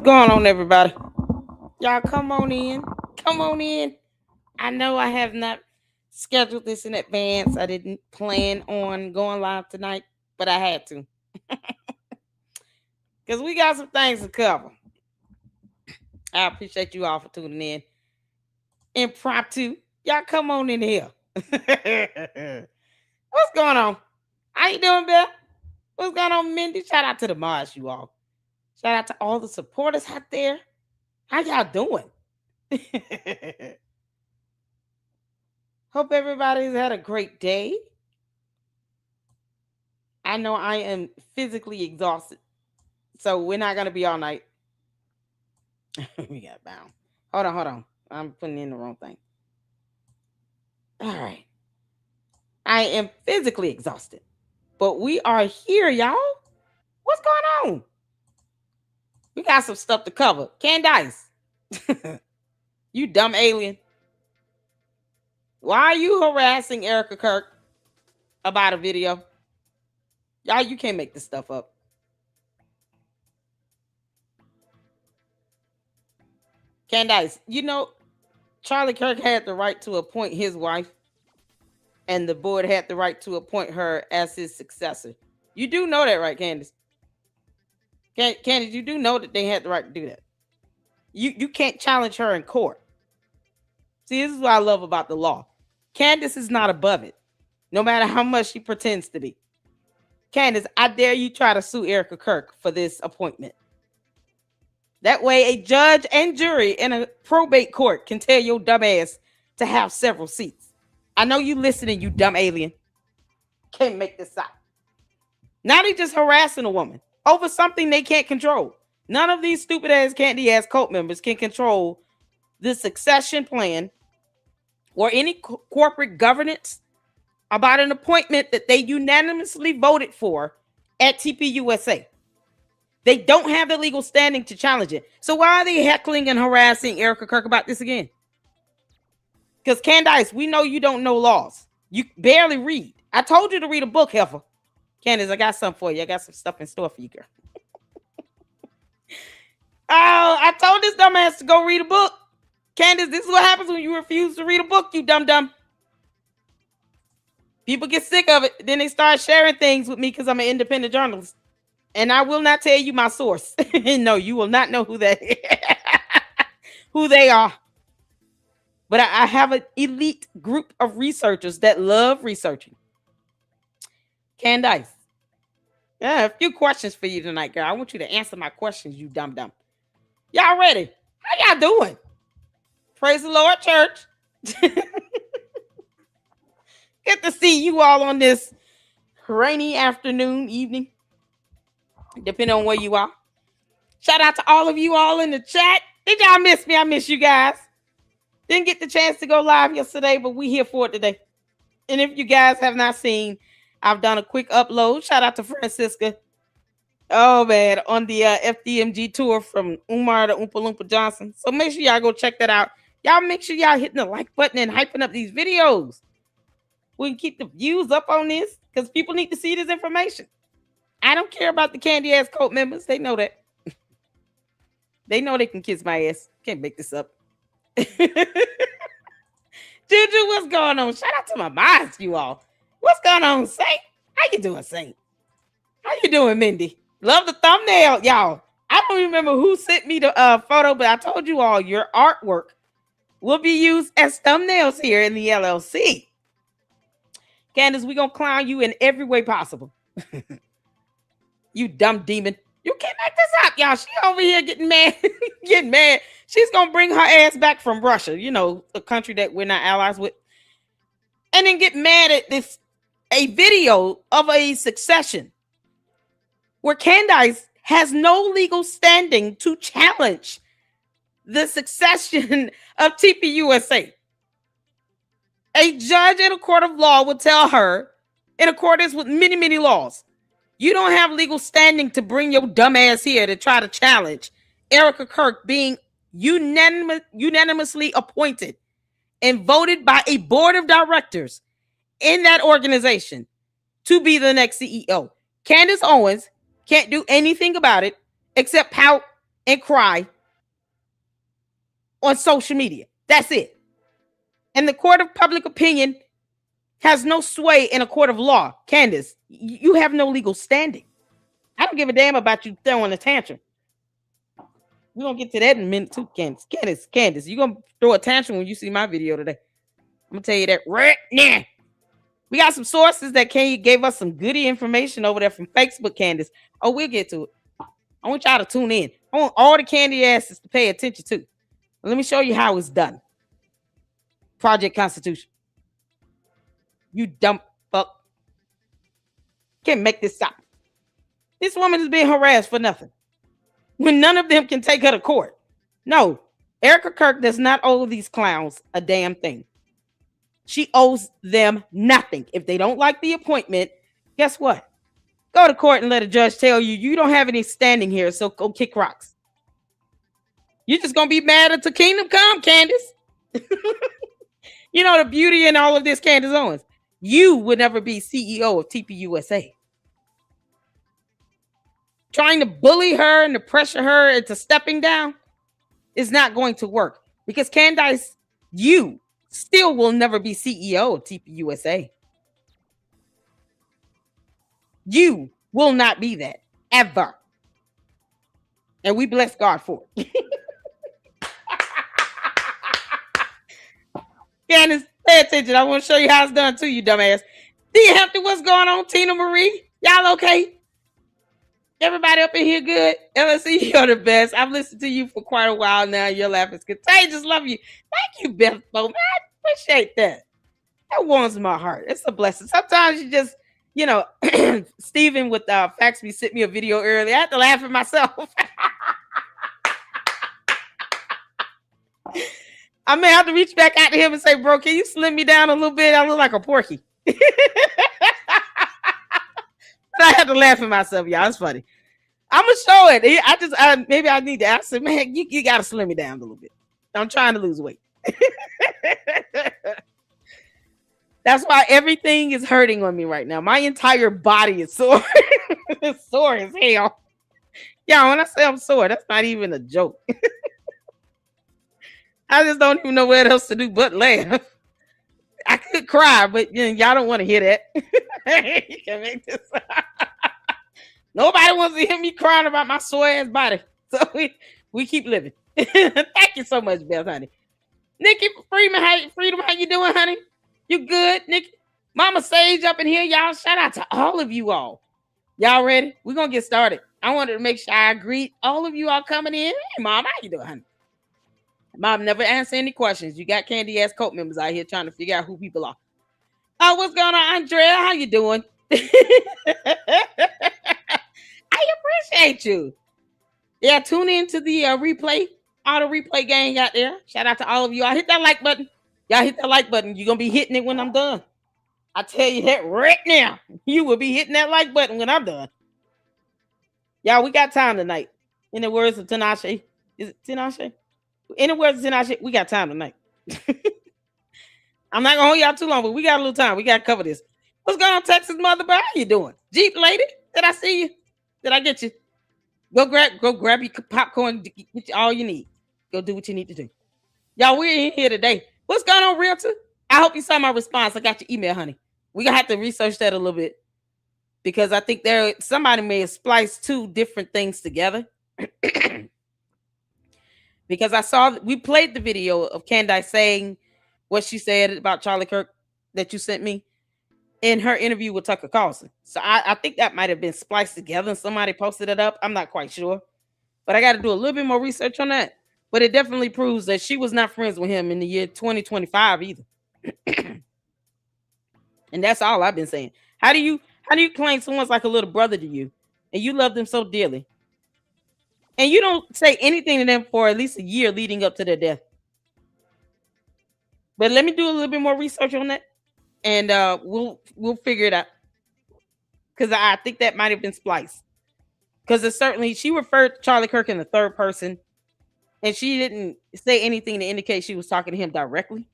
going on, everybody? Y'all come on in. Come on in. I know I have not scheduled this in advance. I didn't plan on going live tonight, but I had to. Because we got some things to cover. I appreciate you all for tuning in. Impromptu. Y'all come on in here. What's going on? How you doing, Bill? What's going on, Mindy? Shout out to the mods, you all. Shout out to all the supporters out there. How y'all doing? Hope everybody's had a great day. I know I am physically exhausted, so we're not gonna be all night. We got bound. Hold on. I'm putting in the wrong thing. All right. I am physically exhausted, but we are here, y'all. What's going on? We got some stuff to cover. Candace, you dumb alien. Why are you harassing Erika Kirk about a video? Y'all, you can't make this stuff up. Candace, you know, Charlie Kirk had the right to appoint his wife, and the board had the right to appoint her as his successor. You do know that, right, Candace? Candace, you do know that they had the right to do that. You can't challenge her in court. See, this is what I love about the law. Candace is not above it, no matter how much she pretends to be. Candace, I dare you try to sue Erika Kirk for this appointment. That way, a judge and jury in a probate court can tell your dumb ass to have several seats. I know you listening, you dumb alien. Can't make this up. Now they just harassing a woman over something they can't control. None of these stupid ass candy ass cult members can control the succession plan or any corporate governance about an appointment that they unanimously voted for at TPUSA. They don't have the legal standing to challenge it. So why are they heckling and harassing Erika Kirk about this again? Because Candace, we know you don't know laws. You barely read. I told you to read a book, heifer. Candace, I got something for you. I got some stuff in store for you, girl. Oh, I told this dumbass to go read a book. Candace, this is what happens when you refuse to read a book, you dumb. People get sick of it. Then they start sharing things with me because I'm an independent journalist. And I will not tell you my source. No, you will not know who they are. But I have an elite group of researchers that love researching. Candace, a few questions for you tonight, girl. I want you to answer my questions, you dumb. Y'all ready? How y'all doing? Praise the Lord, church. Good to see you all on this rainy afternoon, evening, depending on where you are. Shout out to all of you all in the chat. Did y'all miss me? I miss you guys. Didn't get the chance to go live yesterday, but we here for it today. And if you guys have not seen, I've done a quick upload. Shout out to Francisca. Oh, man, on the FDMG tour from Umar to Oompa Loompa Johnson. So make sure y'all go check that out. Y'all make sure y'all hitting the like button and hyping up these videos. We can keep the views up on this because people need to see this information. I don't care about the candy ass cult members. They know that. They know they can kiss my ass. Can't make this up. Juju, what's going on? Shout out to my mods, you all. What's going on, Saint? How you doing, Saint? How you doing, Mindy? Love the thumbnail, y'all. I don't remember who sent me the photo, but I told you all your artwork will be used as thumbnails here in the LLC. Candace, we're going to clown you in every way possible. You dumb demon. You can't make this up, y'all. She over here getting mad. Getting mad. She's going to bring her ass back from Russia, you know, a country that we're not allies with. And then get mad at this, a video of a succession where Candace has no legal standing to challenge the succession of TPUSA. A judge in a court of law would tell her, in accordance with many, many laws, you don't have legal standing to bring your dumb ass here to try to challenge Erika Kirk being unanimously appointed and voted by a board of directors in that organization to be the next CEO. Candace Owens can't do anything about it except pout and cry on social media. That's it. And the court of public opinion has no sway in a court of law. Candace, you have no legal standing. I don't give a damn about you throwing a tantrum. We're going to get to that in a minute too, Candace. Candace, you're going to throw a tantrum when you see my video today. I'm going to tell you that right now. We got some sources that gave us some goody information over there from Facebook, Candace. Oh, we'll get to it. I want y'all to tune in. I want all the candy asses to pay attention to. Let me show you how it's done. Project Constitution. You dumb fuck. Can't make this stop. This woman is being harassed for nothing. When none of them can take her to court. No, Erika Kirk does not owe these clowns a damn thing. She owes them nothing. If they don't like the appointment, guess what? Go to court and let a judge tell you you don't have any standing here, so go kick rocks. You're just going to be mad until kingdom come, Candace. You know the beauty in all of this, Candace Owens. You would never be CEO of TPUSA. Trying to bully her and to pressure her into stepping down is not going to work. Because Candace, you still will never be CEO of TPUSA. You will not be that ever. And we bless God for it. Candace, pay attention. I want to show you how it's done to you, dumbass. D. Hampton, what's going on? Tina Marie, y'all okay? Everybody up in here good? LSE, you're the best. I've listened to you for quite a while now. Your laugh is contagious. Love you. Thank you, Beth. Man, I appreciate that. That warms my heart. It's a blessing. Sometimes you just, you know, Stephen with Fax Me sent me a video earlier. I had to laugh at myself. I may have to reach back out to him and say, bro, can you slim me down a little bit? I look like a porky. But I had to laugh at myself, y'all. It's funny. I'm going to show it. Maybe I need to ask him, man, you got to slim me down a little bit. I'm trying to lose weight. That's why everything is hurting on me right now. My entire body is sore. It's sore as hell. Yeah, when I say I'm sore, that's not even a joke. I just don't even know what else to do but laugh. I could cry, but y'all don't want to hear that. You can make this. Nobody wants to hear me crying about my sore ass body. So we keep living. Thank you so much, Beth, honey. Nikki Freeman, how you doing, honey? You good, Nikki? Mama Sage up in here, y'all. Shout out to all of you all. Y'all ready? We're gonna get started. I wanted to make sure I greet all of you all coming in. Hey, Mom, how you doing, honey? Mom never answer any questions. You got candy ass cult members out here trying to figure out who people are. Oh, what's going on, Andrea? How you doing? I appreciate you. Yeah, tune in to the replay, auto replay gang out there. Shout out to all of you. I hit that like button. Y'all hit that like button. You're gonna be hitting it when I'm done. I tell you that right now. You will be hitting that like button when I'm done. Y'all, we got time tonight. In the words of Tinashe. Is it Tinashe? In the words of Tinashe, we got time tonight. I'm not gonna hold y'all too long, but we got a little time. We gotta cover this. What's going on, Texas mother? How you doing? Jeep lady, did I see you? Did I get you? Go grab your popcorn, get all you need. Go do what you need to do. Y'all, we're in here today. What's going on, Realtor? I hope you saw my response. I got your email, honey. We're gonna have to research that a little bit because I think somebody may have spliced two different things together. Because we played the video of Candace saying what she said about Charlie Kirk that you sent me in her interview with Tucker Carlson. So I think that might have been spliced together and somebody posted it up. I'm not quite sure. But I got to do a little bit more research on that. But it definitely proves that she was not friends with him in the year 2025 either. And that's all I've been saying. How do you claim someone's like a little brother to you and you love them so dearly? And you don't say anything to them for at least a year leading up to their death. But let me do a little bit more research on that. And we'll figure it out. Because I think that might have been spliced. Because she referred to Charlie Kirk in the third person. And she didn't say anything to indicate she was talking to him directly.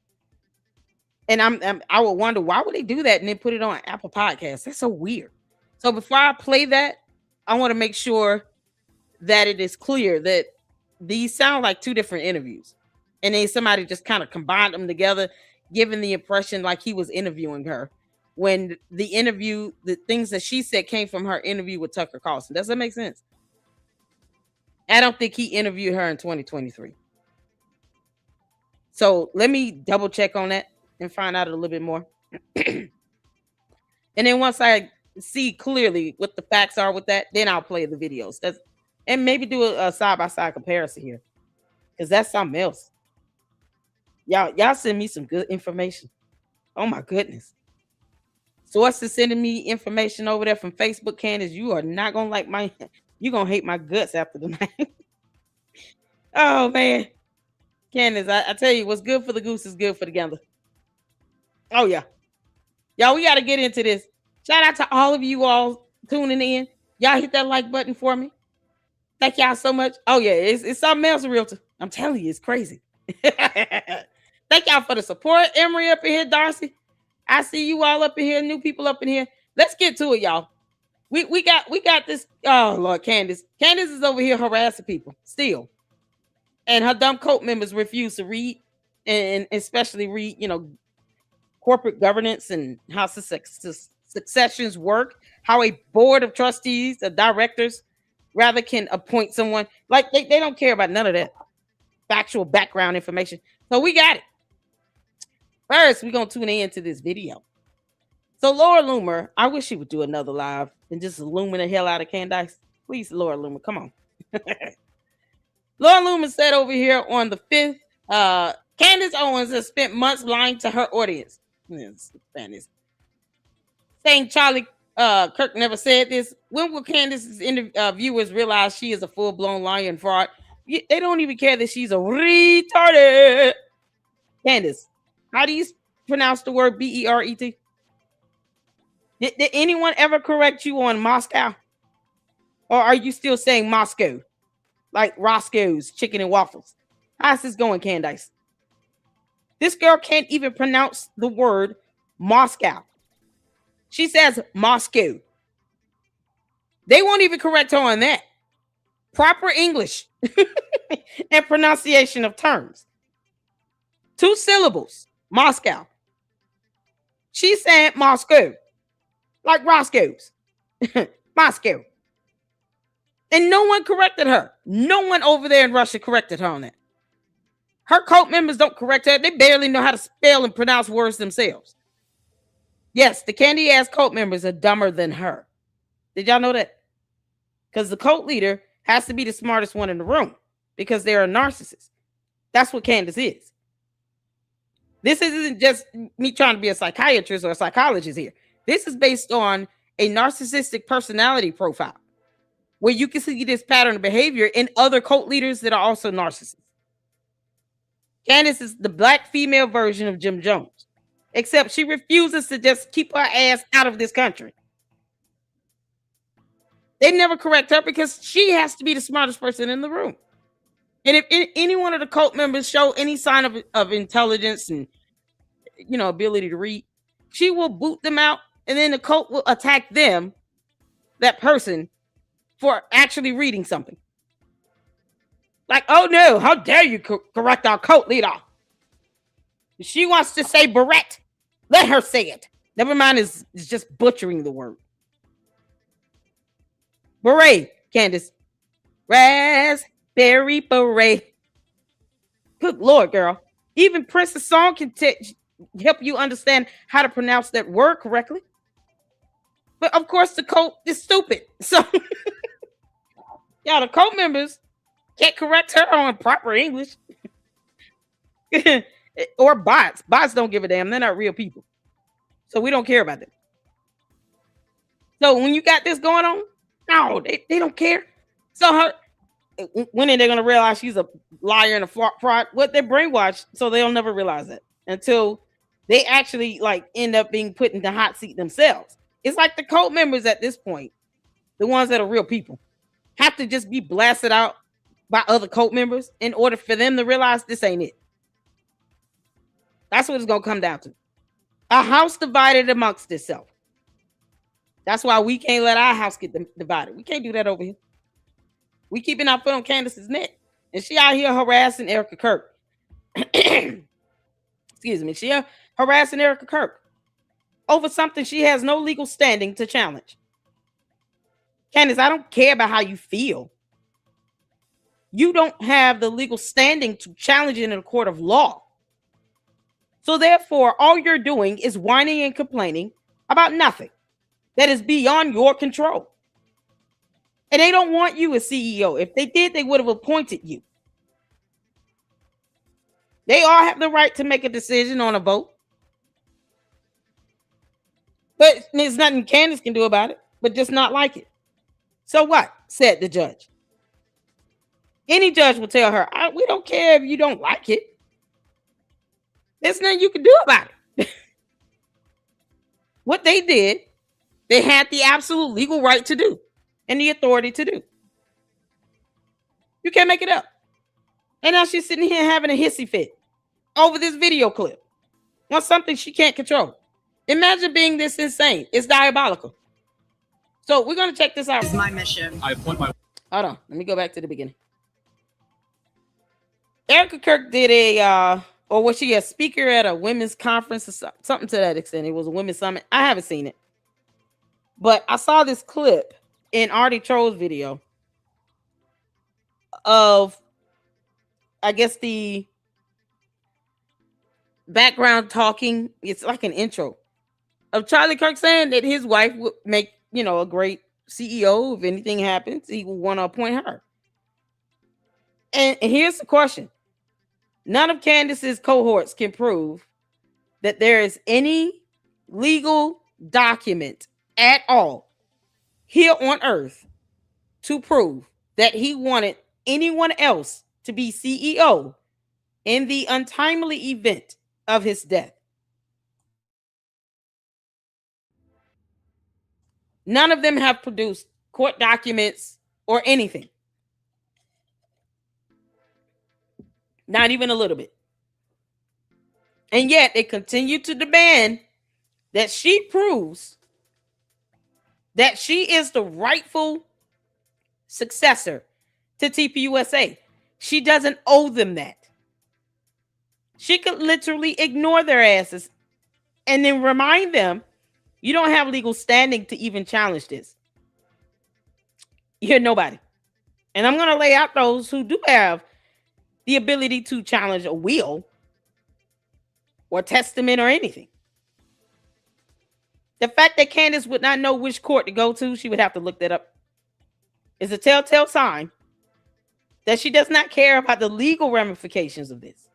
And I would wonder, why would they do that and then put it on Apple Podcasts? That's so weird. So before I play that, I want to make sure that it is clear that these sound like two different interviews. And then somebody just kind of combined them together, giving the impression like he was interviewing her. When the interview, the things that she said came from her interview with Tucker Carlson. Does that make sense? I don't think he interviewed her in 2023. So let me double check on that and find out a little bit more. And then once I see clearly what the facts are with that, then I'll play the videos. And maybe do a side-by-side comparison here. Because that's something else. Y'all send me some good information. Oh my goodness. Sources sending me information over there from Facebook. Candace, you are not gonna like my you're gonna hate my guts after the night. Oh man. Candace, I tell you, what's good for the goose is good for the gander. Oh yeah. Y'all, we gotta get into this. Shout out to all of you all tuning in. Y'all hit that like button for me. Thank y'all so much. Oh yeah, it's something else, realtor. I'm telling you, it's crazy. Thank y'all for the support. Emery up in here, Darcy. I see you all up in here, new people up in here. Let's get to it, y'all. We got this. Oh Lord, Candace. Candace is over here harassing people still. And her dumb cult members refuse to read and especially read, corporate governance and how successions work, how a board of trustees, the directors, rather can appoint someone. Like they don't care about none of that factual background information. So we got it. First, we're going to tune into this video. So Laura Loomer, I wish she would do another live and just illumine the hell out of Candace. Please, Laura Loomer, come on. Laura Loomer said over here on the 5th, Candace Owens has spent months lying to her audience. Spanish. Saying Charlie Kirk never said this. When will Candace's viewers realize she is a full-blown liar and fraud? They don't even care that she's a retarded. Candace, how do you pronounce the word B-E-R-E-T? Did anyone ever correct you on Moscow? Or are you still saying Moscow? Like Roscoe's Chicken and Waffles. How's this going, Candace? This girl can't even pronounce the word Moscow. She says Moscow. They won't even correct her on that. Proper English and pronunciation of terms. 2 syllables. Moscow. She's saying Moscow. Like Roscoe's. Moscow. And no one corrected her. No one over there in Russia corrected her on that. Her cult members don't correct her. They barely know how to spell and pronounce words themselves. Yes, the candy-ass cult members are dumber than her. Did y'all know that? Because the cult leader has to be the smartest one in the room because they're a narcissist. That's what Candace is. This isn't just me trying to be a psychiatrist or a psychologist here. This is based on a narcissistic personality profile where you can see this pattern of behavior in other cult leaders that are also narcissists. Candace is the black female version of Jim Jones, except she refuses to just keep her ass out of this country. They never correct her because she has to be the smartest person in the room. And if any one of the cult members show any sign of intelligence and ability to read, she will boot them out, and then the cult will attack them, that person, for actually reading something. Like, oh no, how dare you correct our cult leader? She wants to say beret. Let her say it. Never mind, is just butchering the word. Beret, Candace. Raspberry beret. Good Lord, girl. Even Prince's song can help you understand how to pronounce that word correctly. But of course, the cult is stupid. So, the cult members can't correct her on proper English. Or bots. Bots don't give a damn. They're not real people. So we don't care about them. So when you got this going on, no, they don't care. So when are they going to realize she's a liar and a fraud? What, they're brainwashed, so they'll never realize that until they actually end up being put in the hot seat themselves. It's like the cult members at this point, the ones that are real people, have to just be blasted out by other cult members in order for them to realize this ain't it. That's what it's going to come down to. A house divided amongst itself. That's why we can't let our house get divided. We can't do that over here. We keeping our foot on Candace's neck. And she out here harassing Erika Kirk. Excuse me. She harassing Erika Kirk over something she has no legal standing to challenge. Candace, I don't care about how you feel. You don't have the legal standing to challenge it in a court of law. So therefore, all you're doing is whining and complaining about nothing that is beyond your control. And they don't want you as CEO. If they did, they would have appointed you. They all have the right to make a decision on a vote. But there's nothing Candace can do about it, but just not like it. So what? Said the judge. Any judge will tell her, we don't care if you don't like it. There's nothing you can do about it. What they did, they had the absolute legal right to do and the authority to do. You can't make it up. And now she's sitting here having a hissy fit over this video clip on something she can't control. Imagine being this insane. It's diabolical. So we're going to check this out. This is my mission. I appoint my... Hold on. Let me go back to the beginning. Erika Kirk did was she a speaker at a women's conference or something to that extent? It was a women's summit. I haven't seen it. But I saw this clip in Artie Troll's video of, I guess, the background talking. It's like an intro of Charlie Kirk saying that his wife would make, a great CEO. If anything happens, he would want to appoint her. And here's the question. None of Candace's cohorts can prove that there is any legal document at all here on earth to prove that he wanted anyone else to be CEO in the untimely event of his death. None of them have produced court documents or anything. Not even a little bit. And yet they continue to demand that she proves that she is the rightful successor to TPUSA. She doesn't owe them that. She could literally ignore their asses and then remind them, you don't have legal standing to even challenge this. You're nobody. And I'm going to lay out those who do have the ability to challenge a will or testament or anything. The fact that Candace would not know which court to go to, she would have to look that up, is a telltale sign that she does not care about the legal ramifications of this.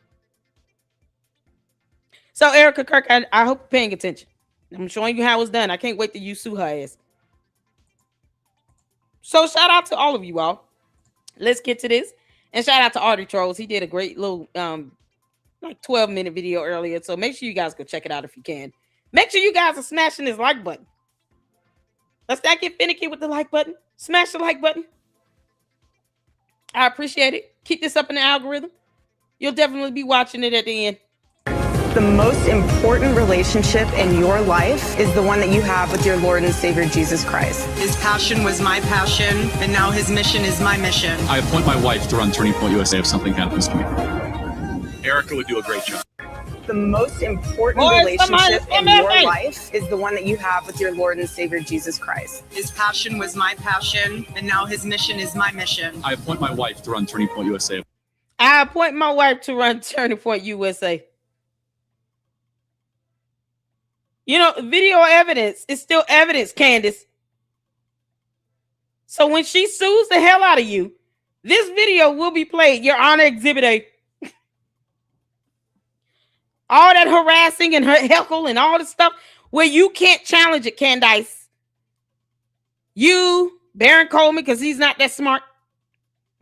So Erika Kirk, I hope you're paying attention. I'm showing you how it's done. I can't wait till you sue her ass. So shout out to all of you all. Let's get to this. And shout out to Artie Trolls. He did a great little 12-minute video earlier. So make sure you guys go check it out if you can. Make sure you guys are smashing this like button. Let's not get finicky with the like button. Smash the like button. I appreciate it. Keep this up in the algorithm. You'll definitely be watching it at the end. The most important relationship in your life is the one that you have with your Lord and Savior, Jesus Christ. His passion was my passion, and now his mission is my mission. I appoint my wife to run Turning Point USA if something happens to me. Erika would do a great job. The most important relationship in your life is the one that you have with your Lord and Savior, Jesus Christ. His passion was my passion, and now his mission is my mission. I appoint my wife to run Turning Point USA. I appoint my wife to run Turning Point USA. Video evidence is still evidence, Candace. So when she sues the hell out of you, this video will be played. Your Honor, Exhibit A. All that harassing and her heckle and all the stuff where you can't challenge it, Candace. You, Baron Coleman, because he's not that smart.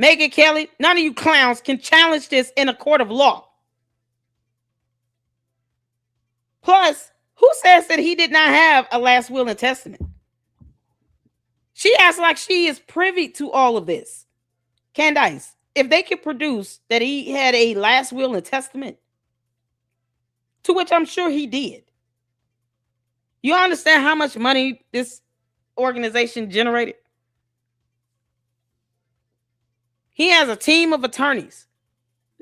Megyn Kelly, none of you clowns can challenge this in a court of law. Plus, who says that he did not have a last will and testament? She acts like she is privy to all of this. Candace, if they could produce that he had a last will and testament, to which I'm sure he did. You understand how much money this organization generated? He has a team of attorneys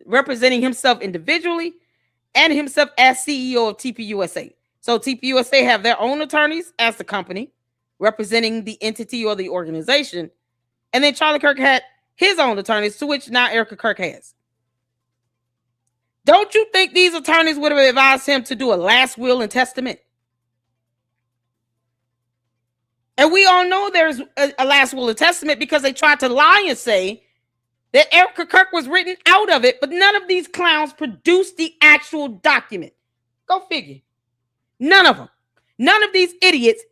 representing himself individually and himself as CEO of TPUSA. So TPUSA have their own attorneys as the company representing the entity or the organization. And then Charlie Kirk had his own attorneys, to which now Erika Kirk has. Don't you think these attorneys would have advised him to do a last will and testament? And we all know there's a last will and testament because they tried to lie and say that Erika Kirk was written out of it, but none of these clowns produced the actual document. Go figure. None of them. None of these idiots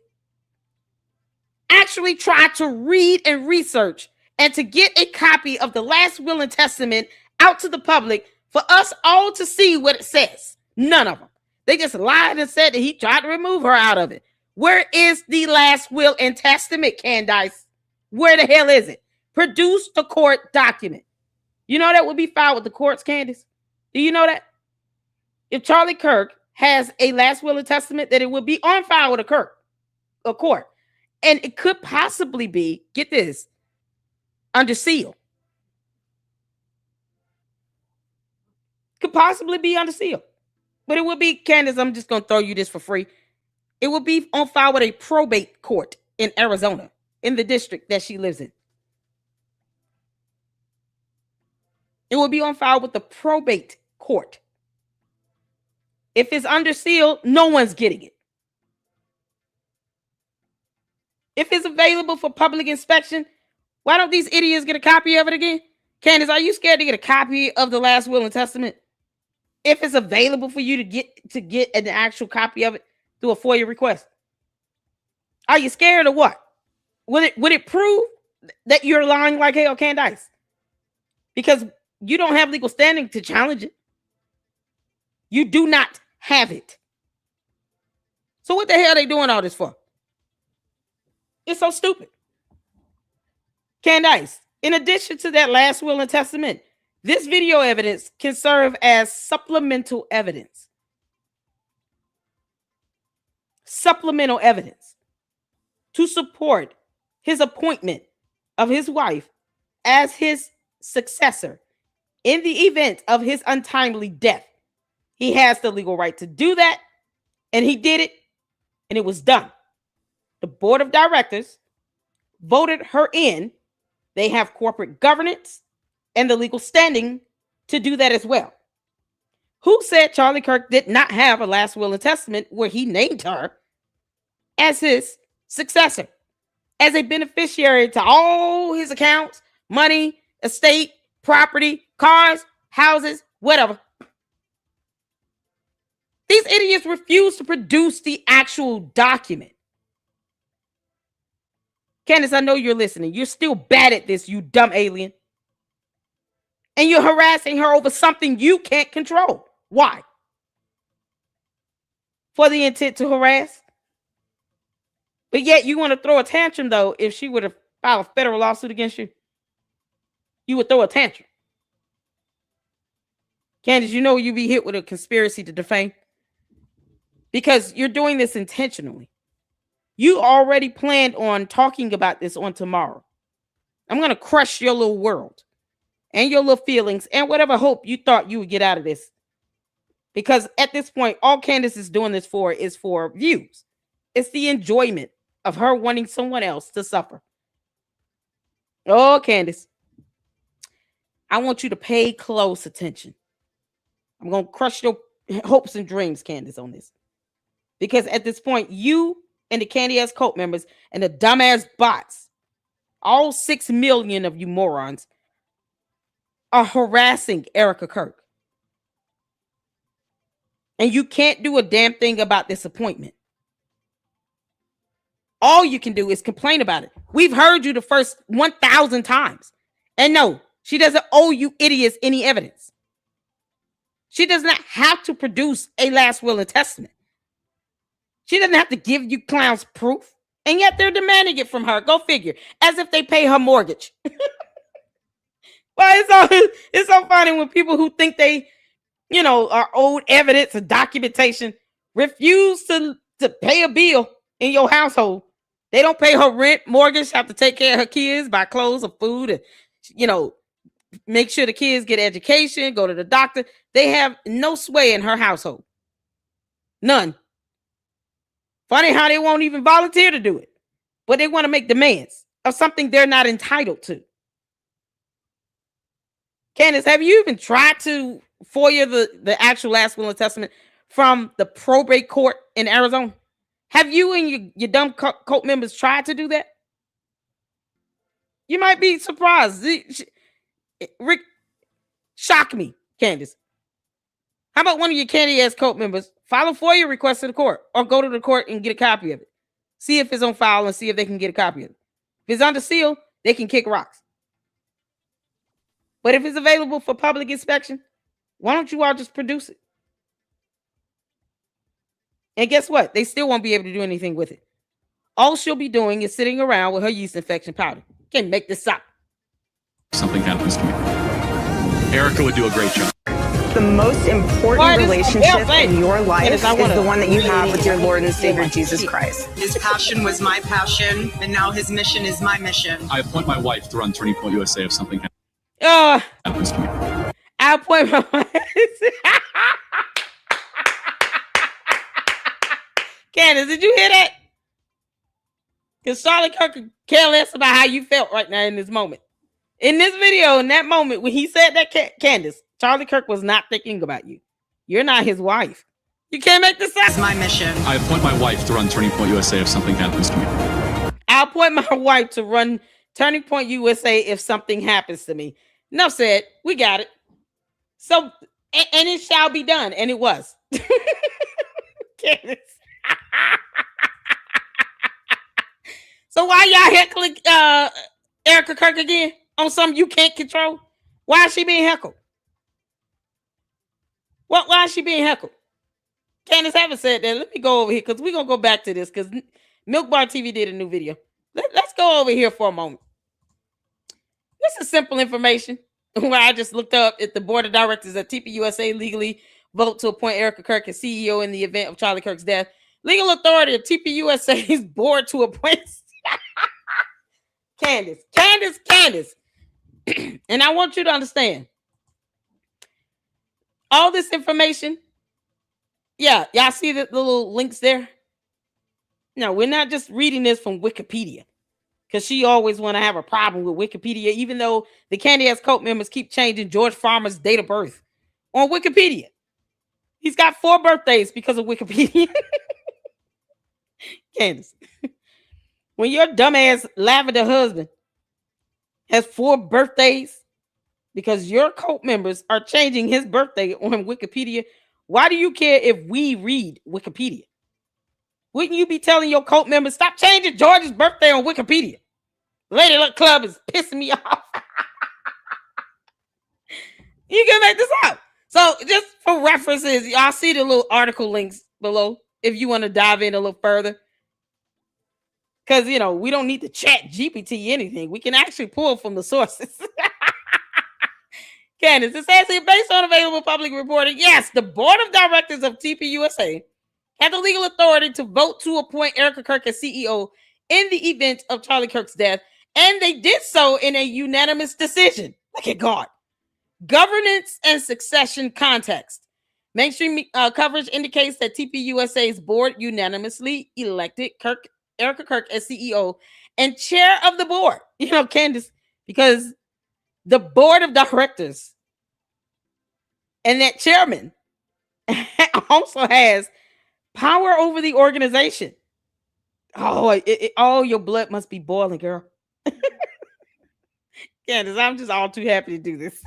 actually tried to read and research and to get a copy of the last will and testament out to the public for us all to see what it says. None of them. They just lied and said that he tried to remove her out of it. Where is the last will and testament, Candace? Where the hell is it? Produce the court document. You know that would be filed with the courts, Candace? Do you know that? If Charlie Kirk has a last will and testament, that it would be on file with a court. And it could possibly be, get this, under seal. Could possibly be under seal. But it would be, Candace, I'm just going to throw you this for free. It would be on file with a probate court in Arizona, in the district that she lives in. It will be on file with the probate court. If it's under seal, no one's getting it. If it's available for public inspection, why don't these idiots get a copy of it again? Candace, are you scared to get a copy of the last will and testament? If it's available for you to get an actual copy of it through a FOIA request. Are you scared or what? Would it prove that you're lying like hell, Candace? Because you don't have legal standing to challenge it. You do not have it. So what the hell are they doing all this for? It's so stupid. Candace, in addition to that last will and testament, this video evidence can serve as supplemental evidence. Supplemental evidence to support his appointment of his wife as his successor in the event of his untimely death. He has the legal right to do that, and he did it, and it was done. The board of directors voted her in. They have corporate governance and the legal standing to do that as well. Who said Charlie Kirk did not have a last will and testament where he named her as his successor, as a beneficiary to all his accounts, money, estate, property, cars, houses, whatever? These idiots refuse to produce the actual document. Candace, I know you're listening. You're still bad at this, you dumb alien. And you're harassing her over something you can't control. Why? For the intent to harass? But yet you want to throw a tantrum, though, if she would have filed a federal lawsuit against you. You would throw a tantrum. Candace, you know you'd be hit with a conspiracy to defame. Because you're doing this intentionally. You already planned on talking about this on tomorrow. I'm going to crush your little world and your little feelings and whatever hope you thought you would get out of this. Because at this point, all Candace is doing this for is for views. It's the enjoyment of her wanting someone else to suffer. Oh, Candace, I want you to pay close attention. I'm going to crush your hopes and dreams, Candace, on this. Because at this point, you and the Candy-ass cult members and the dumbass bots, all 6 million of you morons, are harassing Erika Kirk. And you can't do a damn thing about this appointment. All you can do is complain about it. We've heard you the first 1,000 times. And no, she doesn't owe you idiots any evidence. She does not have to produce a last will and testament. She doesn't have to give you clowns proof. And yet they're demanding it from her. Go figure. As if they pay her mortgage. Well, it's so funny when people who think they, are owed evidence or documentation refuse to pay a bill in your household. They don't pay her rent, mortgage, have to take care of her kids, buy clothes or food, and, make sure the kids get education, go to the doctor. They have no sway in her household. None. Funny how they won't even volunteer to do it, but they want to make demands of something they're not entitled to. Candace, have you even tried to FOIA the actual last will and testament from the probate court in Arizona? Have you and your dumb cult members tried to do that? You might be surprised. Rick, shock me, Candace. How about one of your candy-ass cult members file a FOIA request to the court or go to the court and get a copy of it? See if it's on file and see if they can get a copy of it. If it's under seal, they can kick rocks. But if it's available for public inspection, why don't you all just produce it? And guess what? They still won't be able to do anything with it. All she'll be doing is sitting around with her yeast infection powder. Can't make this up. Something happens to me. Erika would do a great job. The most important relationship in your life is the one that you have with your Lord and Savior Jesus Christ. His passion was my passion, and now his mission is my mission. I appoint my wife to run Turning Point USA if something happens to me. I appoint my wife. Candace, did you hear that? Because Charlie Kirk could care less about how you felt right now in this moment. In this video, in that moment, when he said that, Candace, Charlie Kirk was not thinking about you. You're not his wife. You can't make this up. It's my mission. I appoint my wife to run Turning Point USA if something happens to me. I appoint my wife to run Turning Point USA if something happens to me. Enough said. We got it. So, and it shall be done. And it was. Candace. So why y'all heckling Erika Kirk again on something you can't control? Why is she being heckled? Why is she being heckled? Candace haven't said that. Let me go over here because we're going to go back to this because Milk Bar TV did a new video. Let's go over here for a moment. This is simple information where I just looked up at the board of directors of TPUSA legally vote to appoint Erika Kirk as CEO in the event of Charlie Kirk's death. Legal authority of TPUSA's board to appoint Candace. And I want you to understand all this information. Yeah, y'all see the little links there? No, we're not just reading this from Wikipedia because she always want to have a problem with Wikipedia, even though the Candy-ass cult members keep changing George Farmer's date of birth on Wikipedia. He's got 4 birthdays because of Wikipedia. Candace, when your dumbass lavender husband has 4 birthdays because your cult members are changing his birthday on Wikipedia, why do you care if we read Wikipedia? Wouldn't you be telling your cult members, stop changing George's birthday on Wikipedia? Lady Luck Club is pissing me off. You can make this up. So just for references, y'all see the little article links below if you want to dive in a little further. Because, you know, we don't need to chat GPT anything. We can actually pull from the sources. Candace, it says here, based on available public reporting, yes, the board of directors of TPUSA had the legal authority to vote to appoint Erika Kirk as CEO in the event of Charlie Kirk's death, and they did so in a unanimous decision. Look at God. Governance and succession context. Mainstream coverage indicates that TPUSA's board unanimously elected Erika Kirk as CEO and chair of the board. You know, Candace, because the board of directors and that chairman also has power over the organization. Oh, your blood must be boiling, girl. Candace, I'm just all too happy to do this.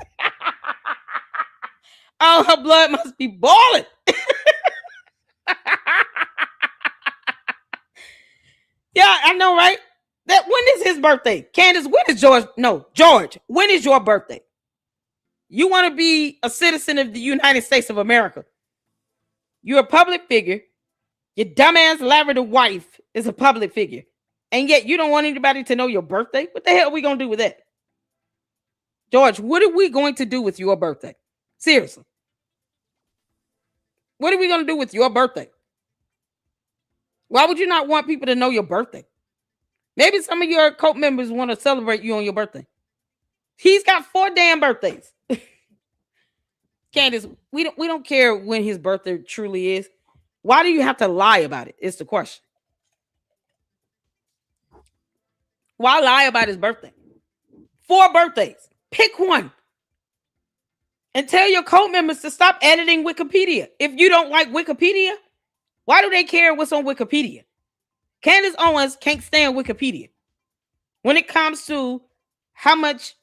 Oh, her blood must be boiling. Yeah, I know, right? That when is his birthday? Candace, when is George? No, George, when is your birthday? You want to be a citizen of the United States of America. You're a public figure. Your dumbass lavender wife is a public figure. And yet you don't want anybody to know your birthday? What the hell are we going to do with that? George, what are we going to do with your birthday? Seriously. What are we going to do with your birthday? Why would you not want people to know your birthday? Maybe some of your cult members want to celebrate you on your birthday. He's got 4 damn birthdays. Candace, we don't care when his birthday truly is. Why do you have to lie about it? Is the question. Why lie about his birthday? 4 birthdays. Pick one. And tell your cult members to stop editing Wikipedia. If you don't like Wikipedia, why do they care what's on Wikipedia? Candace Owens can't stand Wikipedia. When it comes to how much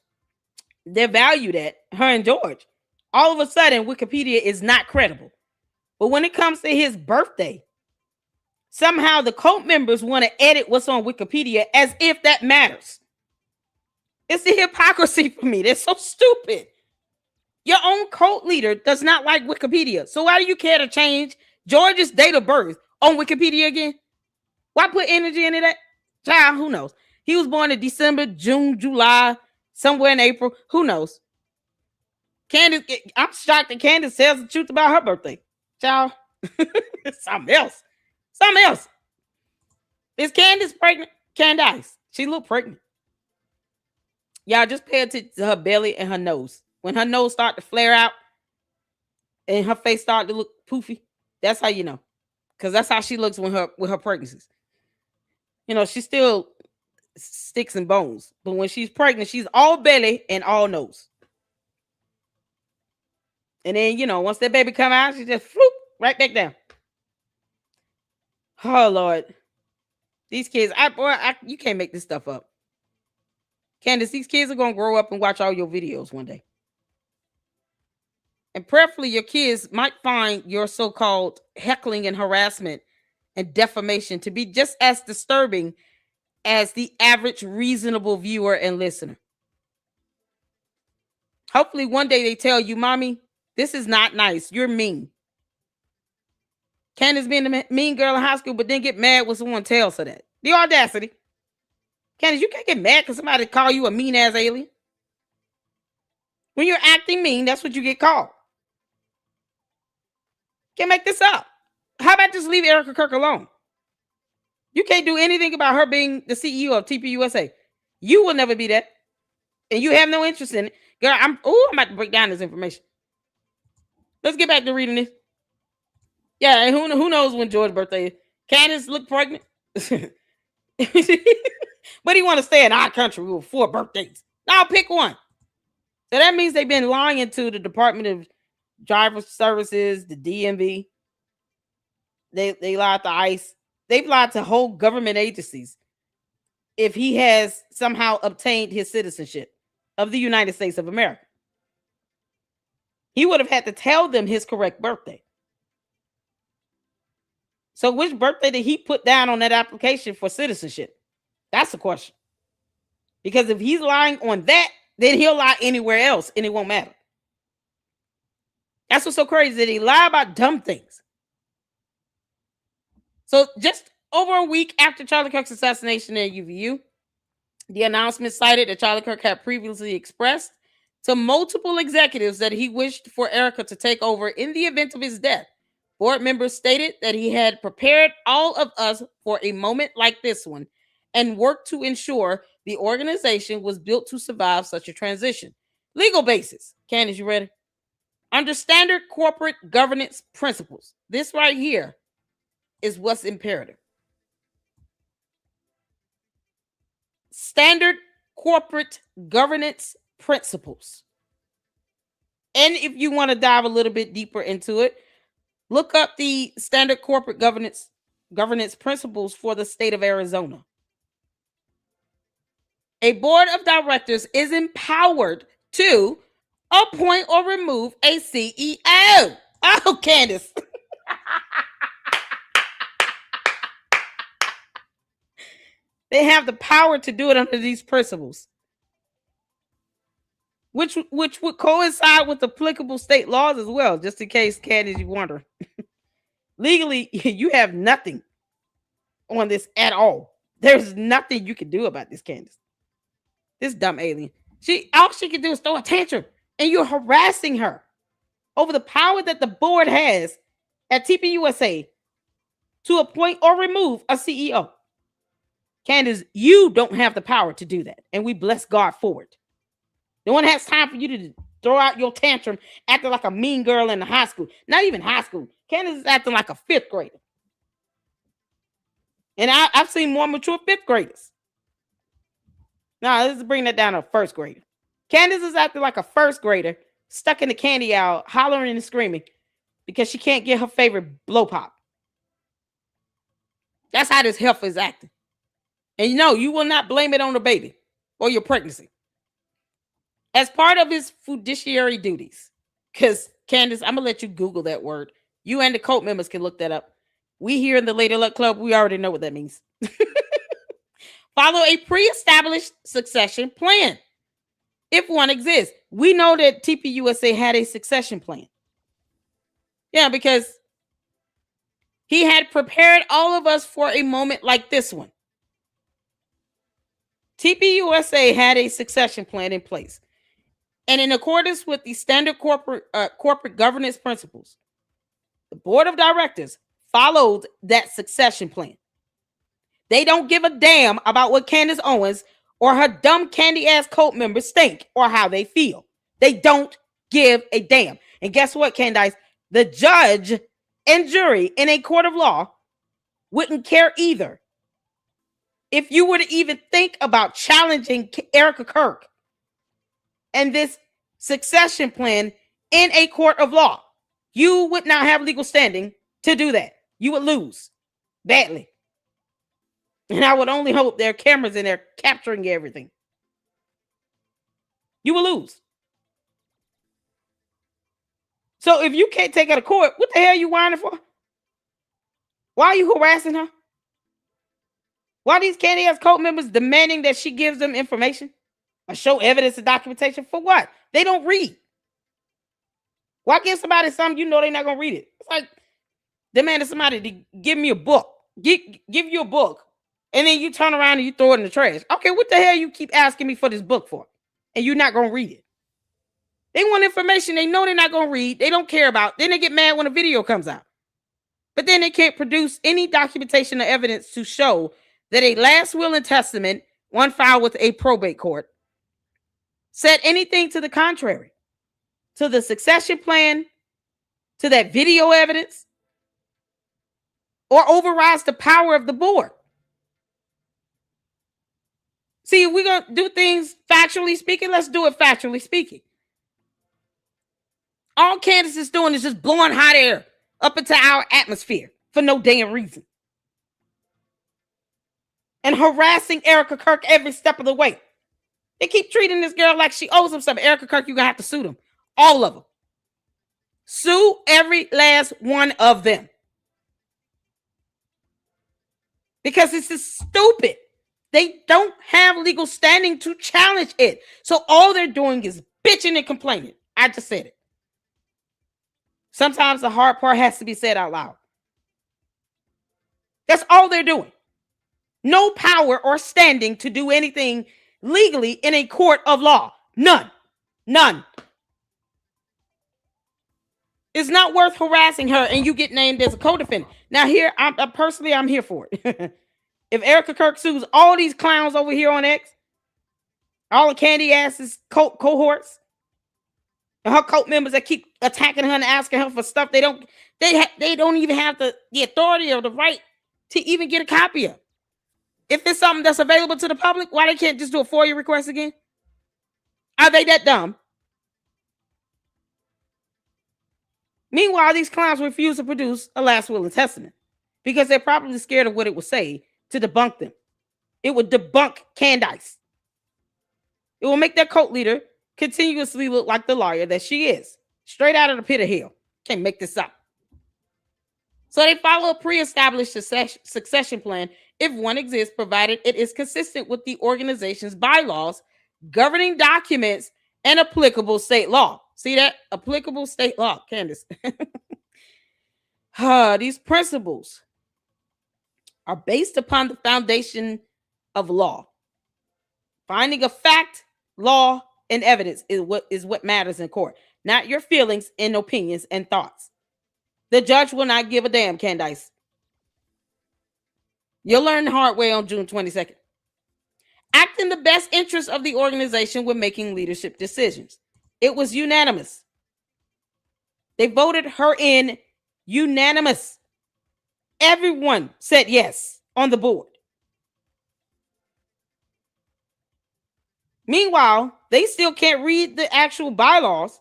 they're valued at, her and George, all of a sudden Wikipedia is not credible. But when it comes to his birthday, somehow the cult members want to edit what's on Wikipedia as if that matters. It's the hypocrisy for me. They're so stupid. Your own cult leader does not like Wikipedia. So why do you care to change George's date of birth on Wikipedia again? Why put energy into that? Child, who knows? He was born in December, June, July, somewhere in April. Who knows? Candace, I'm shocked that Candace tells the truth about her birthday. Child, something else. Something else. Is Candace pregnant? Candace. She look pregnant. Y'all just pay attention to her belly and her nose. When her nose start to flare out and her face start to look poofy, that's how you know. Because that's how she looks with her pregnancies. You know, she's still sticks and bones. But when she's pregnant, she's all belly and all nose. And then, you know, once that baby come out, she just floop right back down. Oh, Lord. These kids, you can't make this stuff up. Candace, these kids are going to grow up and watch all your videos one day. And prayerfully, your kids might find your so-called heckling and harassment and defamation to be just as disturbing as the average reasonable viewer and listener. Hopefully, one day they tell you, Mommy, this is not nice. You're mean. Candace being a mean girl in high school, but then get mad when someone tells her that. The audacity. Candace, you can't get mad because somebody call you a mean-ass alien. When you're acting mean, that's what you get called. Can't make this up. How about just leave Erika Kirk alone? You can't do anything about her being the CEO of TPUSA. You will never be that. And you have no interest in it. Girl, I'm about to break down this information. Let's get back to reading this. Yeah, and who knows when George's birthday is. Candace look pregnant. But he want to stay in our country with 4 birthdays. Now pick one. So that means they've been lying to the Department of Driver Services, the DMV. They lied to ICE. They've lied to whole government agencies. If he has somehow obtained his citizenship of the United States of America, he would have had to tell them his correct birthday. So which birthday did he put down on that application for citizenship? That's the question. Because if he's lying on that, then he'll lie anywhere else and it won't matter. That's what's so crazy, that he lie about dumb things. So just over a week after Charlie Kirk's assassination at UVU, the announcement cited that Charlie Kirk had previously expressed to multiple executives that he wished for Erika to take over in the event of his death. Board members stated that he had prepared all of us for a moment like this one and worked to ensure the organization was built to survive such a transition. Legal basis. Candace, you ready? Under standard corporate governance principles, this right here is what's imperative. Standard corporate governance principles. And if you want to dive a little bit deeper into it, look up the standard corporate governance principles for the state of Arizona. A board of directors is empowered to appoint or remove a CEO. Oh, Candace. They have the power to do it under these principles, which would coincide with applicable state laws as well, just in case, Candace, you wonder. Legally, you have nothing on this at all. There's nothing you can do about this, Candace. This dumb alien. All she can do is throw a tantrum, and you're harassing her over the power that the board has at TPUSA to appoint or remove a CEO. Candace, you don't have the power to do that, and we bless God for it. No one has time for you to throw out your tantrum acting like a mean girl in the high school. Not even high school. Candace is acting like a fifth grader. And I've seen more mature fifth graders. Now, let's bring that down to a first grader. Candace is acting like a first grader, stuck in the candy aisle, hollering and screaming because she can't get her favorite blow pop. That's how this heifer is acting. And you will not blame it on the baby or your pregnancy. As part of his fiduciary duties, because Candace, I'm going to let you Google that word. You and the cult members can look that up. We here in the Lady Luck Club, we already know what that means. Follow a pre-established succession plan, if one exists. We know that TPUSA had a succession plan. Yeah, because he had prepared all of us for a moment like this one. TPUSA had a succession plan in place. And in accordance with the standard corporate governance principles, the board of directors followed that succession plan. They don't give a damn about what Candace Owens or her dumb candy-ass cult members think or how they feel. They don't give a damn. And guess what, Candace? The judge and jury in a court of law wouldn't care either. If you were to even think about challenging Erika Kirk and this succession plan in a court of law, you would not have legal standing to do that. You would lose badly. And I would only hope there are cameras in there capturing everything. You will lose. So if you can't take her to court, what the hell are you whining for? Why are you harassing her? Why are these candy-ass cult members demanding that she gives them information or show evidence and documentation? For what? They don't read. Why give somebody something you know they're not going to read it? It's like demanding somebody to give me a book. Give you a book. And then you turn around and you throw it in the trash. Okay, what the hell you keep asking me for this book for? And you're not going to read it. They want information they know they're not going to read. They don't care about. Then they get mad when a video comes out. But then they can't produce any documentation or evidence to show that a last will and testament, one filed with a probate court, said anything to the contrary, to the succession plan, to that video evidence, or overrides the power of the board. See, if we're going to do things factually speaking, let's do it factually speaking. All Candace is doing is just blowing hot air up into our atmosphere for no damn reason. And harassing Erika Kirk every step of the way. They keep treating this girl like she owes them something. Erika Kirk, you're going to have to sue them. All of them. Sue every last one of them. Because this is stupid. They don't have legal standing to challenge it. So all they're doing is bitching and complaining. I just said it. Sometimes the hard part has to be said out loud. That's all they're doing. No power or standing to do anything legally in a court of law. None. None. It's not worth harassing her and you get named as a co-defendant. Now here, I'm here for it. If Erika Kirk sues all these clowns over here on X, all the candy asses cohorts, and her cult members that keep attacking her and asking her for stuff they don't even have the authority or the right to even get a copy of. If it's something that's available to the public, why they can't just do a FOIA request again? Are they that dumb? Meanwhile, these clowns refuse to produce a last will and testament because they're probably scared of what it would say to debunk them. It would debunk Candace. It will make their cult leader continuously look like the liar that she is. Straight out of the pit of hell. Can't make this up. So they follow a pre-established succession plan if one exists, provided it is consistent with the organization's bylaws, governing documents, and applicable state law. See that? Applicable state law, Candace. These principles are based upon the foundation of law. Finding a fact, law, and evidence is what matters in court, not your feelings and opinions and thoughts. The judge will not give a damn, Candace. You'll learn the hard way on June 22nd. act in the best interest of the organization when making leadership decisions. It was unanimous. They voted her in unanimous. Everyone said yes on the board. Meanwhile, they still can't read the actual bylaws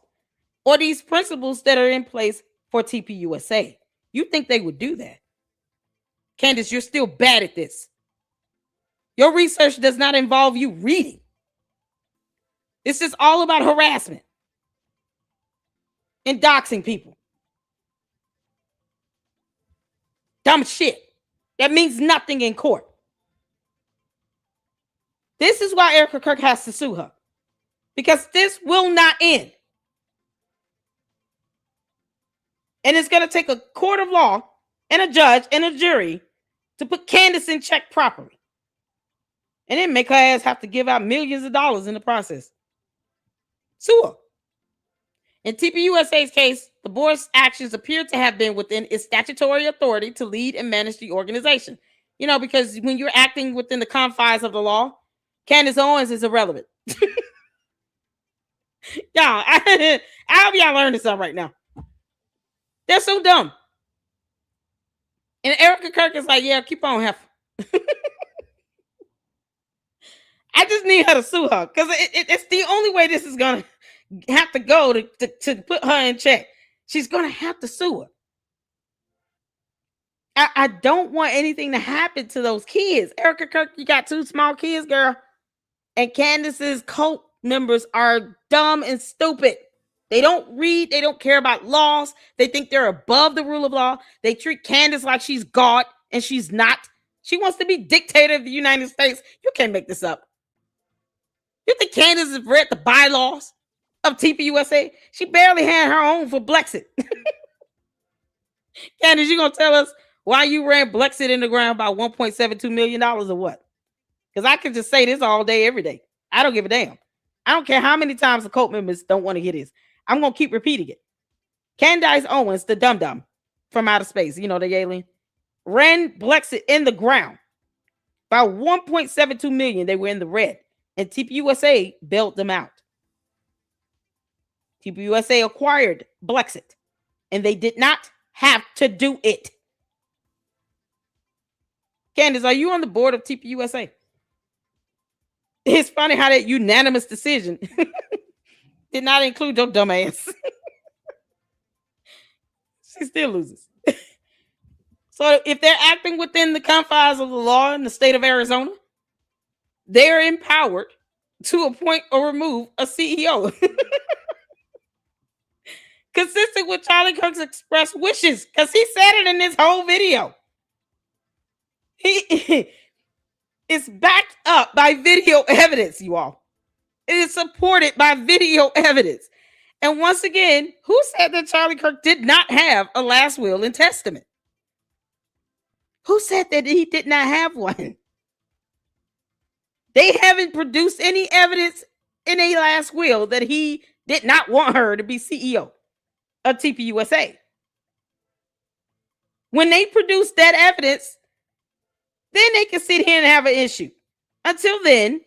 or these principles that are in place for TPUSA. You think they would do that? Candace, you're still bad at this. Your research does not involve you reading. It's just all about harassment and doxing people. Dumb shit. That means nothing in court. This is why Erika Kirk has to sue her. Because this will not end. And it's going to take a court of law and a judge and a jury to put Candace in check properly. And then make her ass have to give out millions of dollars in the process. Sue her. In TPUSA's case, the board's actions appear to have been within its statutory authority to lead and manage the organization. You know, because when you're acting within the confines of the law, Candace Owens is irrelevant. Y'all, I hope y'all learning something right now. They're so dumb. And Erika Kirk is like, yeah, keep on, heifer. I just need her to sue her because it's the only way this is going to have to go to put her in check. She's going to have to sue her. I don't want anything to happen to those kids. Erika Kirk, you got 2 small kids, girl. And Candace's cult members are dumb and stupid. They don't read. They don't care about laws. They think they're above the rule of law. They treat Candace like she's God, and she's not. She wants to be dictator of the United States. You can't make this up. You think Candace has read the bylaws of TPUSA? She barely had her own for Blexit. Candace, you gonna tell us why you ran Blexit in the ground by $1.72 million or what? Because I could just say this all day, every day. I don't give a damn. I don't care how many times the cult members don't want to hear this. I'm going to keep repeating it. Candace Owens, the dum-dum from outer space, you know, the alien, ran Blexit in the ground by $1.72 million. They were in the red. And TPUSA bailed them out. TPUSA acquired Blexit. And they did not have to do it. Candace, are you on the board of TPUSA? It's funny how that unanimous decision did not include your dumb ass. She still loses. So if they're acting within the confines of the law in the state of Arizona, they're empowered to appoint or remove a CEO. Consistent with Charlie Kirk's expressed wishes, because he said it in this whole video. It's backed up by video evidence, you all. It is supported by video evidence. And once again, who said that Charlie Kirk did not have a last will and testament? Who said that he did not have one? They haven't produced any evidence in a last will that he did not want her to be CEO of TPUSA. When they produce that evidence, then they can sit here and have an issue. Until then,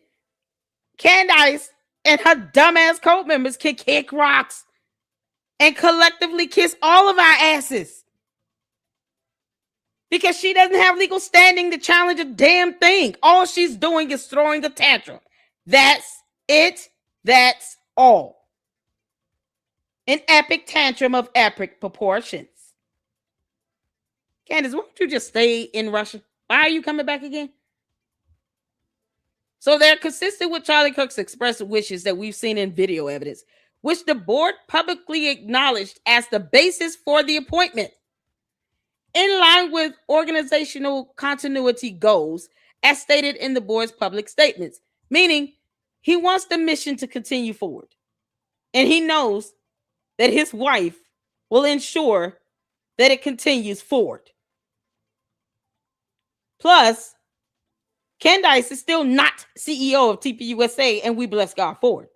Candace and her dumbass cult members can kick rocks and collectively kiss all of our asses. Because she doesn't have legal standing to challenge a damn thing. All she's doing is throwing a tantrum. That's it. That's all. An epic tantrum of epic proportions. Candace, why don't you just stay in Russia? Why are you coming back again? So they're consistent with Charlie Kirk's expressed wishes that we've seen in video evidence, which the board publicly acknowledged as the basis for the appointment. In line with organizational continuity goals, as stated in the board's public statements, meaning he wants the mission to continue forward. And he knows that his wife will ensure that it continues forward. Plus, Candace is still not CEO of TPUSA, and we bless God for it.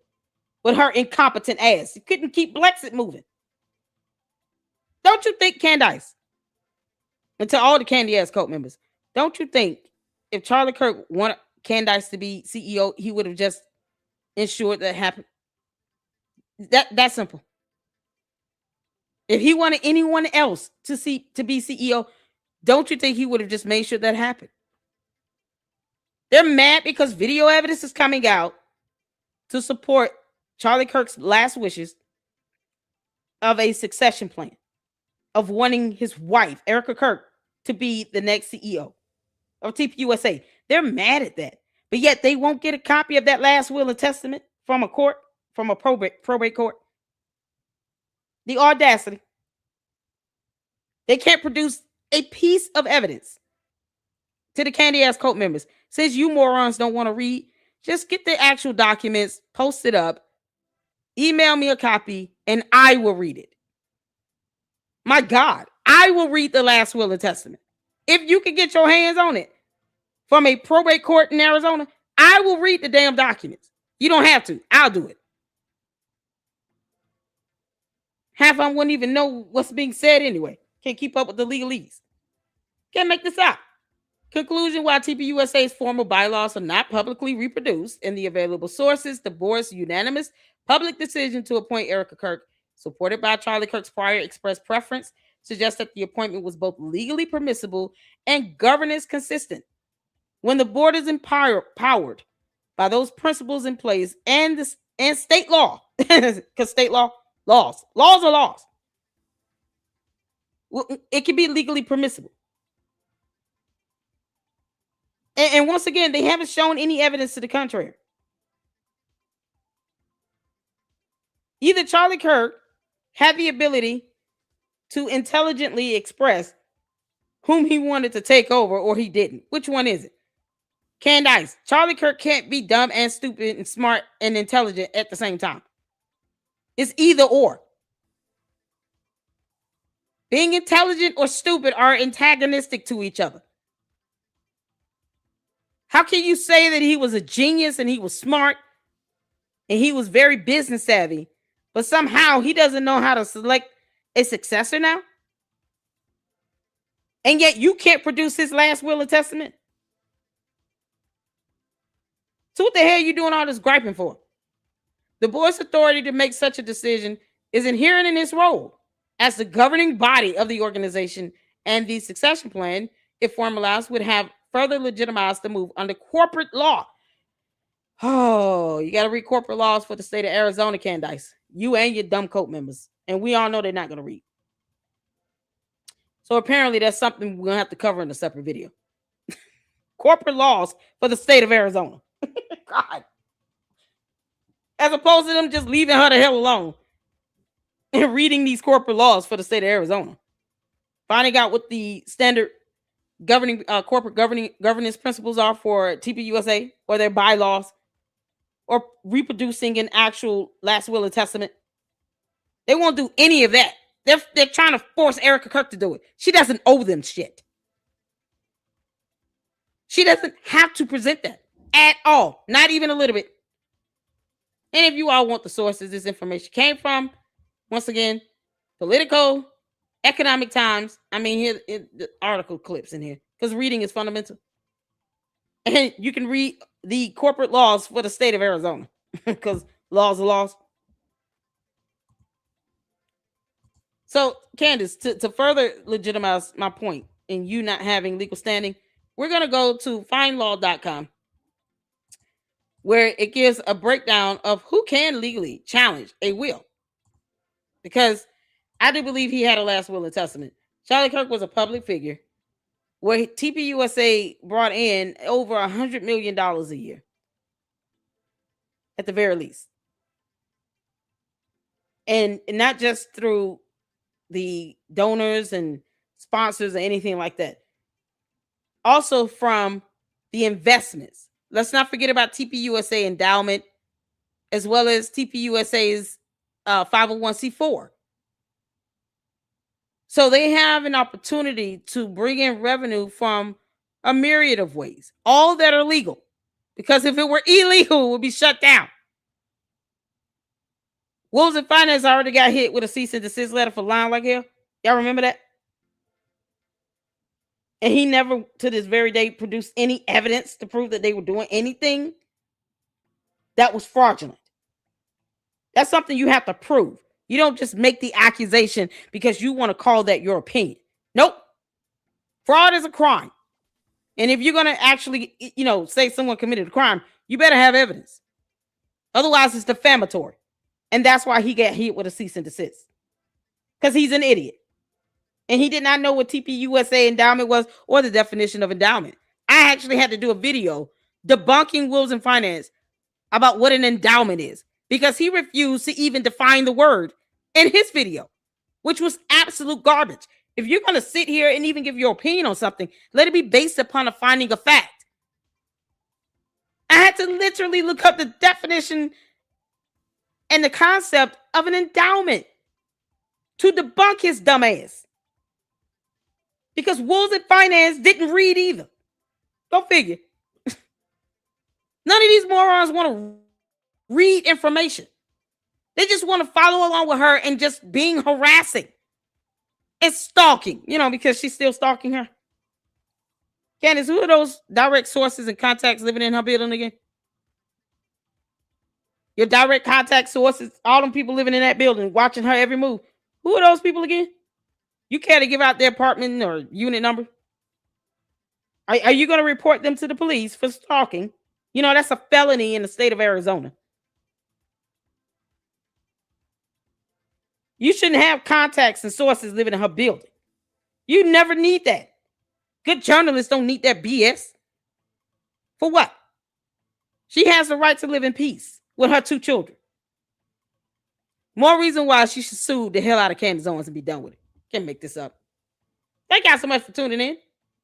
With her incompetent ass, she couldn't keep Blexit moving. Don't you think, Candace, and to all the candy ass cult members, don't you think if Charlie Kirk Candace to be CEO, he would have just ensured that happened. That's simple. If he wanted anyone else to be CEO, don't you think he would have just made sure that happened? They're mad because video evidence is coming out to support Charlie Kirk's last wishes of a succession plan, of wanting his wife, Erika Kirk, to be the next CEO of TPUSA. They're mad at that. But yet they won't get a copy of that last will and testament from a court, from a probate court. The audacity. They can't produce a piece of evidence to the Candy Ass Cult members. Since you morons don't want to read, just get the actual documents, post it up, email me a copy, and I will read it. My God, I will read the last will and testament. If you can get your hands on it from a probate court in Arizona, I will read the damn documents. You don't have to. I'll do it. Half of them wouldn't even know what's being said anyway. Can't keep up with the legalese. Can't make this up. Conclusion: while TPUSA's formal bylaws are not publicly reproduced in the available sources, the board's unanimous public decision to appoint Erika Kirk, supported by Charlie Kirk's prior express preference, suggests that the appointment was both legally permissible and governance consistent. When the board is empowered by those principles in place and state law, because state laws are laws, it can be legally permissible. And once again, they haven't shown any evidence to the contrary. Either Charlie Kirk had the ability to intelligently express whom he wanted to take over, or he didn't. Which one is it? Candace, Charlie Kirk can't be dumb and stupid and smart and intelligent at the same time. It's either or. Being intelligent or stupid are antagonistic to each other. How can you say that he was a genius and he was smart and he was very business savvy, but somehow he doesn't know how to select a successor now? And yet you can't produce his last will and testament? So what the hell are you doing all this griping for? The board's authority to make such a decision is inherent in its role as the governing body of the organization, and the succession plan, if formalized, would have further legitimized the move under corporate law. Oh, you got to read corporate laws for the state of Arizona, Candace. You and your dumb cult members. And we all know they're not going to read. So apparently that's something we're going to have to cover in a separate video. Corporate laws for the state of Arizona. God. As opposed to them just leaving her the hell alone and reading these corporate laws for the state of Arizona. Finding out what the standard governing corporate governance principles are for TPUSA, or their bylaws, or reproducing an actual last will and testament. They won't do any of that. They're trying to force Erika Kirk to do it. She doesn't owe them shit. She doesn't have to present that at all. Not even a little bit. And if you all want the sources this information came from, once again, Politico, Economic Times. I mean, here the article clips in here because reading is fundamental. And you can read the corporate laws for the state of Arizona because laws are laws. So, Candace, to further legitimize my point in you not having legal standing, we're going to go to findlaw.com, where it gives a breakdown of who can legally challenge a will. Because I do believe he had a last will and testament. Charlie Kirk was a public figure where TPUSA brought in over $100 million a year, at the very least. And not just through the donors and sponsors or anything like that. Also from the investments. Let's not forget about TPUSA endowment, as well as TPUSA's 501c4. So they have an opportunity to bring in revenue from a myriad of ways, all that are legal. Because if it were illegal, it would be shut down. Wolves and Finance already got hit with a cease and desist letter for lying like hell. Y'all remember that? And he never, to this very day, produced any evidence to prove that they were doing anything that was fraudulent. That's something you have to prove. You don't just make the accusation because you want to call that your opinion. Nope. Fraud is a crime. And if you're going to actually, say someone committed a crime, you better have evidence. Otherwise, it's defamatory. And that's why he got hit with a cease and desist. Because he's an idiot. And he did not know what TPUSA endowment was or the definition of endowment. I actually had to do a video debunking Wills and Finance about what an endowment is because he refused to even define the word in his video, which was absolute garbage. If you're going to sit here and even give your opinion on something, let it be based upon a finding of fact. I had to literally look up the definition and the concept of an endowment to debunk his dumb ass. Because Wills and Finance didn't read either. Go figure. None of these morons want to read information. They just want to follow along with her and just being harassing and stalking, because she's still stalking her. Candace, who are those direct sources and contacts living in her building again? Your direct contact sources, all them people living in that building, watching her every move. Who are those people again? You care to give out their apartment or unit number? Are you going to report them to the police for stalking? That's a felony in the state of Arizona. You shouldn't have contacts and sources living in her building. You never need that. Good journalists don't need that BS. For what? She has the right to live in peace with her 2 children. More reason why she should sue the hell out of Candace Owens and be done with it. Can't make this up. Thank y'all so much for tuning in.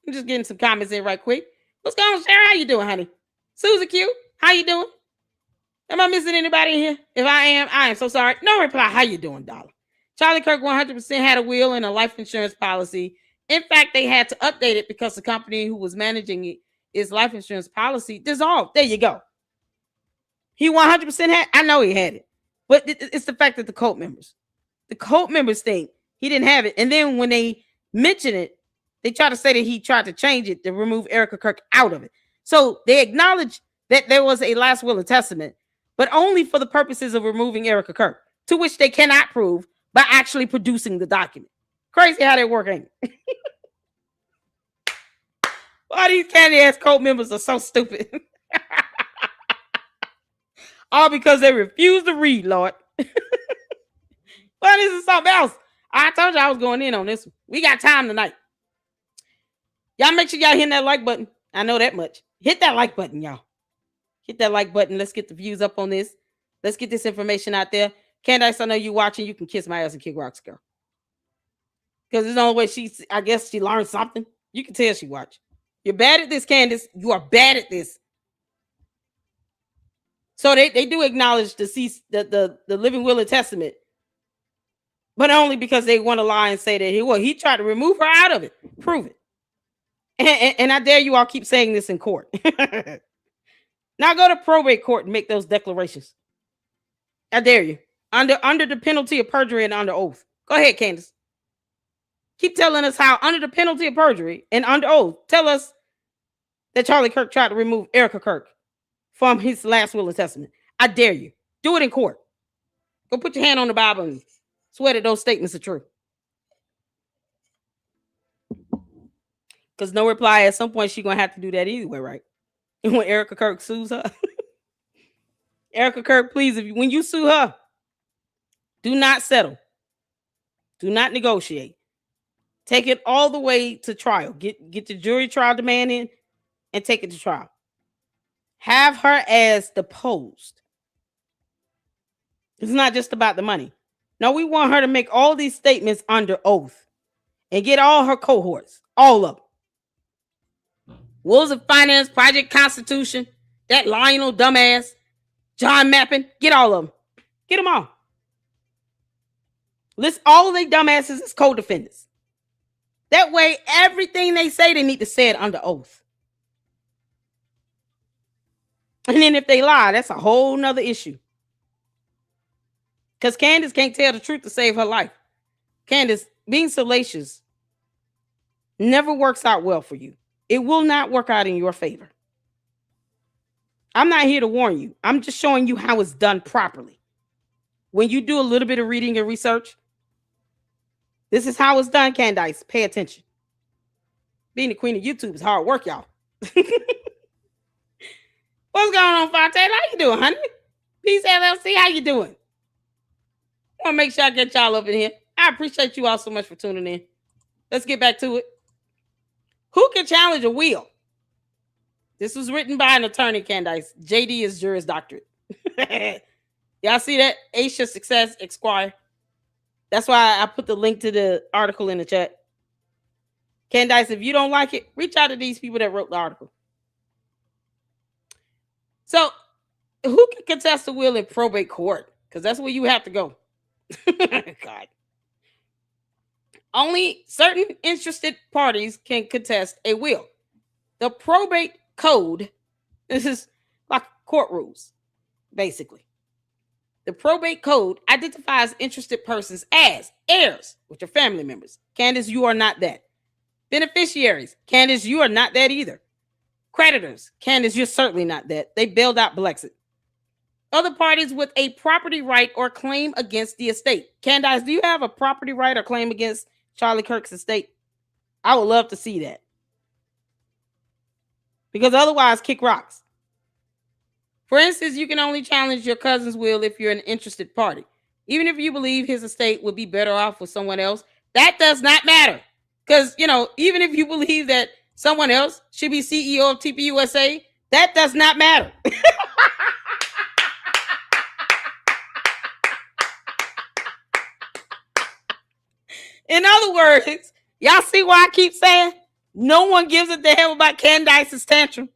I'm just getting some comments in right quick. What's going on, Sarah? How you doing, honey? Susie Q, how you doing? Am I missing anybody in here? If I am so sorry. No reply. How you doing, Dollar? Charlie Kirk 100% had a will in a life insurance policy. In fact, they had to update it because the company who was managing his life insurance policy dissolved. There you go. He 100% had. I know he had it, but it's the fact that the cult members think he didn't have it, and then when they mention it, they try to say that he tried to change it to remove Erika Kirk out of it. So they acknowledge that there was a last will and testament, but only for the purposes of removing Erika Kirk, to which they cannot prove by actually producing the document. Crazy how they work, ain't it? All these candy ass cult members are so stupid. All because they refuse to read, Lord. Well, this is something else. I told you I was going in on this one. We got time tonight. Y'all make sure y'all hit that like button. I know that much. Hit that like button, y'all. Hit that like button. Let's get the views up on this. Let's get this information out there. Candace, I know you watching. You can kiss my ass and kick rocks, girl. Because there's the only way I guess she learned something. You can tell she watched. You're bad at this, Candace. You are bad at this. So they do acknowledge the living will and testament, but only because they want to lie and say that he tried to remove her out of it. Prove it. And I dare you all keep saying this in court. Now go to probate court and make those declarations. I dare you. Under the penalty of perjury and under oath. Go ahead, Candace. Keep telling us how under the penalty of perjury and under oath, tell us that Charlie Kirk tried to remove Erika Kirk from his last will and testament. I dare you. Do it in court. Go put your hand on the Bible and swear that those statements are true. Because no reply, at some point she's going to have to do that anyway, right? And when Erika Kirk sues her. Erika Kirk, please, when you sue her, do not settle. Do not negotiate. Take it all the way to trial. Get the jury trial demand in and take it to trial. Have her as deposed. It's not just about the money. No, we want her to make all these statements under oath and get all her cohorts, all of them. Wills of Finance, Project Constitution, that Lionel dumbass, John Mappin, get all of them. Get them all. List all of their dumbasses as co-defendants. That way, everything they say, they need to say it under oath. And then if they lie, that's a whole nother issue. Because Candace can't tell the truth to save her life. Candace, being salacious never works out well for you. It will not work out in your favor. I'm not here to warn you. I'm just showing you how it's done properly. When you do a little bit of reading and research, this is how it's done, Candace. Pay attention. Being the queen of YouTube is hard work, y'all. What's going on, Fontaine? How you doing, honey? Peace LLC, how you doing? I want to make sure I get y'all up in here. I appreciate you all so much for tuning in. Let's get back to it. Who can challenge a will? This was written by an attorney, Candace. JD is Juris Doctorate. Y'all see that? Asia Success Esquire. That's why I put the link to the article in the chat. Candace, if you don't like it, reach out to these people that wrote the article. So, who can contest a will in probate court? Because that's where you have to go. God. Only certain interested parties can contest a will. The probate code, this is like court rules, basically. The probate code identifies interested persons as heirs, which are family members. Candace, you are not that. Beneficiaries, Candace, you are not that either. Creditors, Candace, you're certainly not that. They bailed out Blexit. Other parties with a property right or claim against the estate. Candace, do you have a property right or claim against Charlie Kirk's estate? I would love to see that. Because otherwise, kick rocks. For instance, you can only challenge your cousin's will if you're an interested party. Even if you believe his estate would be better off with someone else, that does not matter. Because, even if you believe that someone else should be CEO of TPUSA, that does not matter. In other words, y'all see why I keep saying no one gives a damn about Candace's tantrum.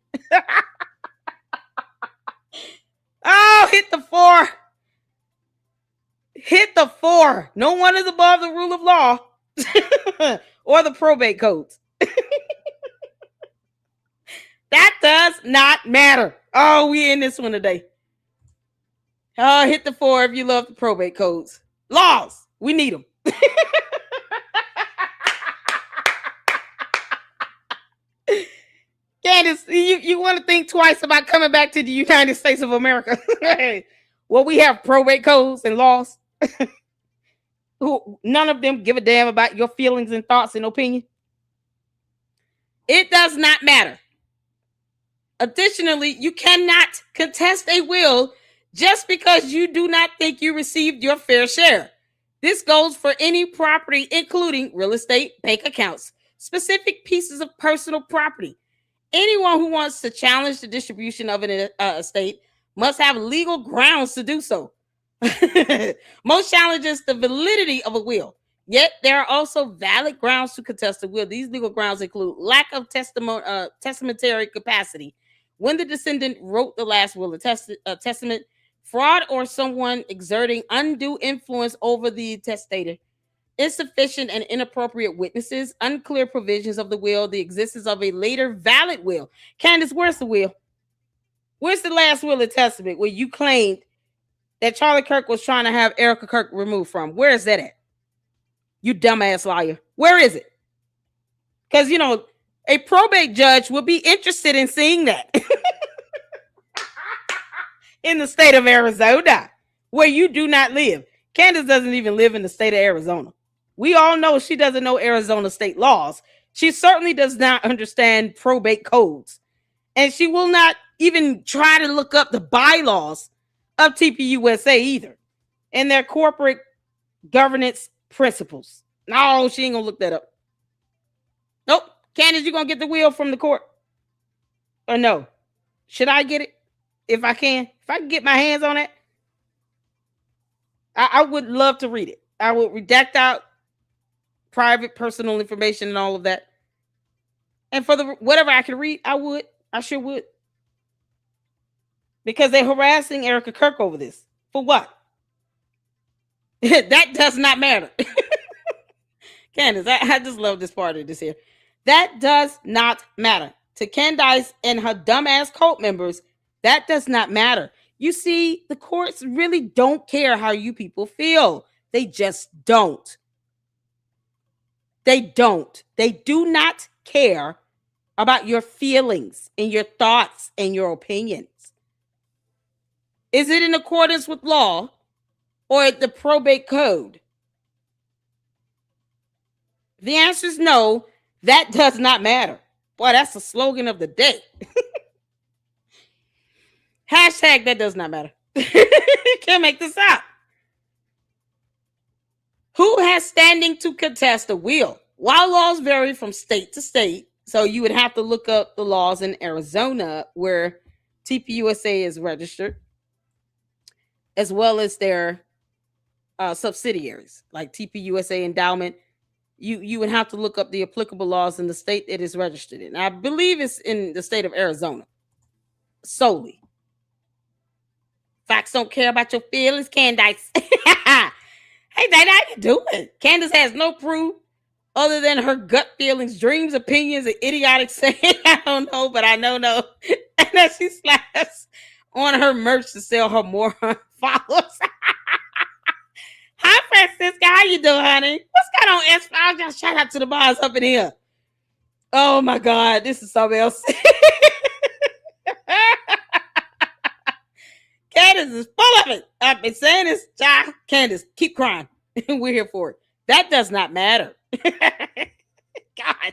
Oh, hit the 4. Hit the 4. No one is above the rule of law or the probate codes. That does not matter. Oh, we in this one today. Oh, hit the 4 if you love the probate codes. Laws, we need them. Candace, you want to think twice about coming back to the United States of America. Well, we have probate codes and laws. None of them give a damn about your feelings and thoughts and opinion. It does not matter. Additionally, you cannot contest a will just because you do not think you received your fair share. This goes for any property, including real estate, bank accounts, specific pieces of personal property. Anyone who wants to challenge the distribution of an estate must have legal grounds to do so. Most challenges the validity of a will. Yet there are also valid grounds to contest a will. These legal grounds include lack of testamentary capacity, when the descendant wrote the last will or testament, fraud or someone exerting undue influence over the testator, insufficient and inappropriate witnesses, unclear provisions of the will, the existence of a later valid will. Candace, where's the will? Where's the last will and testament where you claimed that Charlie Kirk was trying to have Erika Kirk removed from? Where is that at? You dumbass liar. Where is it? Because, a probate judge would be interested in seeing that. In the state of Arizona, where you do not live. Candace doesn't even live in the state of Arizona. We all know she doesn't know Arizona state laws. She certainly does not understand probate codes. And she will not even try to look up the bylaws of TPUSA either. And their corporate governance principles. No, she ain't gonna look that up. Nope. Candace, you gonna get the will from the court? Or no? Should I get it? If I can get my hands on it, I would love to read it. I would redact out private personal information and all of that. And for whatever I can read, I sure would. Because they're harassing Erika Kirk over this. For what? That does not matter. Candace, I just love this part of this here. That does not matter. To Candace and her dumbass cult members, that does not matter. You see, the courts really don't care how you people feel. They just don't. They don't. They do not care about your feelings and your thoughts and your opinions. Is it in accordance with law or the probate code? The answer is no. That does not matter. Boy, that's the slogan of the day. Hashtag that does not matter. Can't make this up. Who has standing to contest a will? While laws vary from state to state, so you would have to look up the laws in Arizona where TPUSA is registered, as well as their subsidiaries like TPUSA Endowment. You would have to look up the applicable laws in the state it is registered in. I believe it's in the state of Arizona solely. Facts don't care about your feelings, Candace. Hey, Dana, how you doing? Candace has no proof other than her gut feelings, dreams, opinions, and idiotic saying. I don't know, but I know. And then she slaps on her merch to sell her more followers. Hi, Francisca. How you doing, honey? What's going on, S5? Just shout out to the bars up in here. Oh, my God. This is something else. Candace is full of it. I've been saying this, child. Candace, keep crying. We're here for it. That does not matter. God.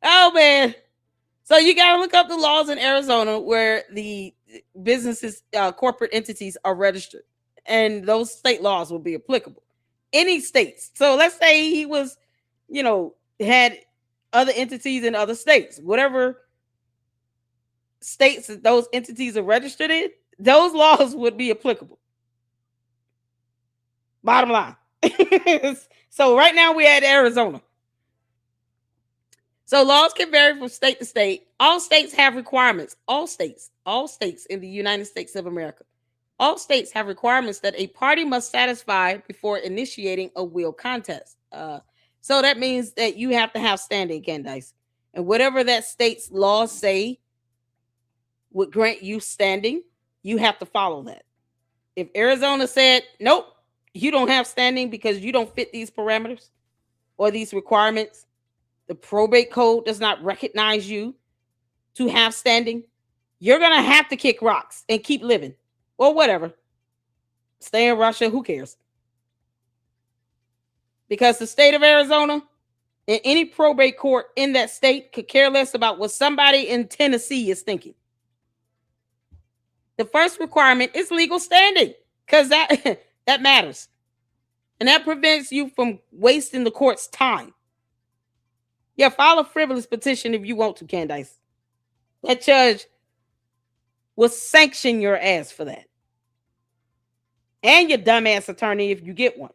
Oh, man. So you got to look up the laws in Arizona where the businesses, corporate entities are registered. And those state laws will be applicable. Any states. So let's say he was, had other entities in other states. Whatever states that those entities are registered in, those laws would be applicable. Bottom line. So right now we're at Arizona. So laws can vary from state to state. All states have requirements. All states in the United States of America. All states have requirements that a party must satisfy before initiating a will contest. So that means that you have to have standing, Candace. And whatever that state's laws say would grant you standing, you have to follow that. If Arizona said, nope, you don't have standing because you don't fit these parameters or these requirements, the probate code does not recognize you to have standing, you're going to have to kick rocks and keep living. Or whatever. Stay in Russia, who cares? Because the state of Arizona and any probate court in that state could care less about what somebody in Tennessee is thinking. The first requirement is legal standing, because that matters. And that prevents you from wasting the court's time. Yeah, file a frivolous petition if you want to, Candace. That judge will sanction your ass for that. And your dumbass attorney if you get one.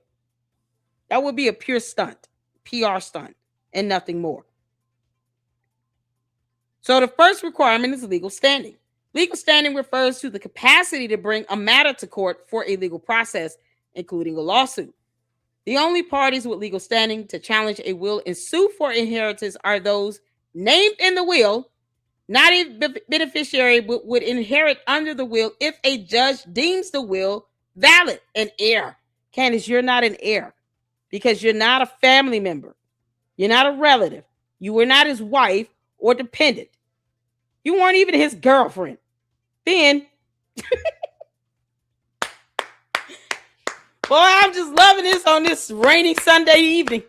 That would be a pure stunt, PR stunt, and nothing more. So the first requirement is legal standing. Legal standing refers to the capacity to bring a matter to court for a legal process, including a lawsuit. The only parties with legal standing to challenge a will and sue for inheritance are those named in the will. Not a beneficiary would inherit under the will if a judge deems the will valid. An heir. Candace, you're not an heir because you're not a family member. You're not a relative. You were not his wife or dependent. You weren't even his girlfriend. Then, boy, I'm just loving this on this rainy Sunday evening.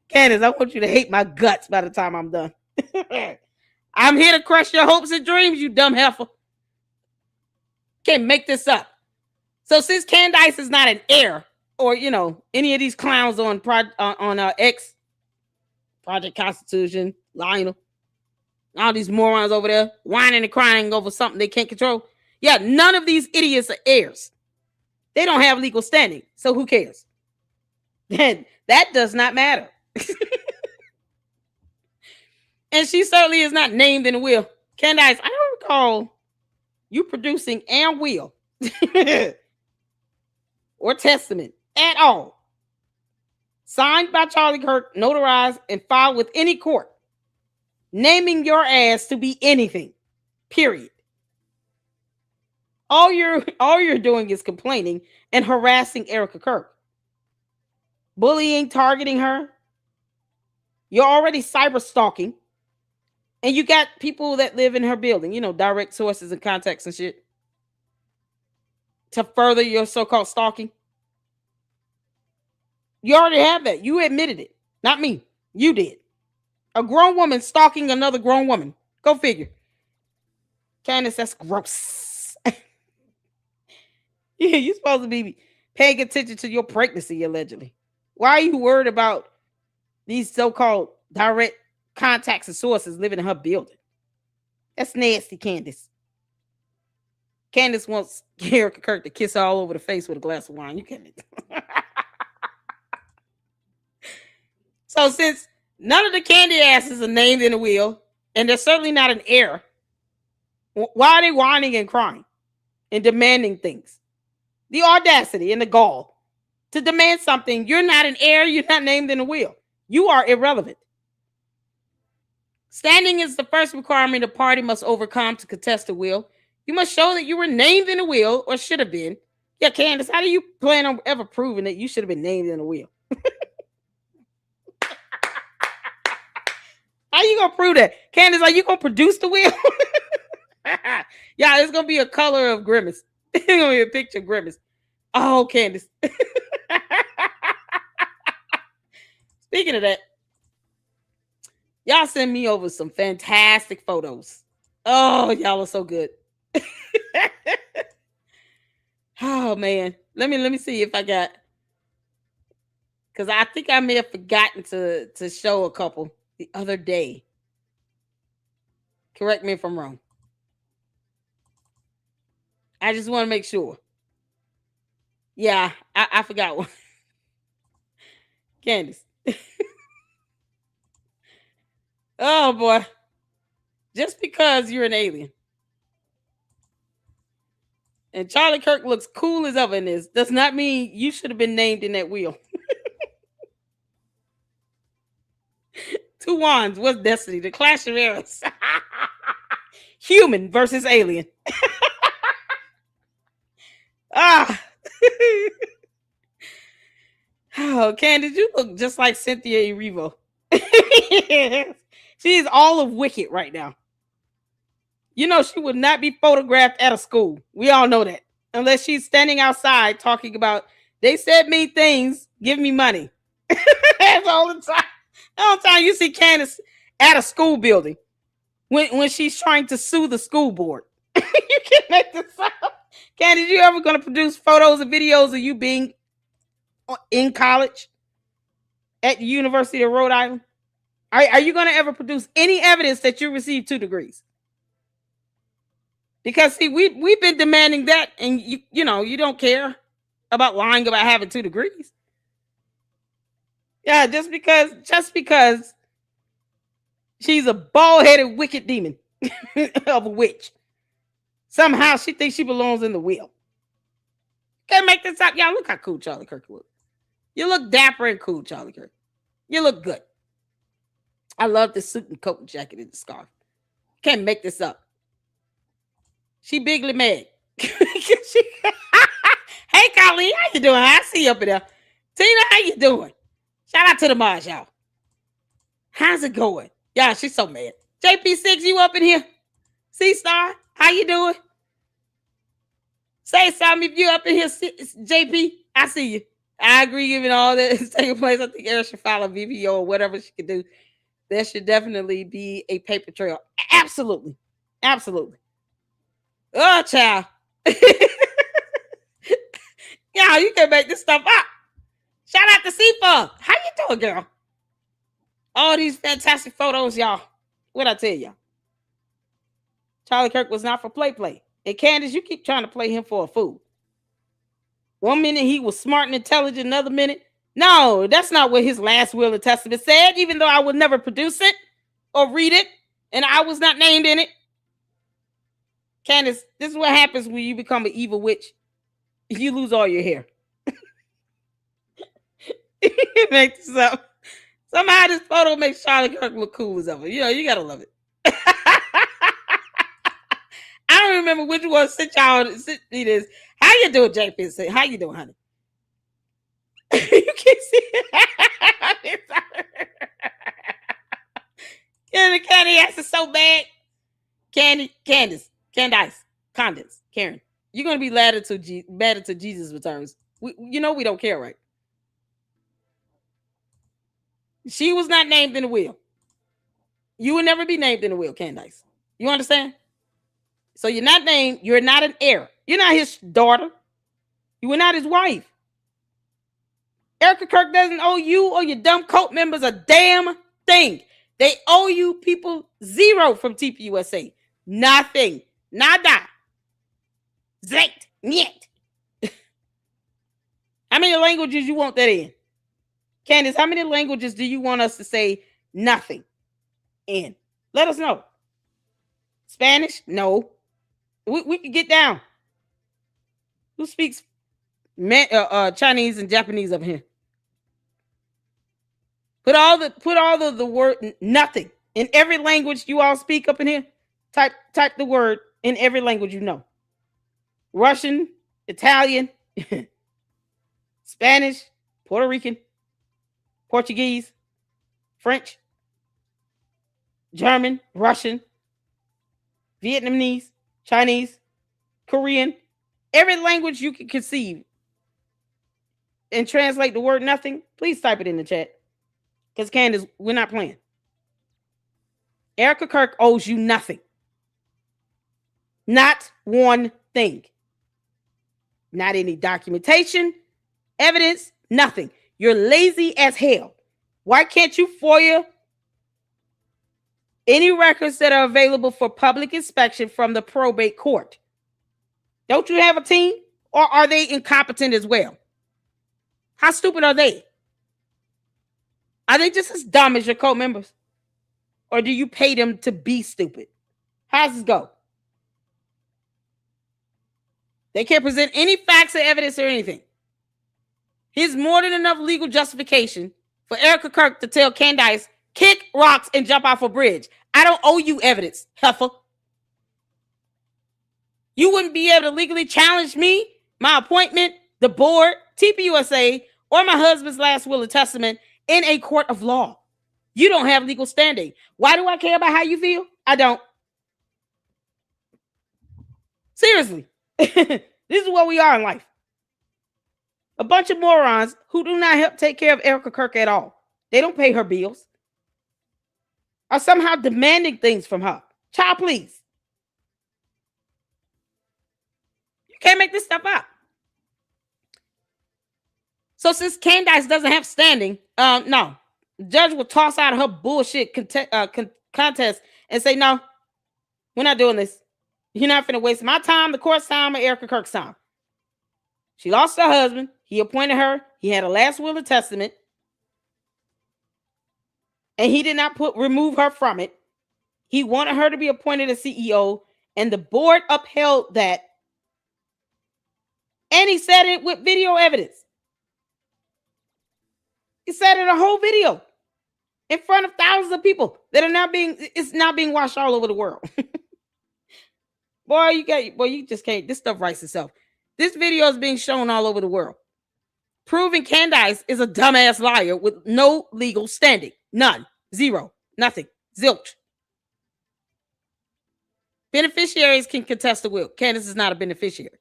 Candace, I want you to hate my guts by the time I'm done. I'm here to crush your hopes and dreams, you dumb heifer. Can't make this up. So since Candace is not an heir, or any of these clowns on X, Project Constitution, Lionel, all these morons over there whining and crying over something they can't control. Yeah, none of these idiots are heirs. They don't have legal standing, so who cares? Then that does not matter. And she certainly is not named in the will. Candace, I don't recall you producing a will or testament at all, signed by Charlie Kirk, notarized, and filed with any court, naming your ass to be anything, period. All you're doing is complaining and harassing Erika Kirk. bullying, targeting her. You're already cyber stalking. And you got people that live in her building, direct sources and contacts and shit, to further your so-called stalking. You already have that. You admitted it. Not me. You did. A grown woman stalking another grown woman. Go figure. Candace, that's gross. Yeah, you're supposed to be paying attention to your pregnancy, allegedly. Why are you worried about these so-called direct contacts and sources living in her building? That's nasty, Candace. Candace wants Erika Kirk to kiss her all over the face with a glass of wine. You can't. So since none of the candy asses are named in the will, and there's certainly not an heir, why are they whining and crying and demanding things? The audacity and the gall to demand something. You're not an heir. You're not named in the will. You are irrelevant. Standing is the first requirement a party must overcome to contest a will. You must show that you were named in a will, or should have been. Yeah, Candace, how do you plan on ever proving that you should have been named in a will? How you gonna prove that? Candace, are you gonna produce the will? Yeah, it's gonna be a color of Grimace. It's gonna be a picture of Grimace. Oh, Candace. Speaking of that, y'all send me over some fantastic photos. Oh, y'all are so good. Oh man, let me see if I got, because I think I may have forgotten to show a couple the other day. Correct me if I'm wrong. I just want to make sure. Yeah, I forgot one. Candace. Oh boy. Just because you're an alien and Charlie Kirk looks cool as ever in this does not mean you should have been named in that wheel. Two wands. What's destiny? The clash of eras. Human versus alien. Ah. Oh, Candace, you look just like Cynthia Erivo. She is all of Wicked right now. You know she would not be photographed at a school. We all know that. Unless she's standing outside talking about, they said mean things, give me money. That's all the time. All the time you see Candace at a school building when she's trying to sue the school board. You can't make this up. Candace, you ever going to produce photos and videos of you being in college at the University of Rhode Island? Are you going to ever produce any evidence that you received 2 degrees? Because see, we've been demanding that, and you don't care about lying about having 2 degrees. Yeah, just because she's a bald-headed wicked demon of a witch. Somehow she thinks she belongs in the wheel. Can't make this up. Y'all, look how cool Charlie Kirk looks. You look dapper and cool, Charlie Kirk. You look good. I love the suit and coat and jacket and the scarf. Can't make this up. She bigly mad. Hey, Colleen, how you doing? I see you up in there. Tina, how you doing? Shout out to the Mars, y'all. How's it going? Yeah, she's so mad. JP6, you up in here? C-Star, how you doing? Say something if you up in here, JP. I see you. I agree, given all that is taking place. I think Erika should file a VVO or whatever she could do. There should definitely be a paper trail. Absolutely. Absolutely. Oh, child. Yeah, you can make this stuff up. Shout out to C-Fug. How you doing, girl? All these fantastic photos, y'all. What'd I tell y'all? Charlie Kirk was not for play. And Candace, you keep trying to play him for a fool. One minute he was smart and intelligent, another minute. No, that's not what his last will and testament said, even though I would never produce it or read it, and I was not named in it. Candace, this is what happens when you become an evil witch. You lose all your hair. Make this up. Somehow this photo makes Charlie Kirk look cool as ever. You gotta love it. I don't remember which one sent y'all. See this. How you doing, JP? How you doing, honey? You Candy ass is so bad. Candace, Karen. You're gonna be mad until Jesus returns. We don't care, right? She was not named in the will. You will never be named in the will, Candace. You understand? So you're not named. You're not an heir. You're not his daughter. You were not his wife. Erika Kirk doesn't owe you or your dumb cult members a damn thing. They owe you people zero from TPUSA. Nothing. Nada. Zait. Niet. How many languages you want that in? Candace, how many languages do you want us to say nothing in? Let us know. Spanish? No. We can get down. Who speaks Chinese and Japanese up here? Put all the word nothing in every language you all speak up in here. Type the word in every language you know. Russian, Italian, Spanish, Puerto Rican, Portuguese, French, German, Russian, Vietnamese, Chinese, Korean, every language you can conceive and translate the word nothing, please type it in the chat. Because Candace, we're not playing. Erika Kirk owes you nothing. Not one thing. Not any documentation, evidence, nothing. You're lazy as hell. Why can't you FOIA any records that are available for public inspection from the probate court? Don't you have a team? Or are they incompetent as well? How stupid are they? Are they just as dumb as your cult members? Or do you pay them to be stupid? How's this go? They can't present any facts or evidence or anything. Here's more than enough legal justification for Erika Kirk to tell Candace, kick rocks and jump off a bridge. I don't owe you evidence, heifer. You wouldn't be able to legally challenge me, my appointment, the board, TPUSA, or my husband's last will and testament in a court of law. You don't have legal standing. Why do I care about how you feel? I don't. Seriously. This is what we are in life. A bunch of morons who do not help take care of Erika Kirk at all. They don't pay her bills. Are somehow demanding things from her. Child, please. You can't make this stuff up. So since Candace doesn't have standing, no. The judge will toss out her bullshit contest and say, no, we're not doing this. You're not finna waste my time, the court's time, or Erika Kirk's time. She lost her husband. He appointed her. He had a last will and testament. And he did not remove her from it. He wanted her to be appointed as CEO, and the board upheld that. And he said it with video evidence. He said it in a whole video in front of thousands of people that are it's now being watched all over the world. You just can't. This stuff writes itself. This video is being shown all over the world, proving Candace is a dumbass liar with no legal standing. None. Zero. Nothing. Zilch. Beneficiaries can contest the will. Candace is not a beneficiary.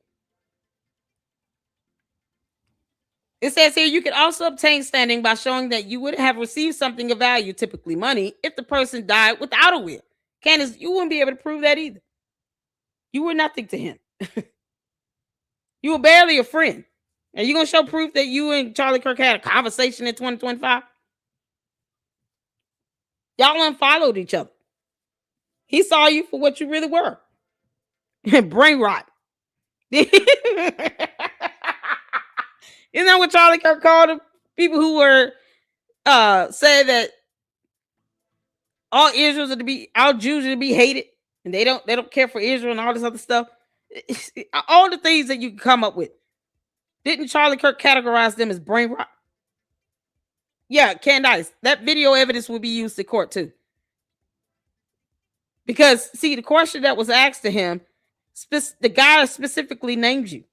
It says here you can also obtain standing by showing that you would have received something of value, typically money, if the person died without a will. Candace, you wouldn't be able to prove that either. You were nothing to him. You were barely a friend. Are you going to show proof that you and Charlie Kirk had a conversation in 2025? Y'all unfollowed each other. He saw you for what you really were. Brain rot. Isn't that what Charlie Kirk called them? People who were said that all Jews are to be hated, and they don't care for Israel and all this other stuff. All the things that you can come up with. Didn't Charlie Kirk categorize them as brain rot? Yeah, Candace, that video evidence will be used in court too. Because, see, the question that was asked to him, the guy specifically named you.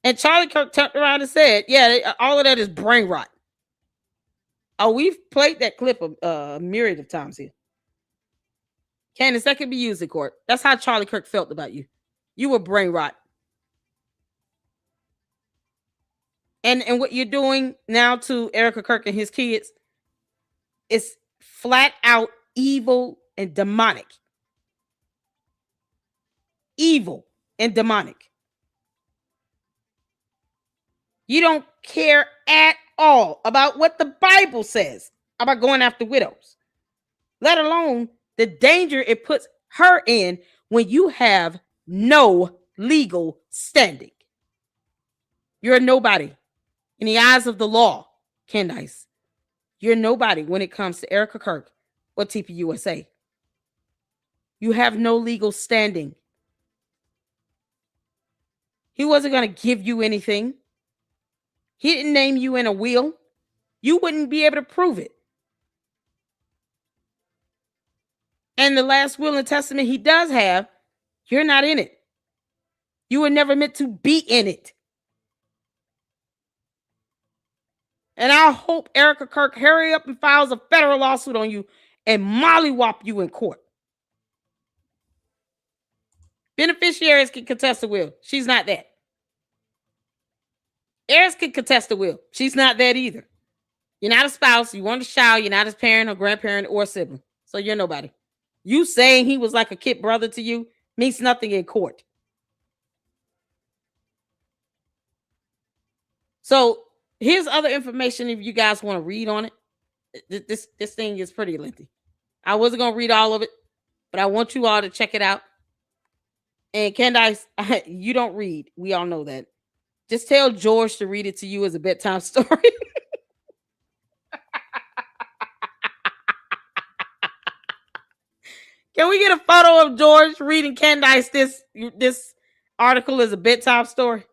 And Charlie Kirk turned around and said, yeah, all of that is brain rot. Oh, we've played that clip a myriad of times here. Candace, that could be used in court. That's how Charlie Kirk felt about you. You were brain rot. And what you're doing now to Erika Kirk and his kids is flat out evil and demonic. Evil and demonic. You don't care at all about what the Bible says about going after widows, let alone the danger it puts her in when you have no legal standing. You're a nobody in the eyes of the law, Candace. You're nobody when it comes to Erika Kirk or TPUSA. You have no legal standing. He wasn't going to give you anything. He didn't name you in a will. You wouldn't be able to prove it. And the last will and testament he does have, you're not in it. You were never meant to be in it. And I hope Erika Kirk hurry up and files a federal lawsuit on you and mollywop you in court. Beneficiaries can contest the will. She's not that. Heirs can contest the will. She's not that either. You're not a spouse. You weren't a child. You're not his parent or grandparent or sibling. So you're nobody. You saying he was like a kid brother to you means nothing in court. So here's other information if you guys want to read on it. This thing is pretty lengthy. I wasn't going to read all of it, but I want you all to check it out. And Candace, you don't read. We all know that. Just tell George to read it to you as a bedtime story. Can we get a photo of George reading Candace this article as a bedtime story?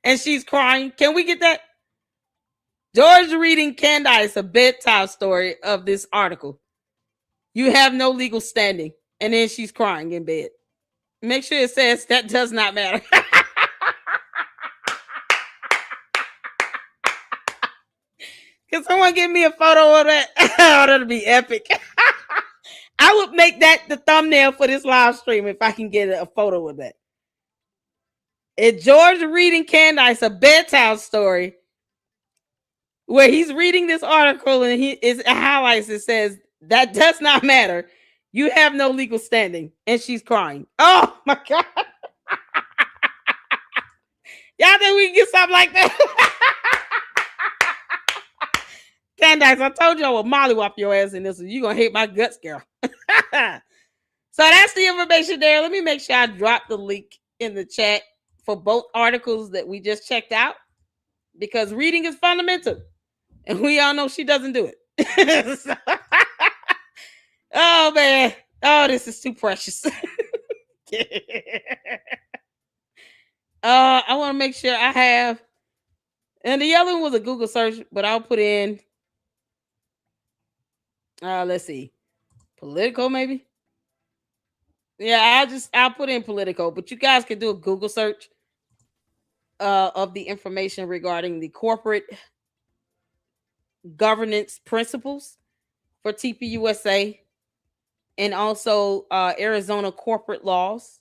And she's crying. Can we get that? George reading Candace a bedtime story of this article. You have no legal standing. And then she's crying in bed. Make sure it says that does not matter. Can someone give me a photo of that? Oh, that'll be epic. I would make that the thumbnail for this live stream if I can get a photo of that. It's George reading Candace a bedtime story where he's reading this article and it highlights it says that does not matter. You have no legal standing. And she's crying. Oh my God. Y'all think we can get something like that? Candace, I told you I would mollywop your ass in this one. You're going to hate my guts, girl. So that's the information there. Let me make sure I drop the link in the chat for both articles that we just checked out, because reading is fundamental. And we all know she doesn't do it. Oh, man. Oh, this is too precious. I want to make sure I have. And the other one was a Google search, but I'll put in. Let's see. Politico, maybe? Yeah, I'll put in Politico, but you guys can do a Google search of the information regarding the corporate governance principles for TPUSA and also Arizona corporate laws.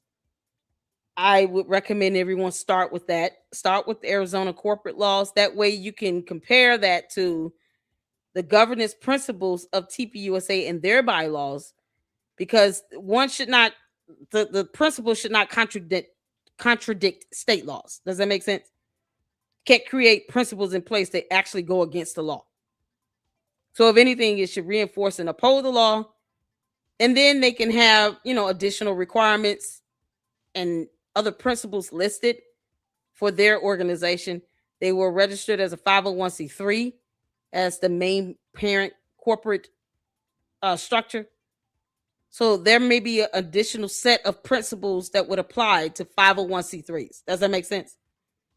I would recommend everyone start with that. Start with the Arizona corporate laws. That way you can compare that to the governance principles of TPUSA and their bylaws, because one should not, the principles should not contradict state laws. Does that make sense? Can't create principles in place that actually go against the law. So if anything, it should reinforce and uphold the law. And then they can have, additional requirements and other principles listed for their organization. They were registered as a 501c3 as the main parent corporate structure. So there may be an additional set of principles that would apply to 501c3s. Does that make sense?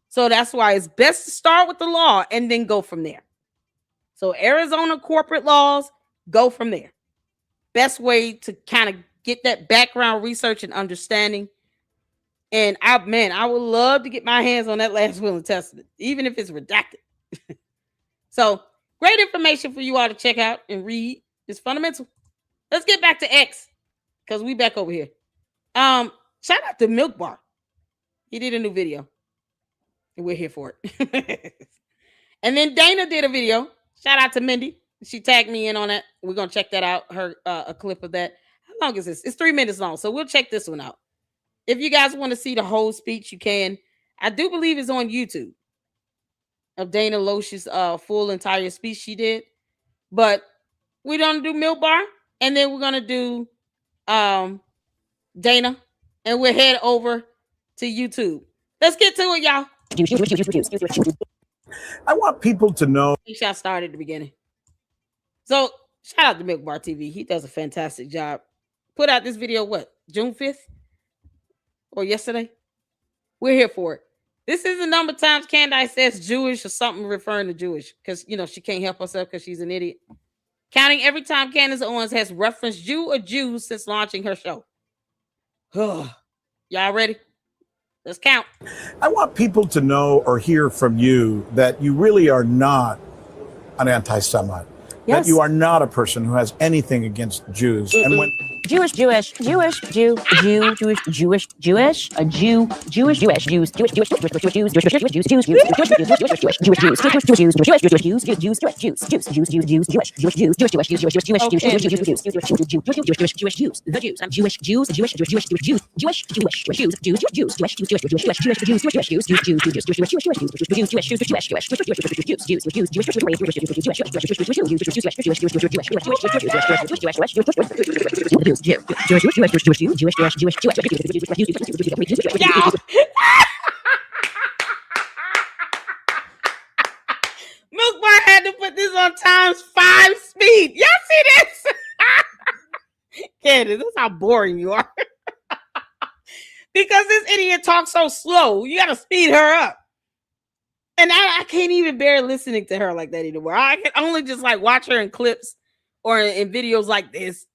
So that's why it's best to start with the law and then go from there. So Arizona corporate laws, go from there. Best way to kind of get that background research and understanding. And I would love to get my hands on that last will and testament, even if it's redacted. So great information for you all to check out and read. It's fundamental. Let's get back to X because we back over here. Shout out to Milk Bar. He did a new video. And we're here for it. And then Dana did a video. Shout out to Mindy. She tagged me in on that. We're gonna check that out. Her a clip of that. How long is this? It's 3 minutes long. So we'll check this one out. If you guys want to see the whole speech, you can. I do believe it's on YouTube of Dana Loesch's full entire speech she did. But we're gonna do Milk Bar, and then we're gonna do Dana, and we'll head over to YouTube. Let's get to it, y'all. I want people to know. Make sure I start at the beginning. So shout out to Milk Bar TV. He does a fantastic job. Put out this video, what, June 5th? Or yesterday? We're here for it. This is the number of times Candace says Jewish or something referring to Jewish. Because, she can't help herself because she's an idiot. Counting every time Candace Owens has referenced Jew or Jews since launching her show. Y'all ready? Let's count. I want people to know or hear from you that you really are not an anti-Semite. Yes. That you are not a person who has anything against Jews. And when Jewish, Jew, a Jew, Jewish, a Jew, Jewish, Jews, Milk Bar had to put this on ×5 speed. Y'all see this? Candace, that's how boring you are. Because this idiot talks so slow, you gotta speed her up. And I can't even bear listening to her like that anymore. I can only just watch her in clips or in videos like this.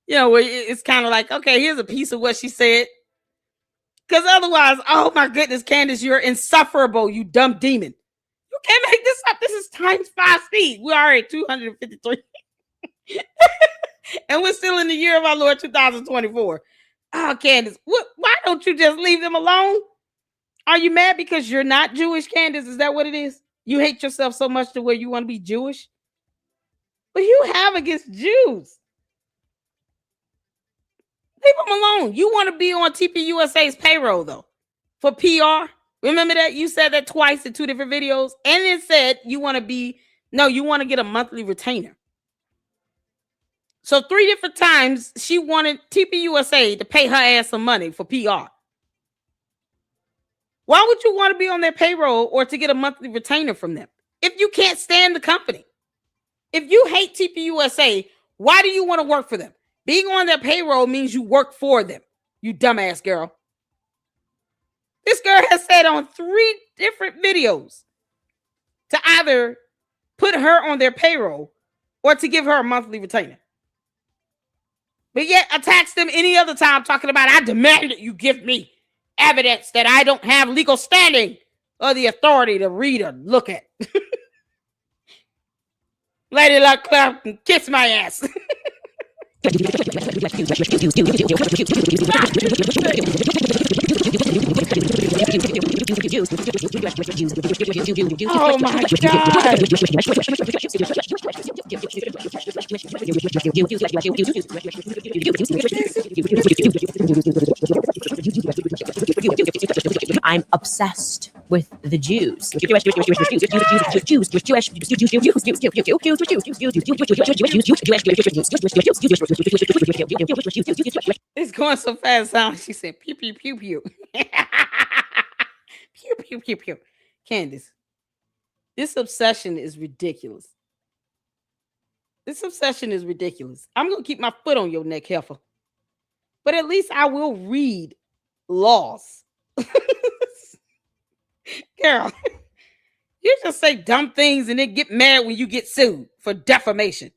Where it's kind of like, okay, here's a piece of what she said. Because otherwise, oh my goodness, Candace, you're insufferable, you dumb demon. You can't make this up. This is ×5 speed. We are at 253. And we're still in the year of our Lord 2024. Oh, Candace, why don't you just leave them alone? Are you mad because you're not Jewish, Candace? Is that what it is? You hate yourself so much to where you want to be Jewish? What do you have against Jews? Leave them alone. You want to be on TPUSA's payroll, though, for PR. Remember that? You said that twice in 2 different videos. And then said you want to get a monthly retainer. So 3 different times she wanted TPUSA to pay her ass some money for PR. Why would you want to be on their payroll or to get a monthly retainer from them if you can't stand the company? If you hate TPUSA, why do you want to work for them? Being on their payroll means you work for them, you dumbass girl. This girl has said on 3 different videos to either put her on their payroll or to give her a monthly retainer. But yet attacks them any other time talking about, I demand that you give me evidence that I don't have legal standing or the authority to read or look at. Lady Luck Club can kiss my ass. Oh my God. I'm obsessed with the Jews. It's going so fast. She said, pew, pew, pew, pew. Pew, pew, pew, pew. Candace, this obsession is ridiculous. This obsession is ridiculous. I'm going to keep my foot on your neck, heifer. But at least I will read laws. Girl, you just say dumb things and then get mad when you get sued for defamation.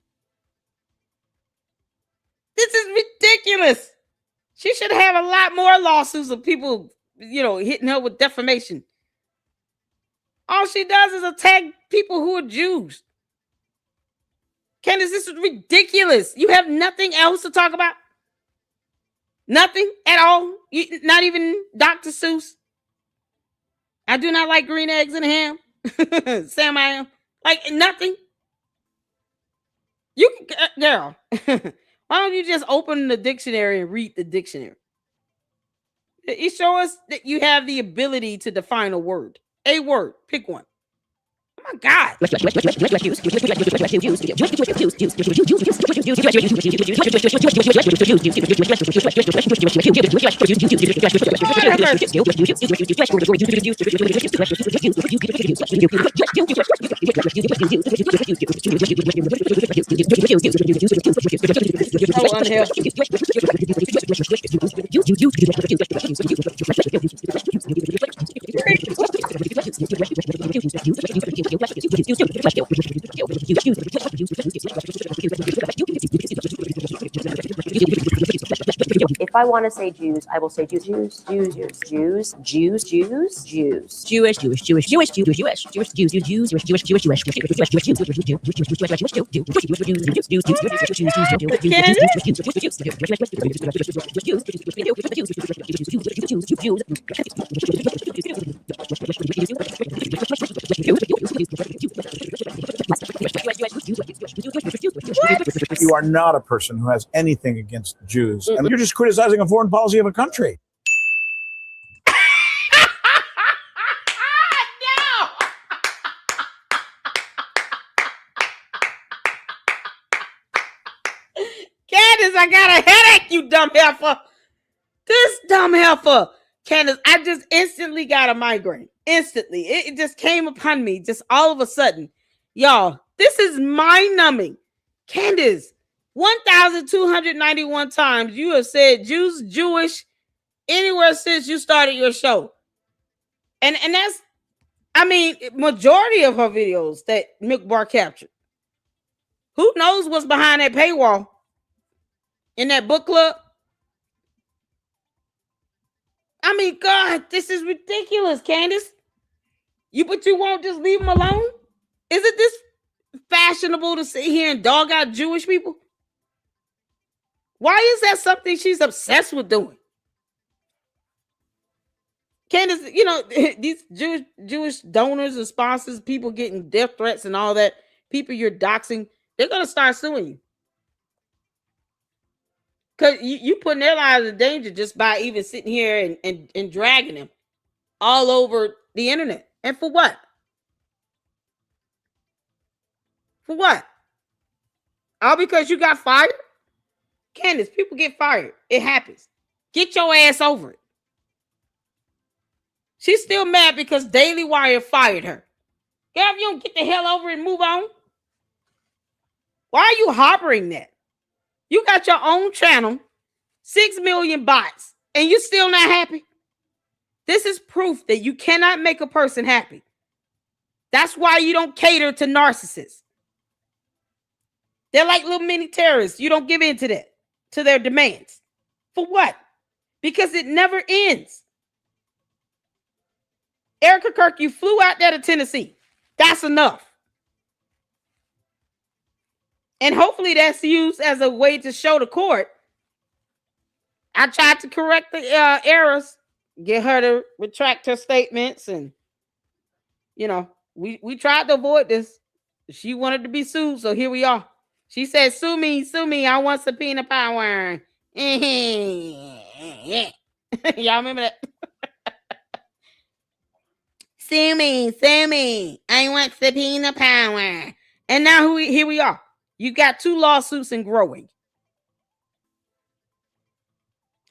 This is ridiculous. She should have a lot more lawsuits of people, hitting her with defamation. All she does is attack people who are Jews. Candace, this is ridiculous. You have nothing else to talk about? Nothing at all? Not even Dr. Seuss? I do not like green eggs and ham. Sam, I am. Like, nothing? You can, girl, why don't you just open the dictionary and read the dictionary? It shows us that you have the ability to define a word. A word. Pick one. Oh my God. If I want to say Jews, I will say Jews, Jews, Jews, Jews, Jews, Jews, Jews, Jewish, Jewish, Jewish, Jewish, Jewish, Jewish, Jewish, Jews, Jews, Jews, Jewish, Jewish, Jewish, You are not a person who has anything against Jews. And you're just criticizing a foreign policy of a country. Candace, I got a headache, you dumb heifer. This dumb heifer. Candace, I just instantly got a migraine. Instantly. It just came upon me just all of a sudden. Y'all, this is mind-numbing. Candace, 1,291 times you have said Jews, Jewish, anywhere since you started your show. And that's, majority of her videos that Milk Bar captured. Who knows what's behind that paywall in that book club? God, this is ridiculous, Candace. But you won't just leave them alone? Isn't this fashionable to sit here and dog out Jewish people? Why is that something she's obsessed with doing? Candace, these Jewish donors and sponsors, people getting death threats and all that, people you're doxing, they're going to start suing you. Because you putting their lives in danger just by even sitting here and dragging them all over the internet. And for what? For what? All because you got fired? Candace, people get fired. It happens. Get your ass over it. She's still mad because Daily Wire fired her. Girl, if you don't get the hell over it and move on. Why are you harboring that? You got your own channel, 6 million bots, and you're still not happy? This is proof that you cannot make a person happy. That's why you don't cater to narcissists. They're like little mini terrorists. You don't give in to that, to their demands. For what? Because it never ends. Erika Kirk, you flew out there to Tennessee. That's enough. And hopefully that's used as a way to show the court. I tried to correct the errors, get her to retract her statements. And, we tried to avoid this. She wanted to be sued, so here we are. She said, sue me, I want subpoena power. Yeah. Y'all remember that? Sue me. I want subpoena power. And now here we are. You got 2 lawsuits and growing.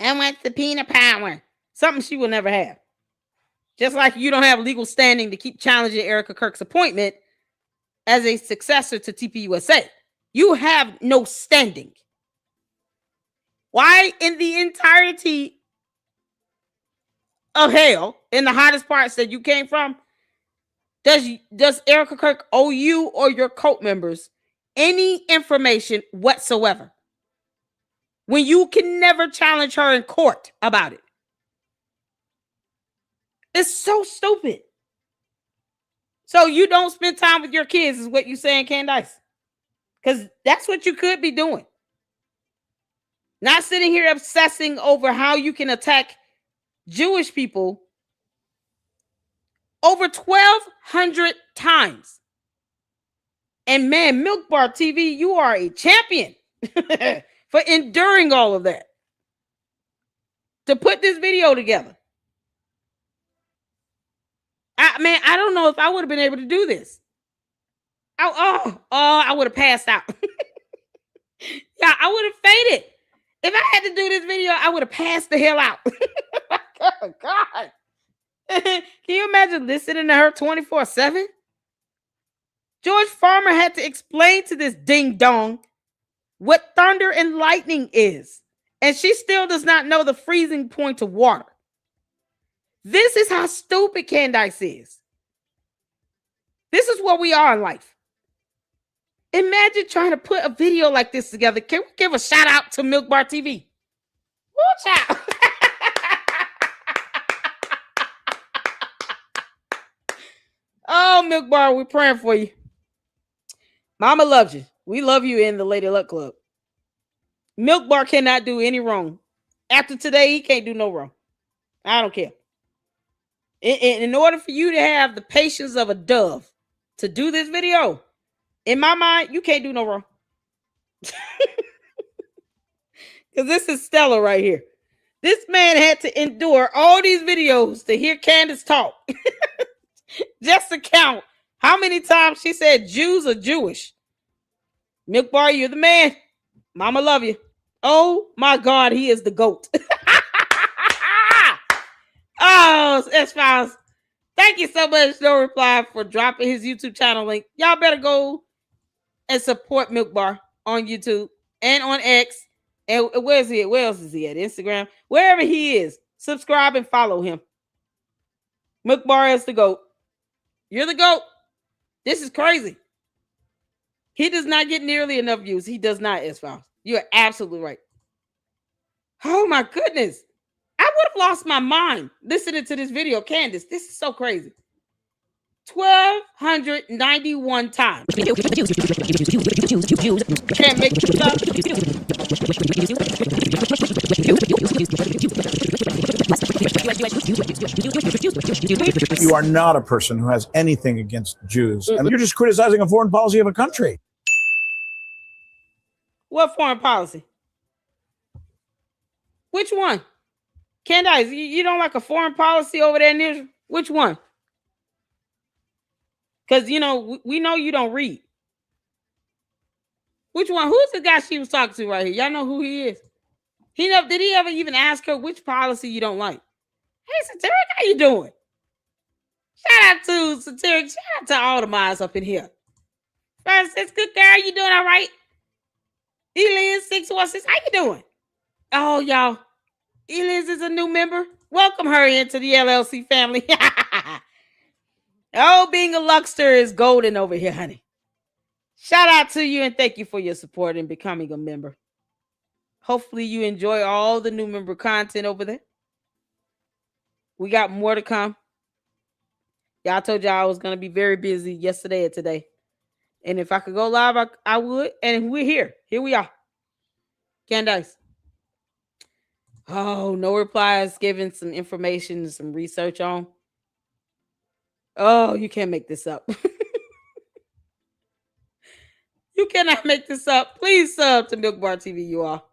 I want subpoena power. Something she will never have. Just like you don't have legal standing to keep challenging Erika Kirk's appointment as a successor to TPUSA. You have no standing. Why in the entirety of hell, in the hottest parts that you came from, does Erika Kirk owe you or your cult members any information whatsoever? when you can never challenge her in court about it? It's so stupid. So you don't spend time with your kids is what you're saying, Candace? Because that's what you could be doing. Not sitting here obsessing over how you can attack Jewish people over 1,200 times. And man, Milk Bar TV, you are a champion for enduring all of that. To put this video together. I don't know if I would have been able to do this. I would have passed out. Yeah, I would have fainted. If I had to do this video, I would have passed the hell out. Oh, God. Can you imagine listening to her 24/7? George Farmer had to explain to this ding-dong what thunder and lightning is. And she still does not know the freezing point of water. This is how stupid Candace is. This is what we are in life. Imagine trying to put a video like this together. Can we give a shout out to Milk Bar TV? Watch out. Oh, Milk Bar, we're praying for you. Mama loves you. We love you in the Lady Luck Club. Milk Bar cannot do any wrong. After today, he can't do no wrong. I don't care. In order for you to have the patience of a dove to do this video, in my mind, you can't do no wrong. Because this is Stella right here. This man had to endure all these videos to hear Candace talk. Just to count how many times she said Jews are Jewish. Milk Bar, you're the man. Mama love you. Oh my God, he is the GOAT. Oh, S-Files. Thank you so much, No Reply, for dropping his YouTube channel link. Y'all better go and support Milk Bar on YouTube and on X. And where is he at? Where else is he at? Instagram. Wherever he is, subscribe and follow him. Milk Bar is the GOAT. You're the GOAT. This is crazy. He does not get nearly enough views. He does not, S-Files. You're absolutely right. Oh my goodness. I would have lost my mind listening to this video. Candace, this is so crazy. 1,291 times. Can't make this up. You are not a person who has anything against Jews. And you're just criticizing a foreign policy of a country. What foreign policy? Which one? Candace, you don't like a foreign policy over there in Israel? Which one? Because, you know, we know you don't read. Which one? Who's the guy she was talking to right here? Y'all know who he is? Did he ever even ask her which policy you don't like? Hey, Satiric, how you doing? Shout out to Satiric. Shout out to all the mods up in here. Francis, good girl. You doing all right? Eliz 616, how you doing? Oh, y'all. Eliz is a new member. Welcome her into the LLC family. Oh, being a Luxter is golden over here, honey. Shout out to you and thank you for your support and becoming a member. Hopefully you enjoy all the new member content over there. We got more to come. Y'all told y'all I was going to be very busy yesterday and today. And if I could go live, I would. And we're here. Here we are. Candace. Oh, No Replies, giving some information and some research on. Oh, you can't make this up. You cannot make this up. Please sub to Milk Bar TV, you all.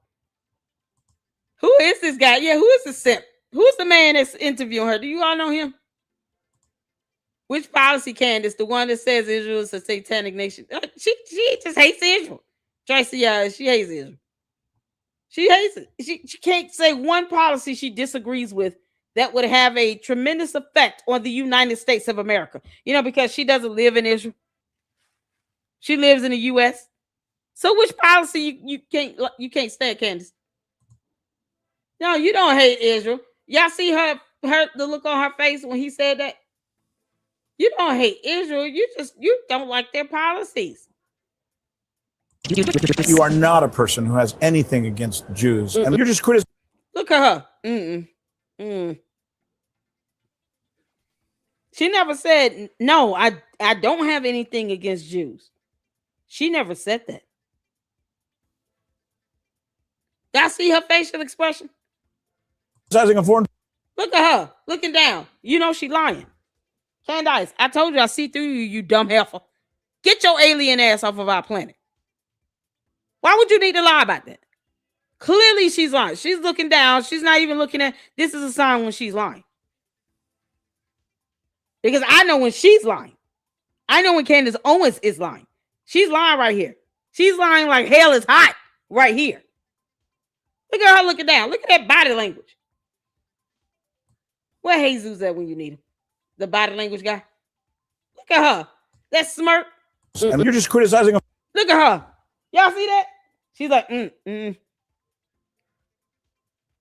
Who is this guy? Yeah, who is the simp? Who's the man that's interviewing her? Do you all know him? Which policy, Candace? The one that says Israel is a satanic nation. She just hates Israel. Tracy, she hates Israel. She hates it. She can't say one policy she disagrees with that would have a tremendous effect on the United States of America. You know, because she doesn't live in Israel. She lives in the U.S. So which policy you can't stand, Candace? No, you don't hate Israel. Y'all see the look on her face when he said that? You don't hate Israel. You don't like their policies. You are not a person who has anything against Jews. And you're just criticizing. Look at her. She never said, no, I don't have anything against Jews. She never said that. Y'all see her facial expression? A foreign. Look at her, looking down. You know she lying. Candace, I told you I see through you, you dumb heifer. Get your alien ass off of our planet. Why would you need to lie about that? Clearly she's lying. She's looking down. She's not even looking at. This is a sign when she's lying. Because I know when she's lying. I know when Candace Owens is lying. She's lying right here. She's lying like hell is hot right here. Look at her looking down. Look at that body language. Where Jesus at when you need him? The body language guy. Look at her. That smirk. And you're just criticizing them. Look at her. Y'all see that? She's like,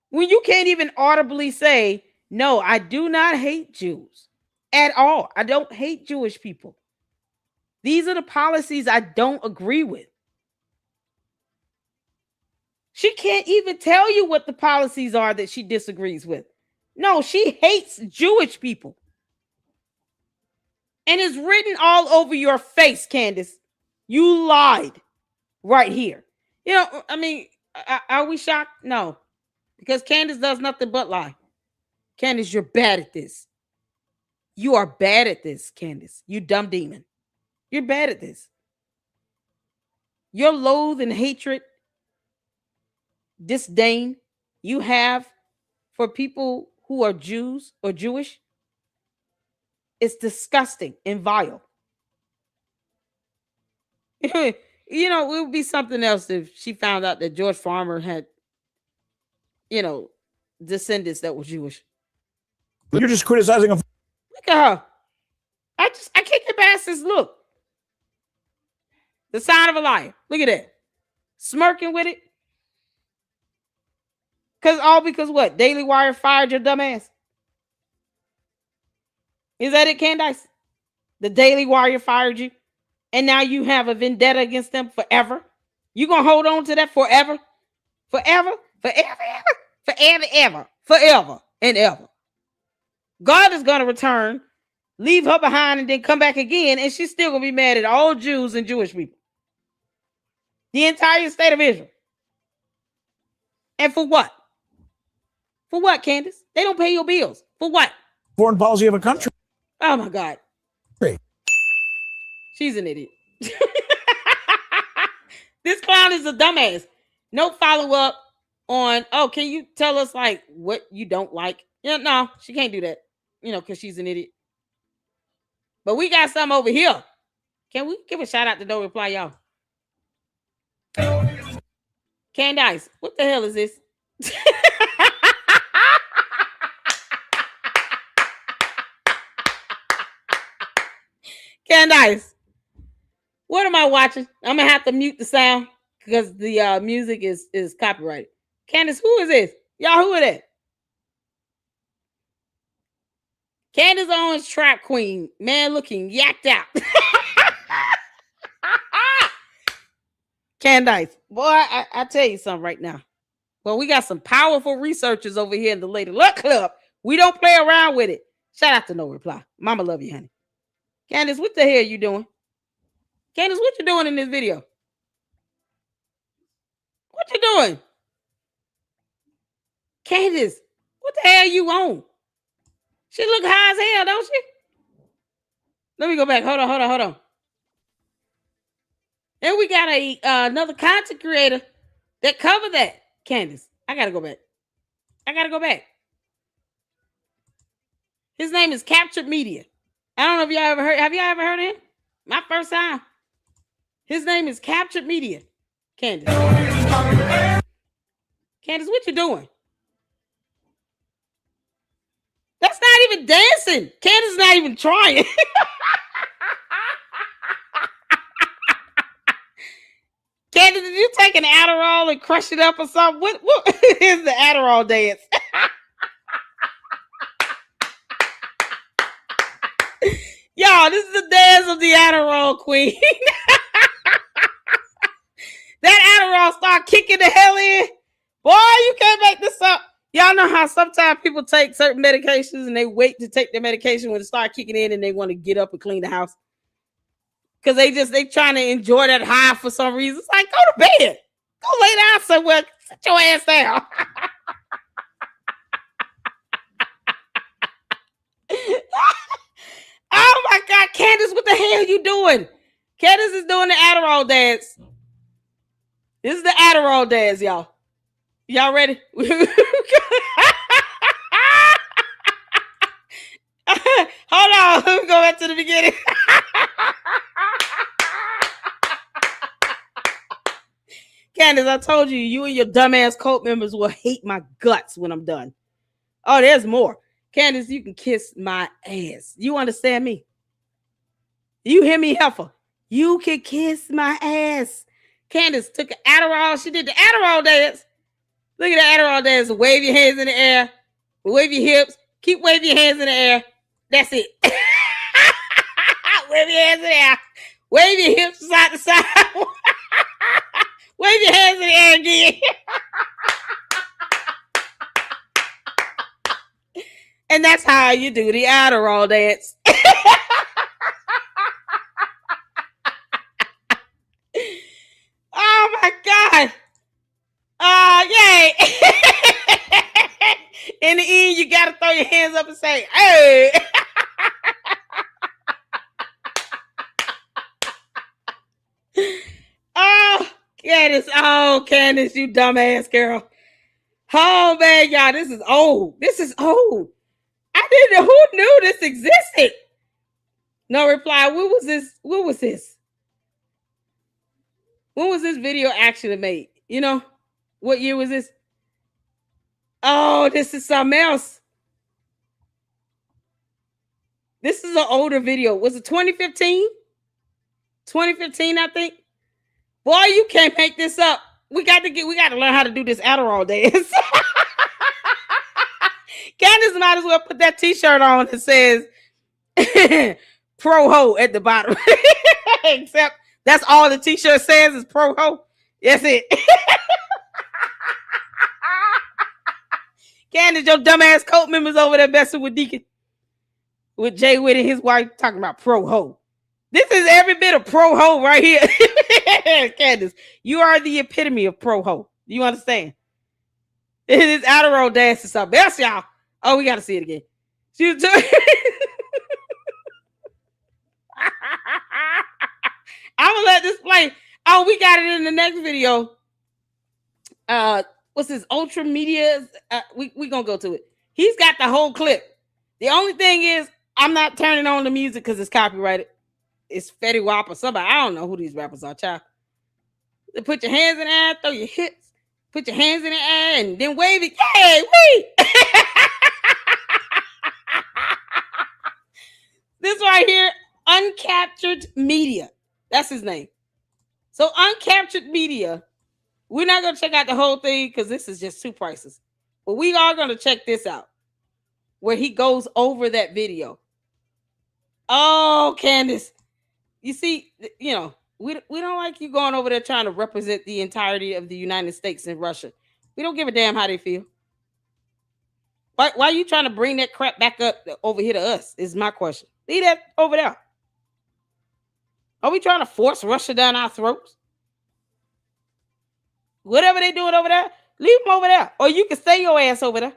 When you can't even audibly say, no, I do not hate Jews at all. I don't hate Jewish people. These are the policies I don't agree with. She can't even tell you what the policies are that she disagrees with. No, she hates Jewish people. And it's written all over your face, Candace. You lied right here. You know, I mean, are we shocked? No. Because Candace does nothing but lie. Candace, you're bad at this. You are bad at this, Candace. You dumb demon. You're bad at this. Your loathe and hatred, disdain you have for people who are Jews or Jewish, it's disgusting and vile. You know, it would be something else if she found out that George Farmer had, you know, descendants that were Jewish. You're just criticizing them. Look at her. I can't get past this look. The sign of a liar. Look at that. Smirking with it. Because what? Daily Wire fired your dumb ass. Is that it, Candace? The Daily Wire fired you? And now you have a vendetta against them forever? You gonna hold on to that forever? Forever? Forever, ever? Forever, ever. Forever and ever. God is gonna return, leave her behind, and then come back again, and she's still gonna be mad at all Jews and Jewish people. The entire state of Israel. And for what? For what, Candace? They don't pay your bills. For what? Foreign policy of a country. Oh my God. Great. She's an idiot. This clown is a dumbass. No follow-up on, oh, can you tell us like what you don't like? Yeah, no, she can't do that. You know, because she's an idiot. But we got some over here. Can we give a shout out to No Reply, y'all? Candace, what the hell is this? Candace, what am I watching? I'm gonna have to mute the sound because the music is copyrighted. Candace, who is this? Y'all, who are that? Candace Owens, trap queen, man looking yacked out. Candace, boy, I tell you something right now. Well, we got some powerful researchers over here in the Lady Luck Club. We don't play around with it. Shout out to No Reply. Mama love you, honey. Candace, what the hell you doing? Candace, what you doing in this video? What you doing? Candace, what the hell you on? She look high as hell, don't she? Let me go back. Hold on. Then we got another content creator that covered that. Candace, I gotta go back. His name is Captured Media. I don't know if y'all ever heard. Have y'all ever heard of him? My first time. His name is Captured Media. Candace. Candace, what you doing? That's not even dancing. Candace is not even trying. Candace, did you take an Adderall and crush it up or something? What is the Adderall dance? Y'all, this is the dance of the Adderall queen. start kicking the hell in. Boy, you can't make this up. Y'all know how sometimes people take certain medications and they wait to take their medication when it start kicking in and they want to get up and clean the house. Because they trying to enjoy that high for some reason. It's like, go to bed. Go lay down somewhere. Sit your ass down. Oh my God, Candace, what the hell you doing? Candace is doing the Adderall dance. This is the Adderall dance, y'all. Y'all ready? Hold on, let me go back to the beginning. Candace, I told you, you and your dumbass cult members will hate my guts when I'm done. Oh, there's more. Candace, you can kiss my ass. You understand me? You hear me, heifer? You can kiss my ass. Candace took an Adderall. She did the Adderall dance. Look at the Adderall dance. Wave your hands in the air. Wave your hips. Keep waving your hands in the air. That's it. Wave your hands in the air. Wave your hips side to side. Wave your hands in the air again. And that's how you do the Adderall dance. Oh my God. Yay. In the end, you got to throw your hands up and say, hey. Candace, you dumbass girl. Oh man, y'all, this is old. This is old. I didn't know who knew this existed. No reply. What was this? What was this? When was this video actually made? You know, what year was this? Oh, this is something else. This is an older video. Was it 2015? 2015, I think. Boy, you can't make this up. We got to learn how to do this Adderall dance. Candace might as well put that t-shirt on that says pro ho at the bottom. Except that's all the t-shirt says is pro ho. That's it. Candace, your dumbass cult members over there messing with Deacon. With Jay Witt and his wife talking about pro ho. This is every bit of pro ho right here. Candace, you are the epitome of pro ho. You understand? This Adderall dance is something else, y'all. Oh, we got to see it again. I'm going to let this play. Oh, we got it in the next video. What's this? Ultra Media? We going to go to it. He's got the whole clip. The only thing is, I'm not turning on the music because it's copyrighted. It's Fetty Wap or somebody. I don't know who these rappers are, child. Put your hands in the air, throw your hips, put your hands in the air, and then wave it. Yay, wait! This right here, Uncaptured Media. That's his name. So Uncaptured Media, we're not going to check out the whole thing because this is just too priceless. But we are going to check this out, where he goes over that video. Oh, Candace. You see, you know, we don't like you going over there trying to represent the entirety of the United States and Russia. We don't give a damn how they feel. Why are you trying to bring that crap back up over here to us is my question. Leave that over there. Are we trying to force Russia down our throats? Whatever they doing over there, leave them over there. Or you can stay your ass over there.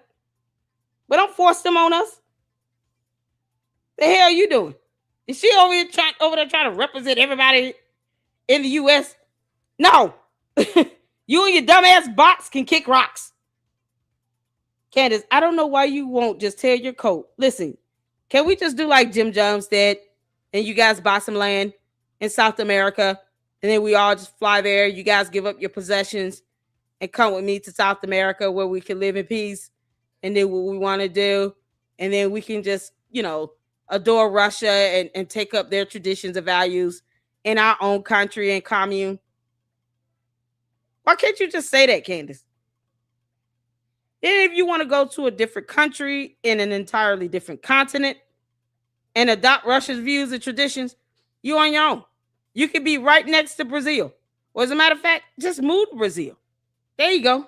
But don't force them on us. The hell are you doing? Is she over there trying to represent everybody in the U.S.? No. You and your dumbass bots can kick rocks. Candace, I don't know why you won't just tell your coat. Listen, can we just do like Jim Jones did and you guys buy some land in South America and then we all just fly there. You guys give up your possessions and come with me to South America where we can live in peace and do what we want to do. And then we can just, you know, adore Russia and take up their traditions and values in our own country and commune. Why can't you just say that, Candace? Then if you want to go to a different country in an entirely different continent and adopt Russia's views and traditions, you on your own. You could be right next to Brazil. Or as a matter of fact, just move to Brazil. There you go.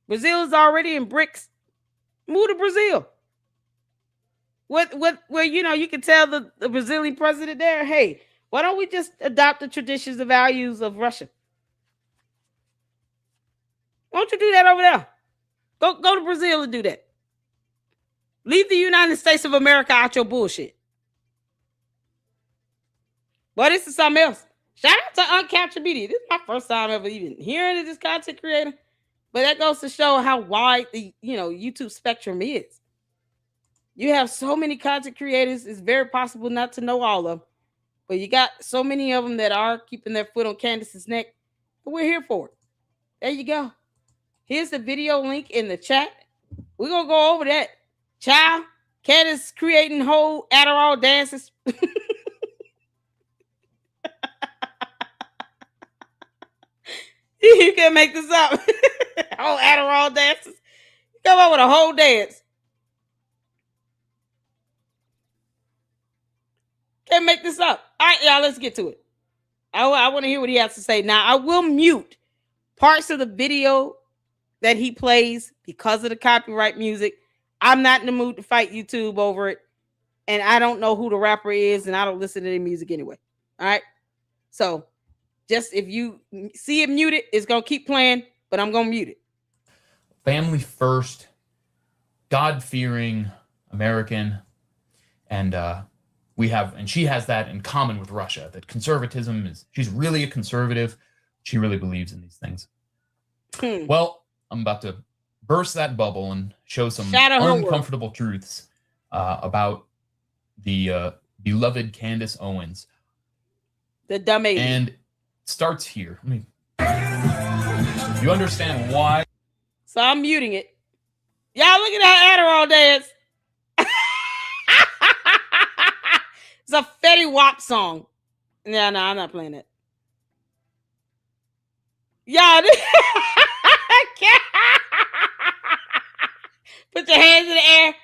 Brazil is already in BRICS. Move to Brazil. Where you can tell the Brazilian president there, hey, why don't we just adopt the traditions and values of Russia? Why don't you do that over there? Go to Brazil and do that. Leave the United States of America out your bullshit. But this is something else. Shout out to Uncaptured Media. This is my first time ever even hearing of this content creator. But that goes to show how wide the YouTube spectrum is. You have so many content creators. It's very possible not to know all of them. But you got so many of them that are keeping their foot on Candace's neck. But we're here for it. There you go. Here's the video link in the chat. We're going to go over that. Child, Candace creating whole Adderall dances. You can't make this up. Whole Adderall dances. Come up with a whole dance. Can't make this up. All right, y'all, let's get to it. I want to hear what he has to say. Now, I will mute parts of the video that he plays because of the copyright music. I'm not in the mood to fight YouTube over it. And I don't know who the rapper is, and I don't listen to their music anyway. All right? So, just if you see it muted, it's going to keep playing, but I'm going to mute it. Family first, God-fearing American, and she has that in common with Russia, that conservatism she's really a conservative. She really believes in these things. Well, I'm about to burst that bubble and show some uncomfortable truths about the beloved Candace Owens. The dumb lady. And it starts here. You understand why? So I'm muting it. Y'all look at that Adderall dance. It's a Fetty Wap song. No, I'm not playing it. Y'all, put your hands in the air.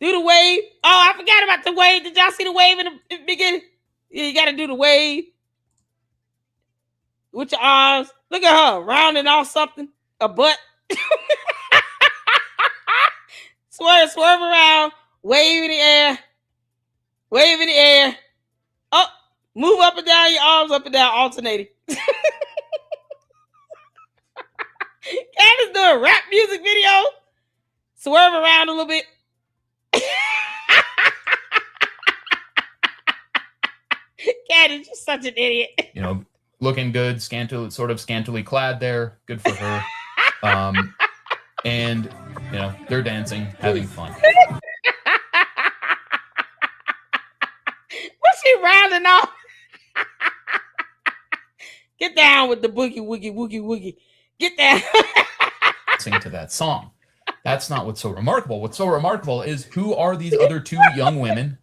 Do the wave. Oh, I forgot about the wave. Did y'all see the wave in the beginning? Yeah, you got to do the wave with your arms. Look at her rounding off something. A butt. Swerve around. Wave in the air. Wave in the air. Up. Move up and down. Your arms up and down. Alternating. Candace doing a rap music video. Swerve around a little bit. Candace, you're such an idiot. Looking good, scantily clad there. Good for her. And they're dancing, having fun. What's she rounding off? Get down with the boogie woogie woogie woogie. Get down. Sing to that song. That's not what's so remarkable. What's so remarkable is who are these other two young women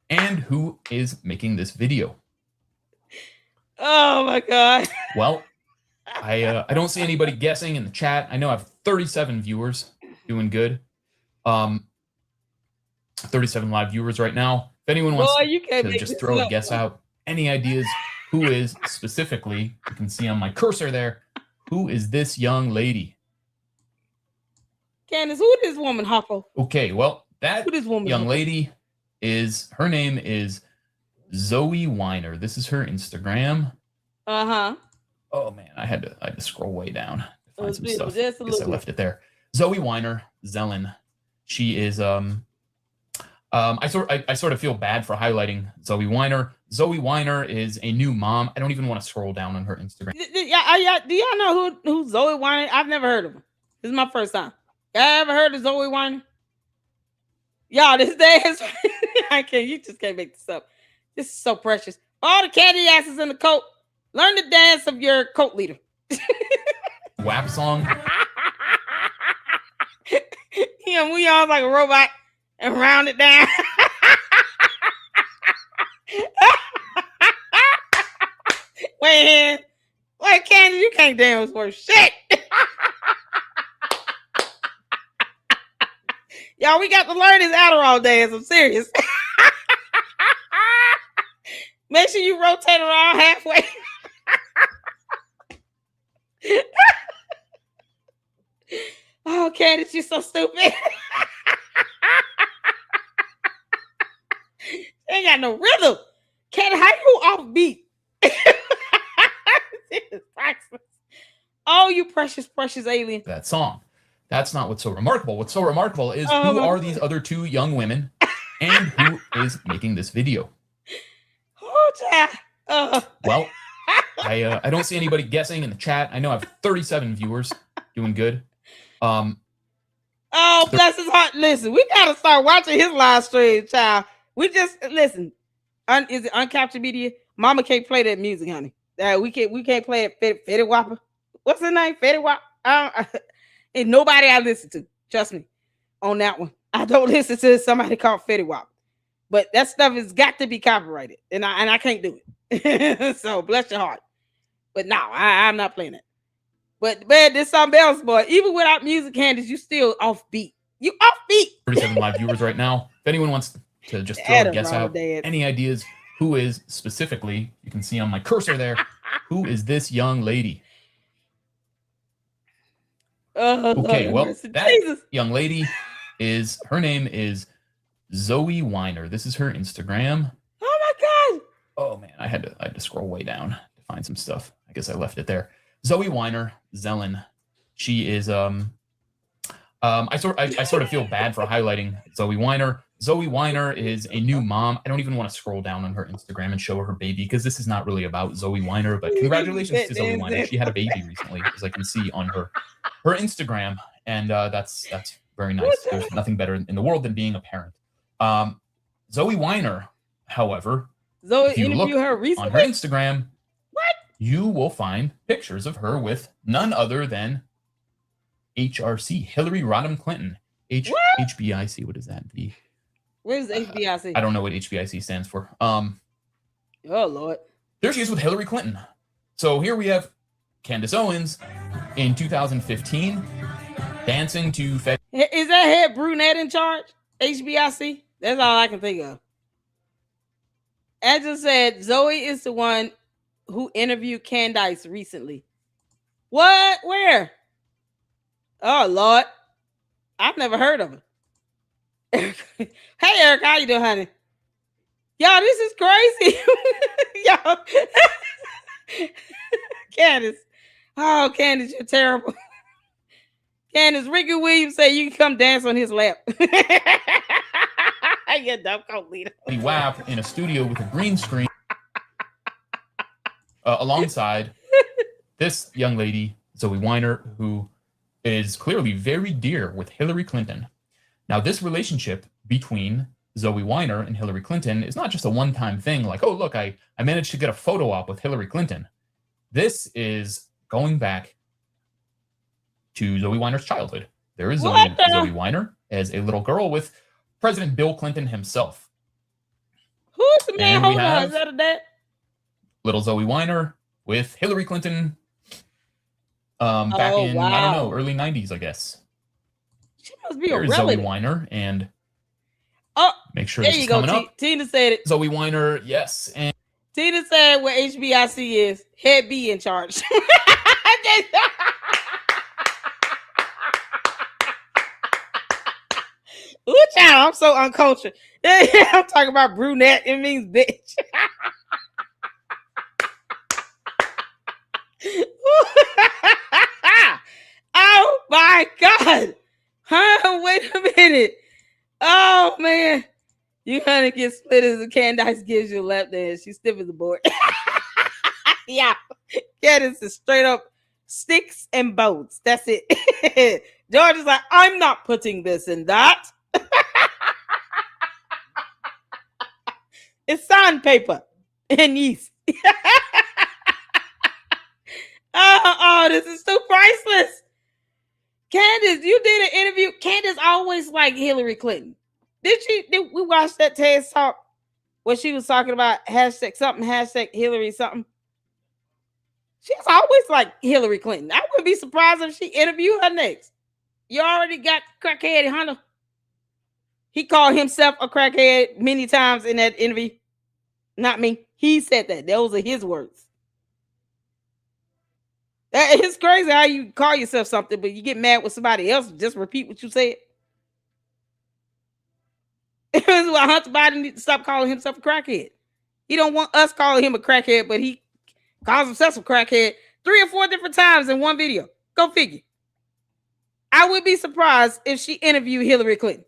and who is making this video. Oh my God. Well, I don't see anybody guessing in the chat. I know I have 37 viewers, doing good. 37 live viewers right now. If anyone wants to just throw a guess out, any ideas who is specifically, you can see on my cursor there, who is this young lady? Candace, who is this woman, Hoppo? Okay, well, that young lady her name is Zoe Weiner. This is her Instagram. Uh-huh. Oh man, I had to scroll way down to find some stuff. I guess I left it there. Zoe Weiner, Zelen. She is I sort of feel bad for highlighting Zoe Weiner. Zoe Weiner is a new mom. I don't even want to scroll down on her Instagram. Do y'all know who Zoe Weiner? I've never heard of her. This is my first time. Y'all ever heard of Zoe Weiner? Y'all, this dance. You just can't make this up. This is so precious. All the candy asses in the coat. Learn the dance of your coat leader. WAP song. We all like a robot and round it down. Wait, Candy, you can't dance worth shit. Y'all, we got to learn this Adderall dance. I'm serious. Make sure you rotate around halfway. Oh, Candace, you're so stupid. Ain't got no rhythm. Candace, how you off beat? Oh, you precious, precious alien. That song. That's not what's so remarkable. What's so remarkable is Oh, who my are God. these other two young women and who is making this video? Oh, child. Well, I don't see anybody guessing in the chat. I know I have 37 viewers, doing good. Oh, bless his heart. Listen, we gotta start watching his live stream, child. We just listen. Is it uncaptured media? Mama can't play that music, honey. We can't play it. Fetty Wapper. What's the name? Fetty Wap. And nobody I listen to. Trust me on that one. I don't listen to somebody called Fetty Wap. But that stuff has got to be copyrighted, and I can't do it. So bless your heart. But no, I'm not playing it. But man, there's something else, boy. Even without music, Candace, you still off beat. You off beat. 37 live viewers right now. If anyone wants to just throw a guess out, any ideas who is specifically, you can see on my cursor there, who is this young lady? Okay, well, that young lady her name is Zoe Weiner. This is her Instagram. Oh my God. Oh man, I had to scroll way down to find some stuff. I guess I left it there. Zoe Weiner, Zelen. She is I sort of feel bad for highlighting Zoe Weiner. Zoe Weiner is a new mom. I don't even want to scroll down on her Instagram and show her baby because this is not really about Zoe Weiner, but congratulations to Zoe Weiner. She had a baby recently, as I can see on her Instagram, and that's very nice. There's nothing better in the world than being a parent. Zoe Weiner, however, Zoe if you look interviewed her recently on her Instagram, you will find pictures of her with none other than HRC, Hillary Rodham Clinton. HBIC, what is that? Where's HBIC? I don't know what HBIC stands for. Oh Lord. There she is with Hillary Clinton. So here we have Candace Owens in 2015 dancing to Is that head brunette in charge? HBIC? That's all I can think of. As I said, Zoe is the one who interviewed Candace recently. What? Where? Oh Lord. I've never heard of her. Hey Erika, how you doing, honey? Y'all, this is crazy. Y'all. Candace. Oh, Candace, you're terrible. Candace, Ricky Williams said you can come dance on his lap. You dumb coat leader. WAP in a studio with a green screen alongside this young lady, Zoe Weiner, who is clearly very dear with Hillary Clinton. Now, this relationship between Zoe Weiner and Hillary Clinton is not just a one-time thing like, oh, look, I managed to get a photo op with Hillary Clinton. This is going back to Zoe Weiner's childhood. There is Zoe Weiner as a little girl with President Bill Clinton himself. Who's the man holding her? Is that a dad? Little Zoe Weiner with Hillary Clinton back in, I don't know, early 90s, I guess. She must be There's a Zoe relative. Weiner, and make sure there this you is go. coming up. Tina said it. Zoe Weiner, yes. And Tina said what HBIC is. Head B in charge. Ooh, child, I'm so uncultured. I'm talking about brunette. It means bitch. Oh my God. Huh? Wait a minute. Oh man. You honey get split as a Candace gives you a lap dance. She's stiff as a board. Yeah. Candace is straight up sticks and bones. That's it. George is like, I'm not putting this in that. It's sandpaper and yeast. Oh, this is too priceless. Candace, you did an interview. Candace always liked Hillary Clinton. Did we watch that TED Talk where she was talking about hashtag something, hashtag Hillary something? She's always liked Hillary Clinton. I wouldn't be surprised if she interviewed her next. You already got crackhead Hunter. He called himself a crackhead many times in that interview. Not me. He said that. Those are his words. It's crazy how you call yourself something, but you get mad with somebody else. Just repeat what you said. It was why Hunter Biden needs to stop calling himself a crackhead. He don't want us calling him a crackhead, but he calls himself a crackhead 3 or 4 different times in one video. Go figure. I would be surprised if she interviewed Hillary Clinton.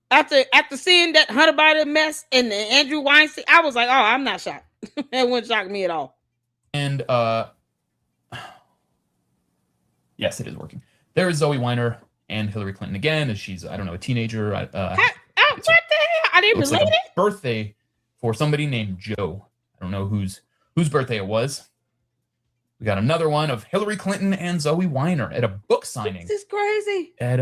After seeing that Hunter Biden mess and the Andrew Weinstein, I was like, oh, I'm not shocked. That wouldn't shock me at all. And yes, it is working. There is Zoe Weiner and Hillary Clinton again, as she's, I don't know, a teenager. What the hell? Are they looks related? like a birthday for somebody named Joe. I don't know whose birthday it was. We got another one of Hillary Clinton and Zoe Weiner at a book signing. This is crazy. At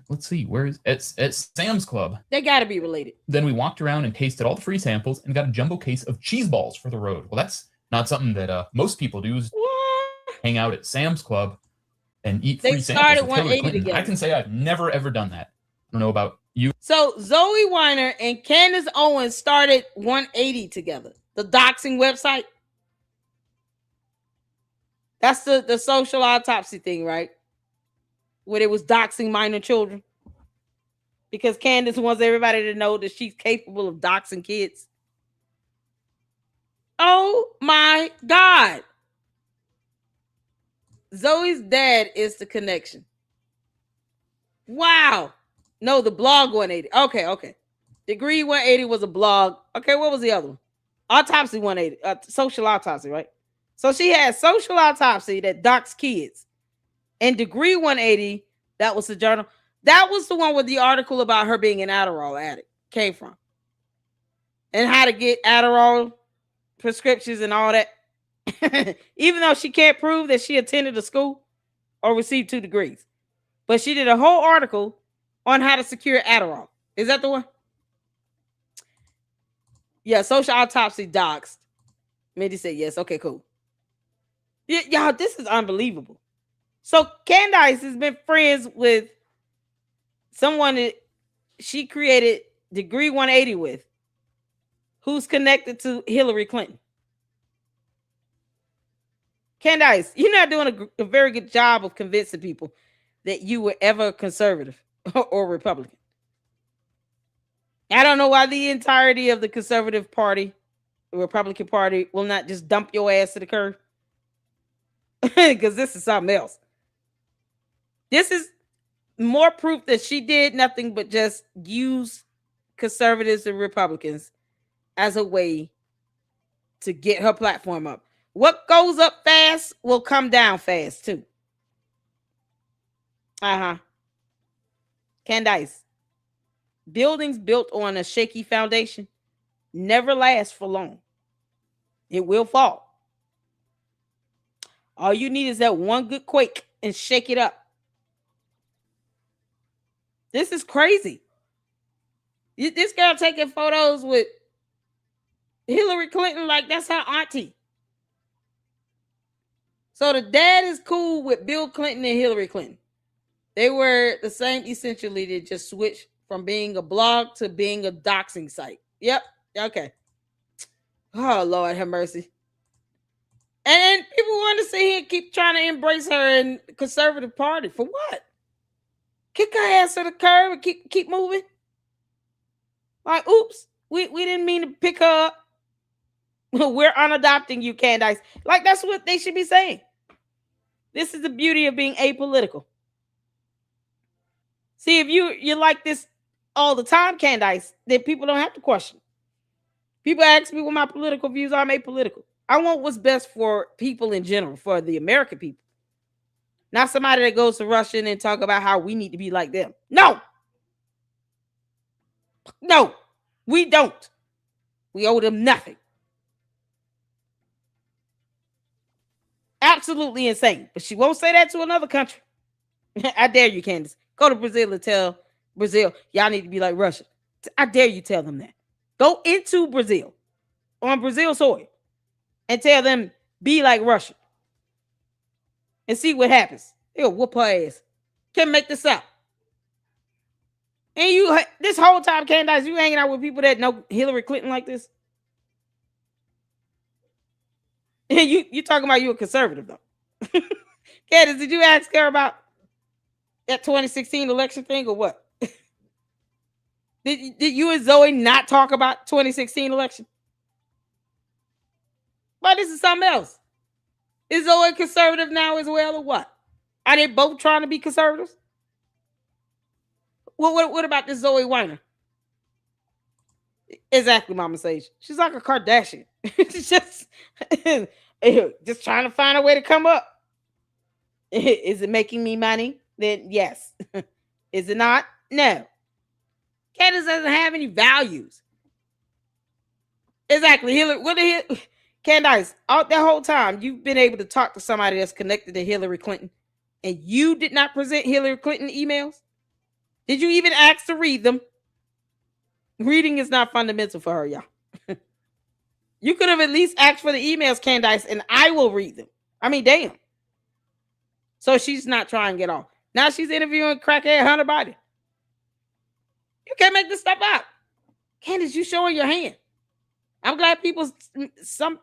let's see, where is it's at Sam's Club. They got to be related. Then we walked around and tasted all the free samples and got a jumbo case of cheese balls for the road. Well, that's not something that most people do. Is hang out at Sam's Club and eat free samples. They started 180 together. I can say I've never ever done that. I don't know about you. So Zoe Weiner and Candace Owens started 180 together. The doxing website. That's the social autopsy thing, right? Where it was doxing minor children. Because Candace wants everybody to know that she's capable of doxing kids. Oh my God. Zoe's dad is the connection. Wow. No, the blog 180. Okay. Degree 180 was a blog. Okay, what was the other one? Autopsy 180. Social autopsy, right? So she had social autopsy that docs kids. And Degree 180, that was the journal. That was the one where the article about her being an Adderall addict came from. And how to get Adderall prescriptions and all that. Even though she can't prove that she attended a school or received 2 degrees. But she did a whole article on how to secure Adderall. Is that the one? Yeah, social autopsy doxed. Mindy said yes. Okay, cool. Yeah, y'all, this is unbelievable. So Candace has been friends with someone that she created Degree 180 with, who's connected to Hillary Clinton. Candace, you're not doing a very good job of convincing people that you were ever conservative or Republican. I don't know why the entirety of the conservative party, the Republican Party, will not just dump your ass to the curb. Because this is something else. This is more proof that she did nothing but just use conservatives and Republicans as a way to get her platform up. What goes up fast will come down fast too. Candace, buildings built on a shaky foundation never last for long. It will fall. All you need is that one good quake and shake it up. This is crazy. This girl taking photos with Hillary Clinton like that's her auntie. So the dad is cool with Bill Clinton and Hillary Clinton. They were the same essentially. They just switched from being a blog to being a doxing site. Yep. Okay. Oh, Lord have mercy. And people want to sit here and keep trying to embrace her in the conservative party. For what? Kick her ass to the curb and keep moving. Like, oops, we didn't mean to pick her up. We're unadopting you, Candace. Like, that's what they should be saying. This is the beauty of being apolitical. See, if you're like this all the time, Candace, then people don't have to question. People ask me what my political views are. I'm apolitical. I want what's best for people in general, for the American people. Not somebody that goes to Russia and talk about how we need to be like them. No, we don't. We owe them nothing. Absolutely insane. But she won't say that to another country. I dare you, Candace. Go to Brazil and tell Brazil, y'all need to be like Russia. I dare you tell them that. Go into Brazil, on Brazil soil, and tell them, be like Russia. And see what happens. They'll whoop her ass. Can't make this up. And you, this whole time, Candace, you hanging out with people that know Hillary Clinton like this? You talking about you a conservative though. Candace, did you ask her about that 2016 election thing or what? Did you and Zoe not talk about 2016 election? But this is something else. Is Zoe conservative now as well or what? Are they both trying to be conservatives? What about this Zoe Weiner? Exactly, Mama Sage. She's like a Kardashian. She's just trying to find a way to come up. Is it making me money? Then yes. Is it not? No. Candace doesn't have any values. Exactly. Hillary, Candace, out that whole time, you've been able to talk to somebody that's connected to Hillary Clinton, and you did not present Hillary Clinton emails? Did you even ask to read them? Reading is not fundamental for her, y'all. You could have at least asked for the emails, Candace, and I will read them. I mean, damn. So she's not trying to get off. Now she's interviewing crackhead Hunter Biden. You can't make this stuff up. Candace, you showing your hand. I'm glad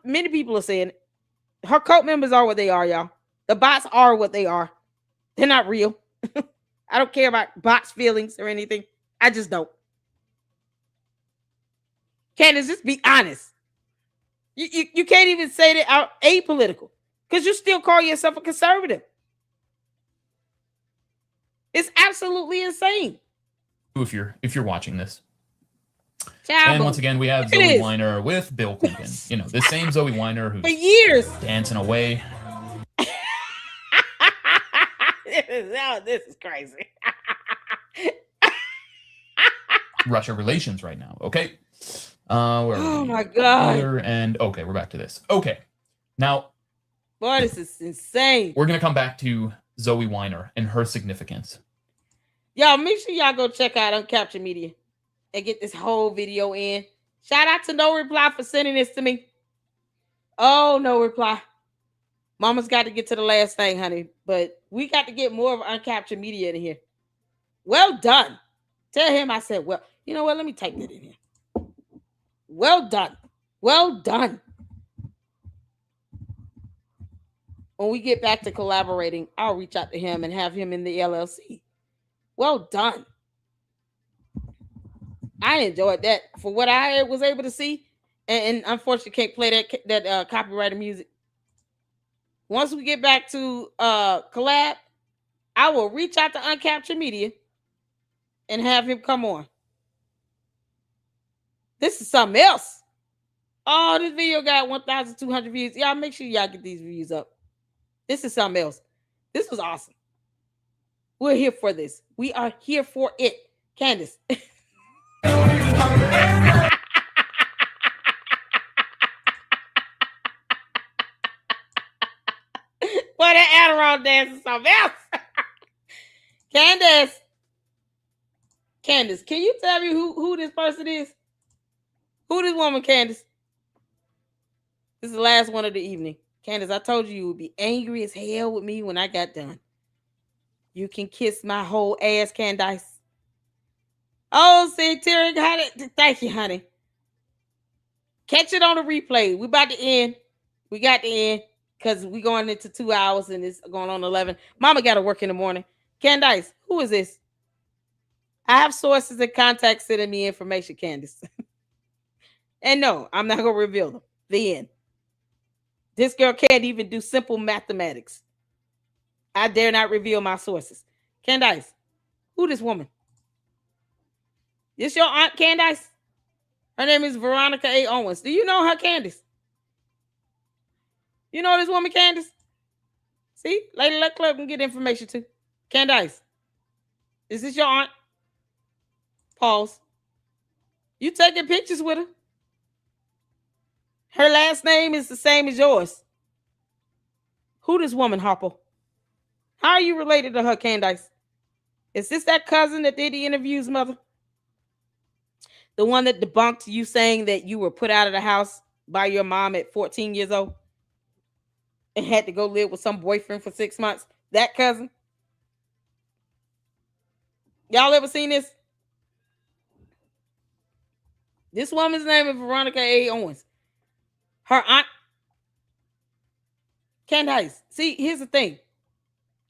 many people are saying it. Her cult members are what they are, y'all. The bots are what they are. They're not real. I don't care about bots' feelings or anything. I just don't. Candace, just be honest. You can't even say that out apolitical because you still call yourself a conservative. It's absolutely insane. If you're watching this. Child And once again, we have Zoe Weiner with Bill Clinton. You know, the same Zoe Weiner who's for years dancing away. This is crazy. Russia relations right now. Okay. Oh my God. Okay, we're back to this. Okay. Now, boy, this is insane. We're going to come back to Zoe Weiner and her significance. Y'all, make sure y'all go check out Uncaptured Media and get this whole video in. Shout out to No Reply for sending this to me. Oh, No Reply. Mama's got to get to the last thing, honey. But we got to get more of Uncaptured Media in here. Well done. Tell him I said, well, you know what? Let me type that in here. Well done. Well done. When we get back to collaborating, I'll reach out to him and have him in the LLC. Well done. I enjoyed that for what I was able to see. And unfortunately can't play that copyrighted music. Once we get back to collab, I will reach out to Uncaptured Media and have him come on. This is something else. Oh, this video got 1,200 views. Y'all make sure y'all get these views up. This is something else. This was awesome. We're here for this. We are here for it. Candace. Boy, that Adderall dance is something else. Candace, can you tell me who this person is? Who this woman, Candace? This is the last one of the evening. Candace, I told you would be angry as hell with me when I got done. You can kiss my whole ass, Candace. Oh, see, Terry got it. Thank you, honey. Catch it on the replay. We about to end. We got to end because we going into 2 hours and it's going on 11. Mama got to work in the morning. Candace, who is this? I have sources and contacts sending me information, Candace. And no, I'm not going to reveal them. The end. This girl can't even do simple mathematics. I dare not reveal my sources. Candace, who this woman? This your aunt, Candace? Her name is Veronica A. Owens. Do you know her, Candace? You know this woman, Candace? See? Lady Luck Club can get information too. Candace, is this your aunt? Pause. You taking pictures with her? Her last name is the same as yours. Who this woman, Harper? How are you related to her, Candace? Is this that cousin that did the interviews, mother? The one that debunked you saying that you were put out of the house by your mom at 14 years old and had to go live with some boyfriend for 6 months? That cousin? Y'all ever seen this? This woman's name is Veronica A. Owens. Her aunt, Candace, see, here's the thing.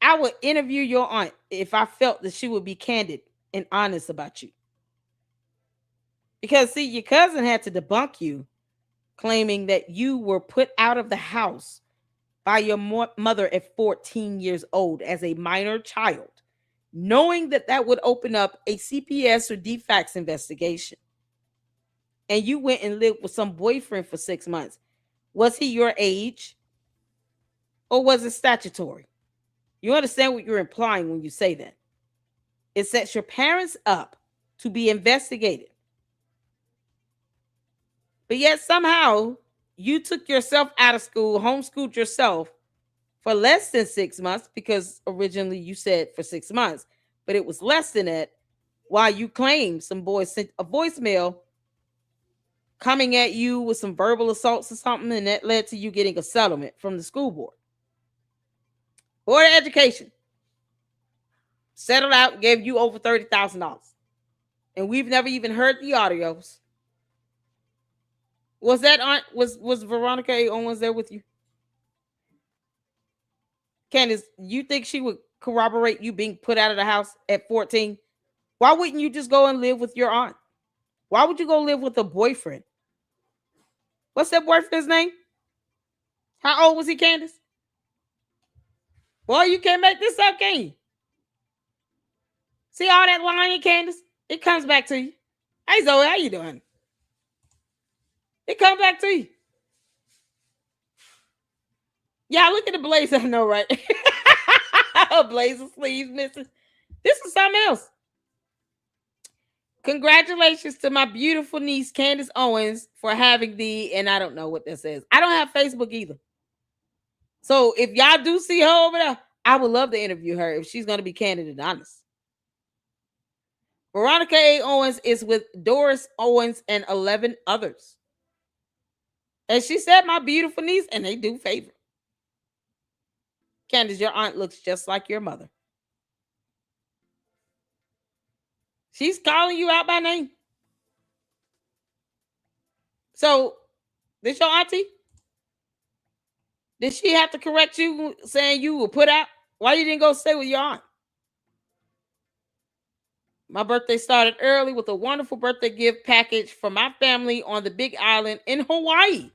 I would interview your aunt if I felt that she would be candid and honest about you. Because, see, your cousin had to debunk you, claiming that you were put out of the house by your mother at 14 years old as a minor child, knowing that that would open up a CPS or DFACS investigation. And you went and lived with some boyfriend for 6 months. Was he your age? Or was it statutory? You understand what you're implying when you say that. It sets your parents up to be investigated. But yet somehow you took yourself out of school, homeschooled yourself for less than 6 months, because originally you said for 6 months, but it was less than that, while you claimed some boy sent a voicemail coming at you with some verbal assaults or something, and that led to you getting a settlement from the school board. Board of Education settled out and gave you over $30,000. And we've never even heard the audios. Was that aunt, was Veronica A. Owens there with you? Candace, you think she would corroborate you being put out of the house at 14? Why wouldn't you just go and live with your aunt? Why would you go live with a boyfriend? What's that boyfriend's name? How old was he, Candace? Boy, you can't make this up, can you? See all that lying, Candace? It comes back to you. Hey, Zoe, how you doing? It comes back to you. Yeah, look at the blaze. I know, right? A blaze of sleeves missing. This is something else. Congratulations to my beautiful niece, Candace Owens, for having the, and I don't know what that says. I don't have Facebook either. So if y'all do see her over there, I would love to interview her if she's going to be candid and honest. Veronica A. Owens is with Doris Owens and 11 others. And she said, my beautiful niece, and they do favor. Candace, your aunt looks just like your mother. She's calling you out by name. So, this your auntie? Did she have to correct you saying you were put out? Why you didn't go stay with your aunt? My birthday started early with a wonderful birthday gift package from my family on the Big Island in Hawaii.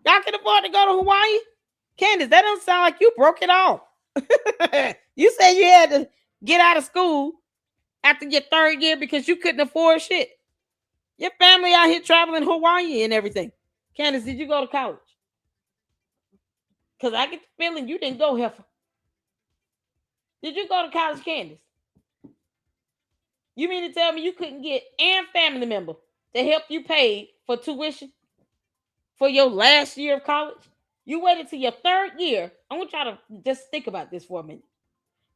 Y'all can afford to go to Hawaii? Candace, that don't sound like you broke it off. You said you had to get out of school after your 3rd year because you couldn't afford shit. Your family out here traveling Hawaii and everything. Candace, did you go to college? Because I get the feeling you didn't go, heifer. Did you go to college, Candace? You mean to tell me you couldn't get a family member to help you pay for tuition for your last year of college? You waited till your 3rd year. I want y'all to just think about this for a minute.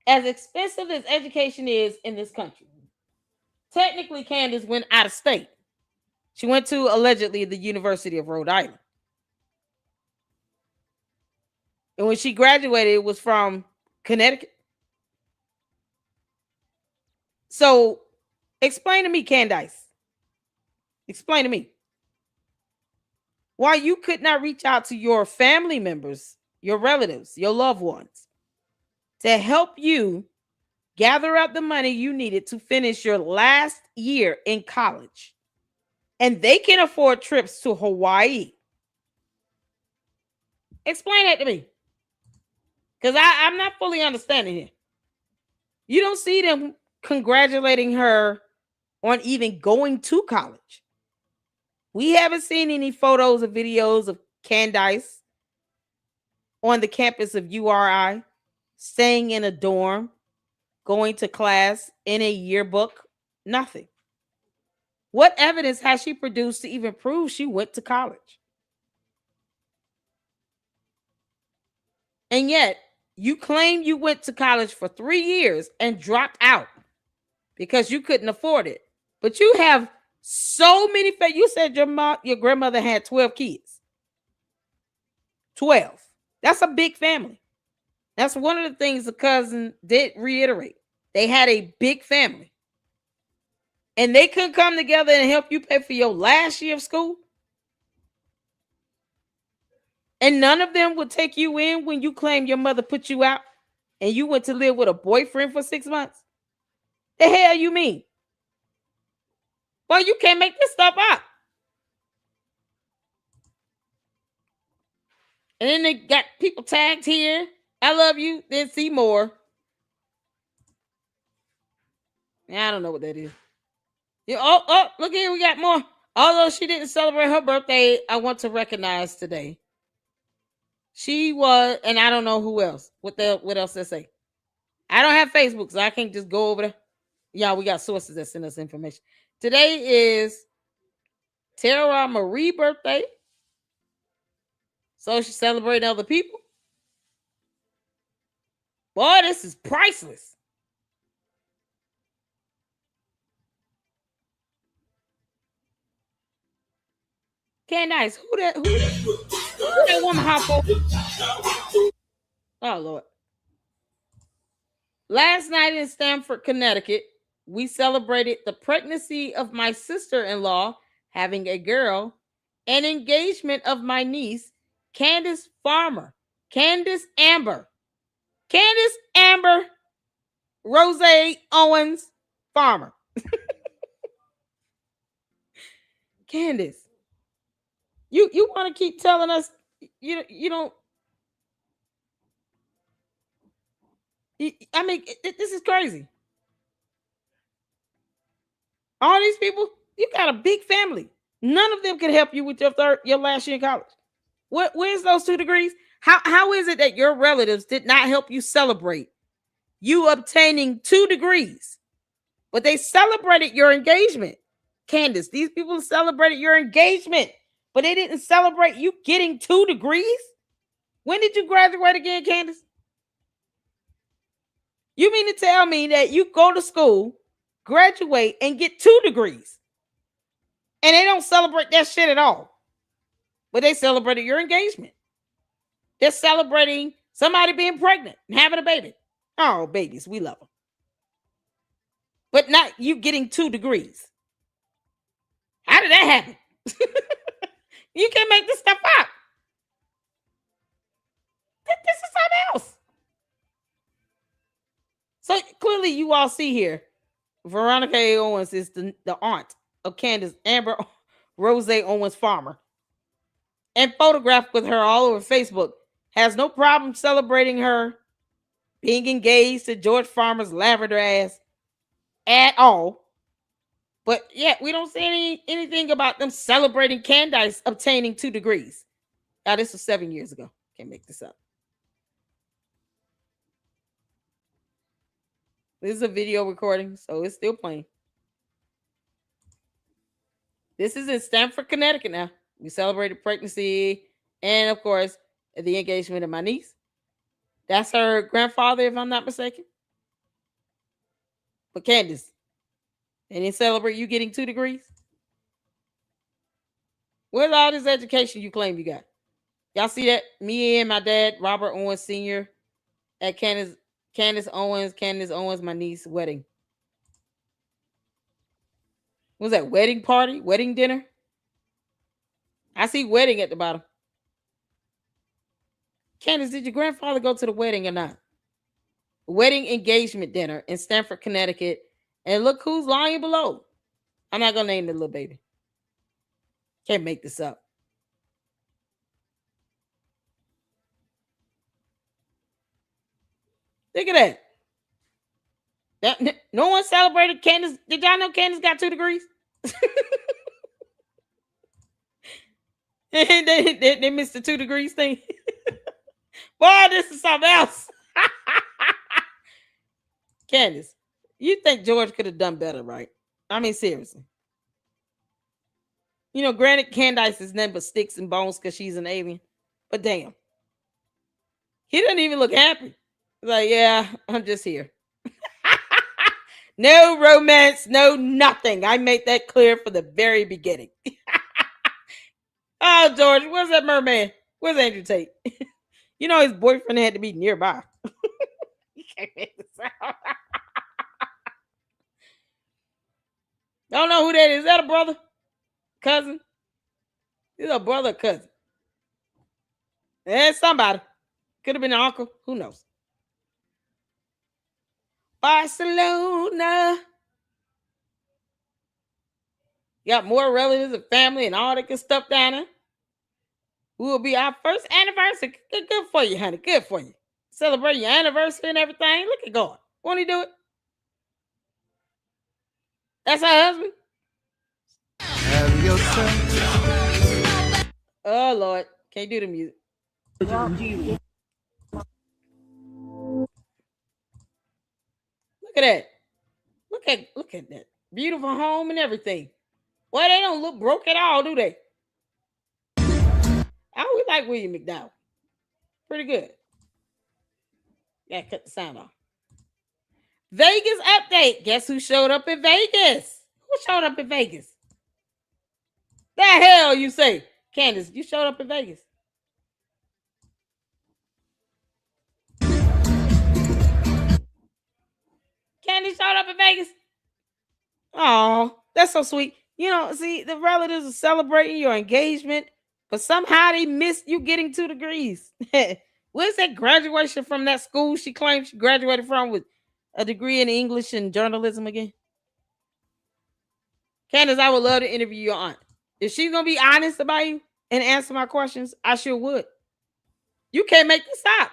As expensive as education is in this country, technically Candace went out of state. She went to, allegedly, the University of Rhode Island. And when she graduated, it was from Connecticut. So, explain to me, Candace. Explain to me why you could not reach out to your family members, your relatives, your loved ones, to help you gather up the money you needed to finish your last year in college. And they can afford trips to Hawaii. Explain that to me. Because I'm not fully understanding here. You don't see them congratulating her on even going to college. We haven't seen any photos or videos of Candace on the campus of URI, staying in a dorm, going to class, in a yearbook, nothing. What evidence has she produced to even prove she went to college? And yet, you claim you went to college for 3 years and dropped out because you couldn't afford it. But you have so many. You said your grandmother had 12 kids. 12. That's a big family. That's one of the things the cousin did reiterate. They had a big family. And they couldn't come together and help you pay for your last year of school. And none of them would take you in when you claim your mother put you out and you went to live with a boyfriend for 6 months? The hell you mean? Well, you can't make this stuff up. And then they got people tagged here. I love you. Then see more. I don't know what that is. Look here. We got more. Although she didn't celebrate her birthday, I want to recognize today. She was, and I don't know who else. What else they say? I don't have Facebook, so I can't just go over there. Yeah, we got sources that send us information. Today is Tara Marie's birthday. So she's celebrating other people. Boy, this is priceless. Candace, who that woman hop for? Oh, Lord. Last night in Stamford, Connecticut, we celebrated the pregnancy of my sister-in-law, having a girl, and engagement of my niece, Candace Amber Rose Owens Farmer. Candace, you want to keep telling us you don't. I mean, this is crazy. All these people, you got a big family. None of them can help you with your last year in college. Where's those 2 degrees? How is it that your relatives did not help you celebrate you obtaining 2 degrees, but they celebrated your engagement? Candace, these people celebrated your engagement, but they didn't celebrate you getting 2 degrees. When did you graduate again, Candace? You mean to tell me that you go to school, graduate, and get 2 degrees, and they don't celebrate that shit at all? But they celebrated your engagement. They're celebrating somebody being pregnant and having a baby. Oh, babies, we love them. But not you getting 2 degrees. How did that happen? You can't make this stuff up. This is something else. So clearly you all see here, Veronica A. Owens is the aunt of Candace Amber Rose Owens Farmer. And photographed with her all over Facebook. Has no problem celebrating her being engaged to George Farmer's lavender ass at all. But yet we don't see anything about them celebrating Candace obtaining 2 degrees. Now, this was 7 years ago. Can't make this up. This is a video recording, so it's still playing. This is in Stamford, Connecticut now. We celebrated pregnancy and, of course, the engagement of my niece. That's her grandfather, if I'm not mistaken. But Candace, they didn't celebrate you getting 2 degrees? Where's all this education you claim you got? Y'all see that? Me and my dad, Robert Owens Sr., at Candace Owens, my niece's wedding. What was that, wedding party? Wedding dinner? I see wedding at the bottom. Candace, did your grandfather go to the wedding or not? Wedding engagement dinner in Stamford, Connecticut. And look who's lying below. I'm not going to name the little baby. Can't make this up. Look at that. No one celebrated Candace. Did y'all know Candace got 2 degrees? they missed the 2 degrees thing. Boy, this is something else. Candace, you think George could have done better, right? I mean, seriously. You know, granted, Candace is nothing but sticks and bones because she's an alien. But damn. He doesn't even look happy. He's like, yeah, I'm just here. No romance, no nothing. I made that clear from the very beginning. Oh, George, where's that merman? Where's Andrew Tate? You know his boyfriend had to be nearby. You can't make this out. Don't know who that is. Is that a brother? Cousin? Is a brother or cousin? There's somebody. Could have been an uncle. Who knows? Barcelona. Got more relatives and family and all that good stuff down there. Will be our first anniversary. Good for you, honey. Good for you. Celebrate your anniversary and everything. Look at God. Won't he do it? That's her husband. Oh Lord, can't do the music. Look at that. Look at that. Beautiful home and everything. Well, they don't look broke at all, do they? I always like William McDowell. Pretty good. Gotta cut the sound off. Vegas update. Guess who showed up in Vegas? Who showed up in Vegas? The hell you say? Candace, you showed up in Vegas. Candace showed up in Vegas. Oh, that's so sweet. You know, see, the relatives are celebrating your engagement, but somehow they missed you getting 2 degrees. Where's that graduation from that school she claimed she graduated from with a degree in English and journalism again? Candace, I would love to interview your aunt. If she's going to be honest about you and answer my questions, I sure would. You can't make this stop.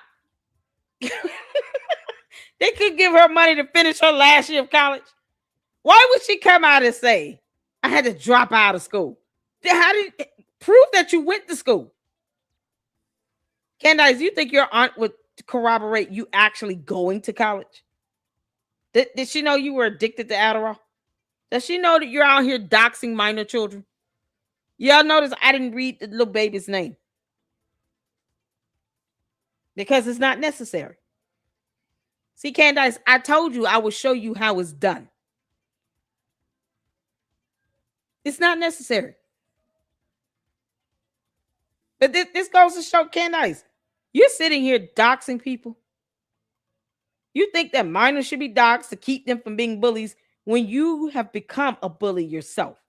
They could give her money to finish her last year of college. Why would she come out and say, I had to drop out of school? How did prove that you went to school? Candace, you think your aunt would corroborate you actually going to college? Did she know you were addicted to Adderall? Does she know that you're out here doxing minor children? Y'all notice I didn't read the little baby's name. Because it's not necessary. See, Candace, I told you I would show you how it's done. It's not necessary. But this goes to show, Candace, you're sitting here doxing people. You think that minors should be doxed to keep them from being bullies when you have become a bully yourself.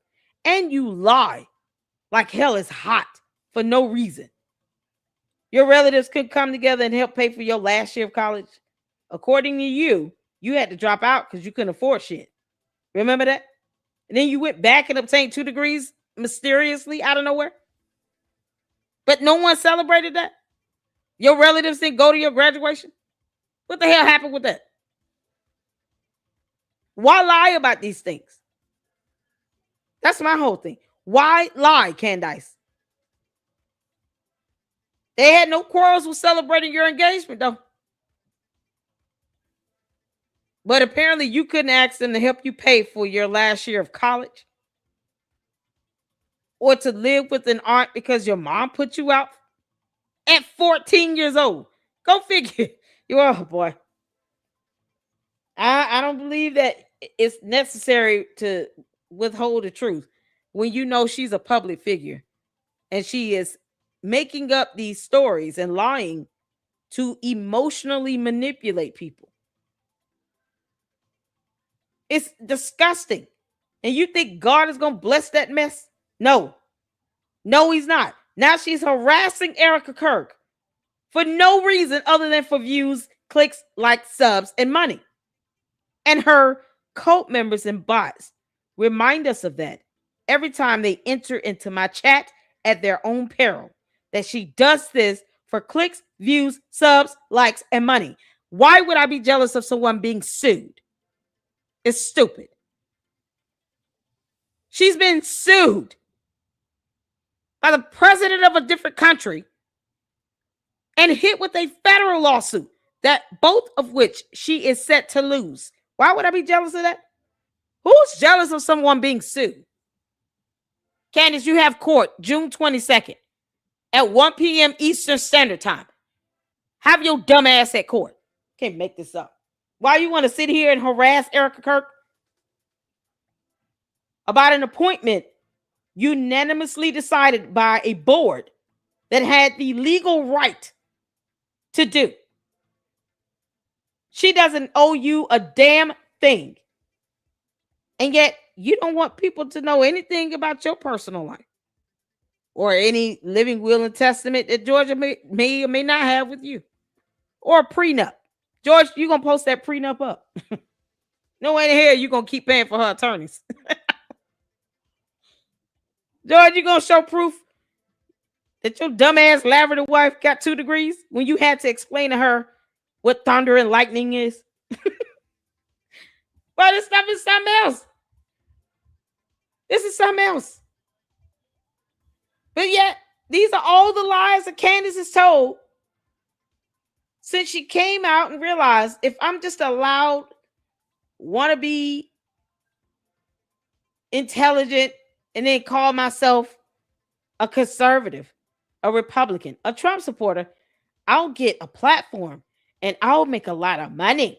And you lie like hell is hot for no reason. Your relatives could come together and help pay for your last year of college. According to you, you had to drop out because you couldn't afford shit. Remember that? And then you went back and obtained 2 degrees mysteriously out of nowhere. But no one celebrated that. Your relatives didn't go to your graduation. What the hell happened with that? Why lie about these things? That's my whole thing. Why lie, Candace? They had no quarrels with celebrating your engagement, though. But apparently you couldn't ask them to help you pay for your last year of college. Or to live with an aunt because your mom put you out at 14 years old. Go figure. Oh, boy. I don't believe that it's necessary to withhold the truth when you know she's a public figure and she is making up these stories and lying to emotionally manipulate people. It's disgusting. And you think God is going to bless that mess? No. No, he's not. Now she's harassing Erika Kirk for no reason other than for views, clicks, likes, subs, and money. And her cult members and bots remind us of that every time they enter into my chat at their own peril, that she does this for clicks, views, subs, likes, and money. Why would I be jealous of someone being sued? It's stupid. She's been sued by the president of a different country and hit with a federal lawsuit, that both of which she is set to lose. Why would I be jealous of that? Who's jealous of someone being sued? Candace, you have court June 22nd at 1 p.m. Eastern Standard Time. Have your dumb ass at court. Can't make this up. Why you want to sit here and harass Erika Kirk about an appointment unanimously decided by a board that had the legal right to do? She doesn't owe you a damn thing. And yet you don't want people to know anything about your personal life. or any living will and testament that Georgia may or may not have with you, or a prenup. George, you gonna post that prenup up? No way in here you gonna keep paying for her attorneys. George, you gonna show proof that your dumbass lavender wife got 2 degrees when you had to explain to her what thunder and lightning is? But this stuff is something else. This is something else. But yet, these are all the lies that Candace has told since she came out and realized, if I'm just a loud, wannabe, intelligent, and then call myself a conservative, a Republican, a Trump supporter, I'll get a platform and I'll make a lot of money.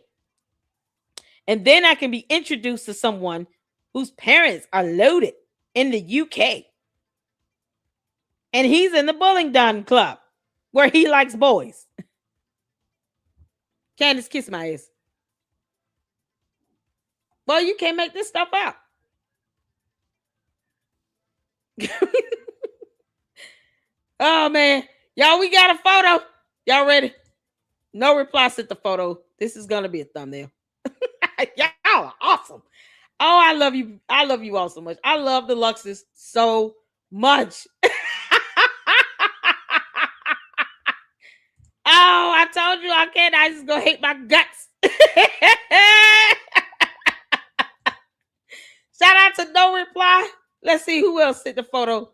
And then I can be introduced to someone whose parents are loaded in the UK. And he's in the Bullingdon Club where he likes boys. Candace, kiss my ass. Well, you can't make this stuff up. Oh, man. Y'all, we got a photo. Y'all ready? No reply sent the photo. This is going to be a thumbnail. Y'all are awesome. Oh, I love you. I love you all so much. I love the Luxes so much. Oh, I told you I can't. I just gonna hate my guts. Shout out to No Reply. Let's see who else sent the photo.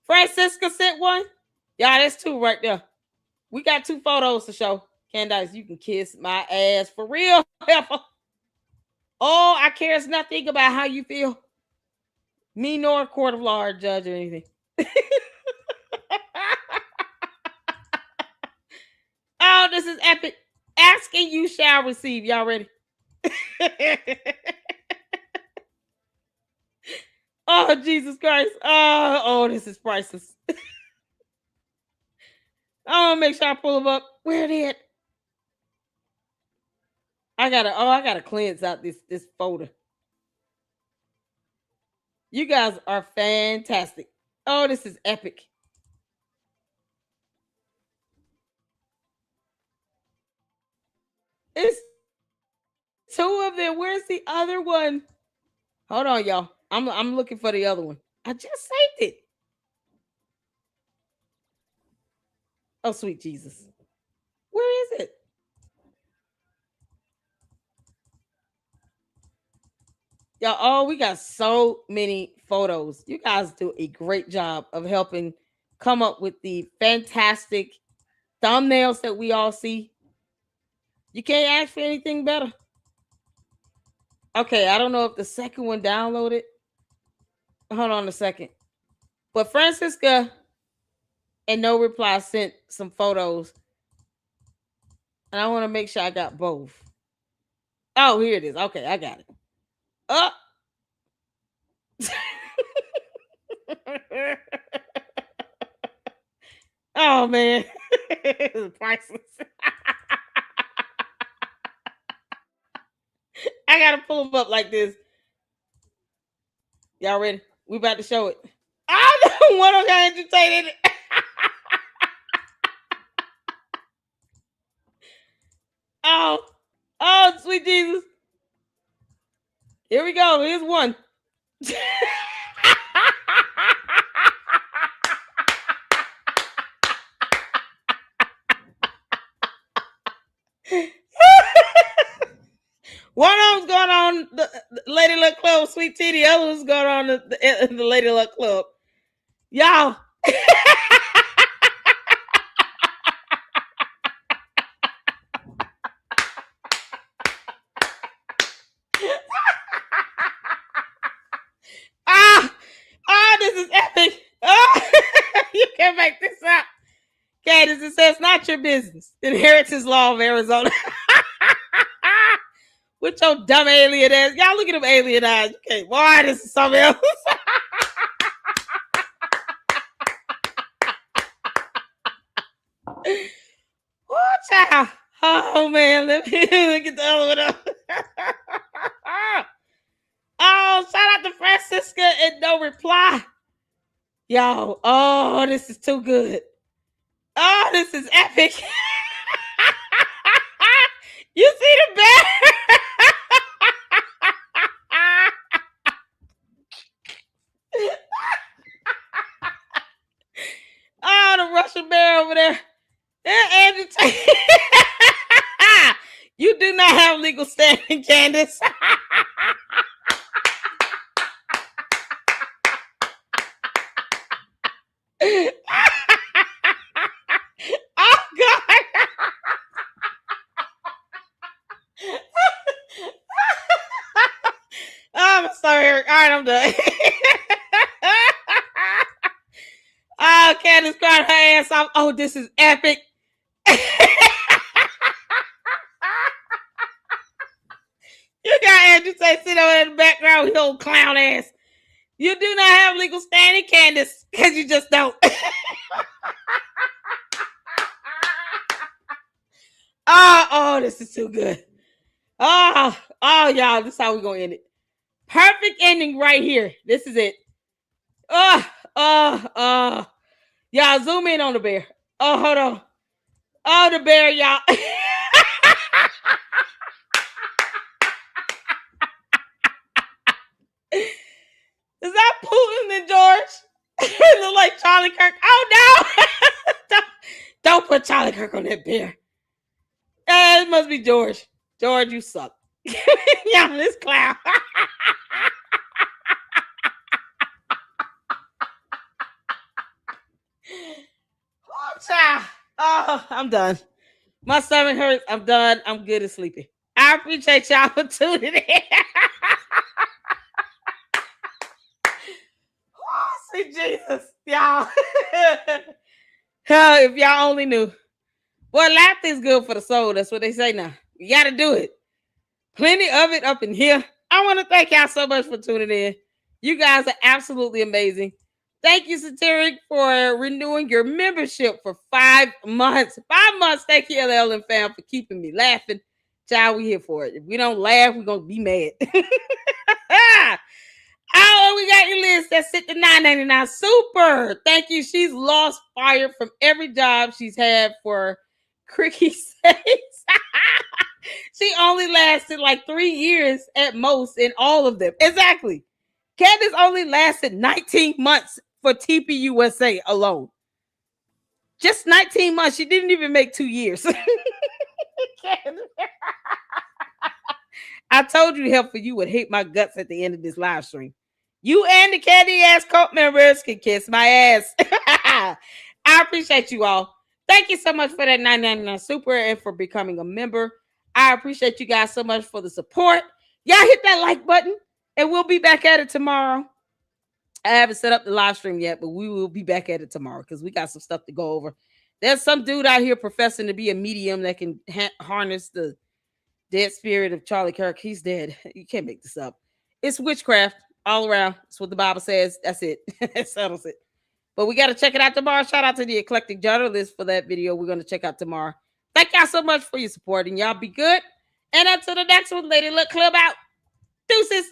Francisca sent one. Y'all, that's 2 right there. We got 2 photos to show. Candace, you can kiss my ass for real. Oh, I cares nothing about how you feel. Me nor a court of law or judge or anything. Oh, this is epic. Ask and you shall receive. Y'all ready? Oh, Jesus Christ. Oh, this is priceless. I'm gonna make sure I pull them up. Where they at? I gotta cleanse out this folder. You guys are fantastic. Oh, this is epic. It's 2 of them. Where's the other one? Hold on, y'all. I'm looking for the other one. I just saved it. Oh, sweet Jesus. Where is it? Y'all, oh, we got so many photos. You guys do a great job of helping come up with the fantastic thumbnails that we all see. You can't ask for anything better. Okay, I don't know if the second one downloaded. Hold on a second. But Francisca and No Reply sent some photos. And I want to make sure I got both. Oh, here it is. Okay, I got it. Oh. Oh, man. It's priceless. I got to pull them up like this. Y'all ready? We about to show it. I don't want to entertain it. Oh, sweet Jesus. Here we go. Here's one. One of them's going on the Lady Luck Club, Sweet Tea. The other one's going on the Lady Luck Club. Y'all. This is epic. You can't make this up. Candace, it says not your business. Inheritance law of Arizona. With your dumb alien ass. Y'all look at them alien eyes. Okay, boy, this is something else. Oh, child. Oh, man. Let me get the other one up. Oh, shout out to Francisca and No Reply. Y'all, oh, this is too good. Oh, this is epic. You see the bear? Oh, the Russian bear over there. Andrew Tate. You do not have legal standing, Candace. Oh, God. Oh, I'm sorry, Eric. All right, I'm done. Oh, Candace cried her ass off. Oh, this is epic. You got Andrew Tate sitting over in the background with your old clown ass. You do not have legal standing, Candace, because you just don't. Oh, this is too good. Oh, y'all, this is how we're going to end it. Perfect ending right here. This is it. Y'all, zoom in on the bear. Oh, hold on. Oh, the bear, y'all. Is that Putin and George? It look like Charlie Kirk. Oh, no. Don't put Charlie Kirk on that bear. It must be George. George, you suck. Yeah, this clown. Oh, child. Oh, I'm done. My stomach hurts. I'm done. I'm good and sleepy. I appreciate y'all for tuning in. Oh, sweet Jesus, y'all. If y'all only knew. Boy, laughter is good for the soul. That's what they say now. You got to do it. Plenty of it up in here. I want to thank y'all so much for tuning in. You guys are absolutely amazing. Thank you, Satiric, for renewing your membership for 5 months. 5 months. Thank you, LL and fam, for keeping me laughing. Child, we here for it. If we don't laugh, we're going to be mad. Oh, we got your list. That's it to $9.99. Super. Thank you. She's lost fire from every job she's had for Cricky sakes. She only lasted like 3 years at most in all of them. Exactly. Candace only lasted 19 months for TPUSA alone. Just 19 months. She didn't even make 2 years. I told you, Helpful, you would hate my guts at the end of this live stream. You and the candy ass cult members can kiss my ass. I appreciate you all. Thank you so much for that $9.99 super and for becoming a member. I appreciate you guys so much for the support. Y'all hit that like button and we'll be back at it tomorrow. I haven't set up the live stream yet, but we will be back at it tomorrow because we got some stuff to go over. There's some dude out here professing to be a medium that can harness the dead spirit of Charlie Kirk. He's dead. You can't make this up. It's witchcraft all around. That's what the Bible says. That's it. That settles it. But we got to check it out tomorrow. Shout out to the Eclectic Journalist for that video we're going to check out tomorrow. Thank y'all so much for your support, and y'all be good. And until the next one, Lady Luck Club out. Deuces.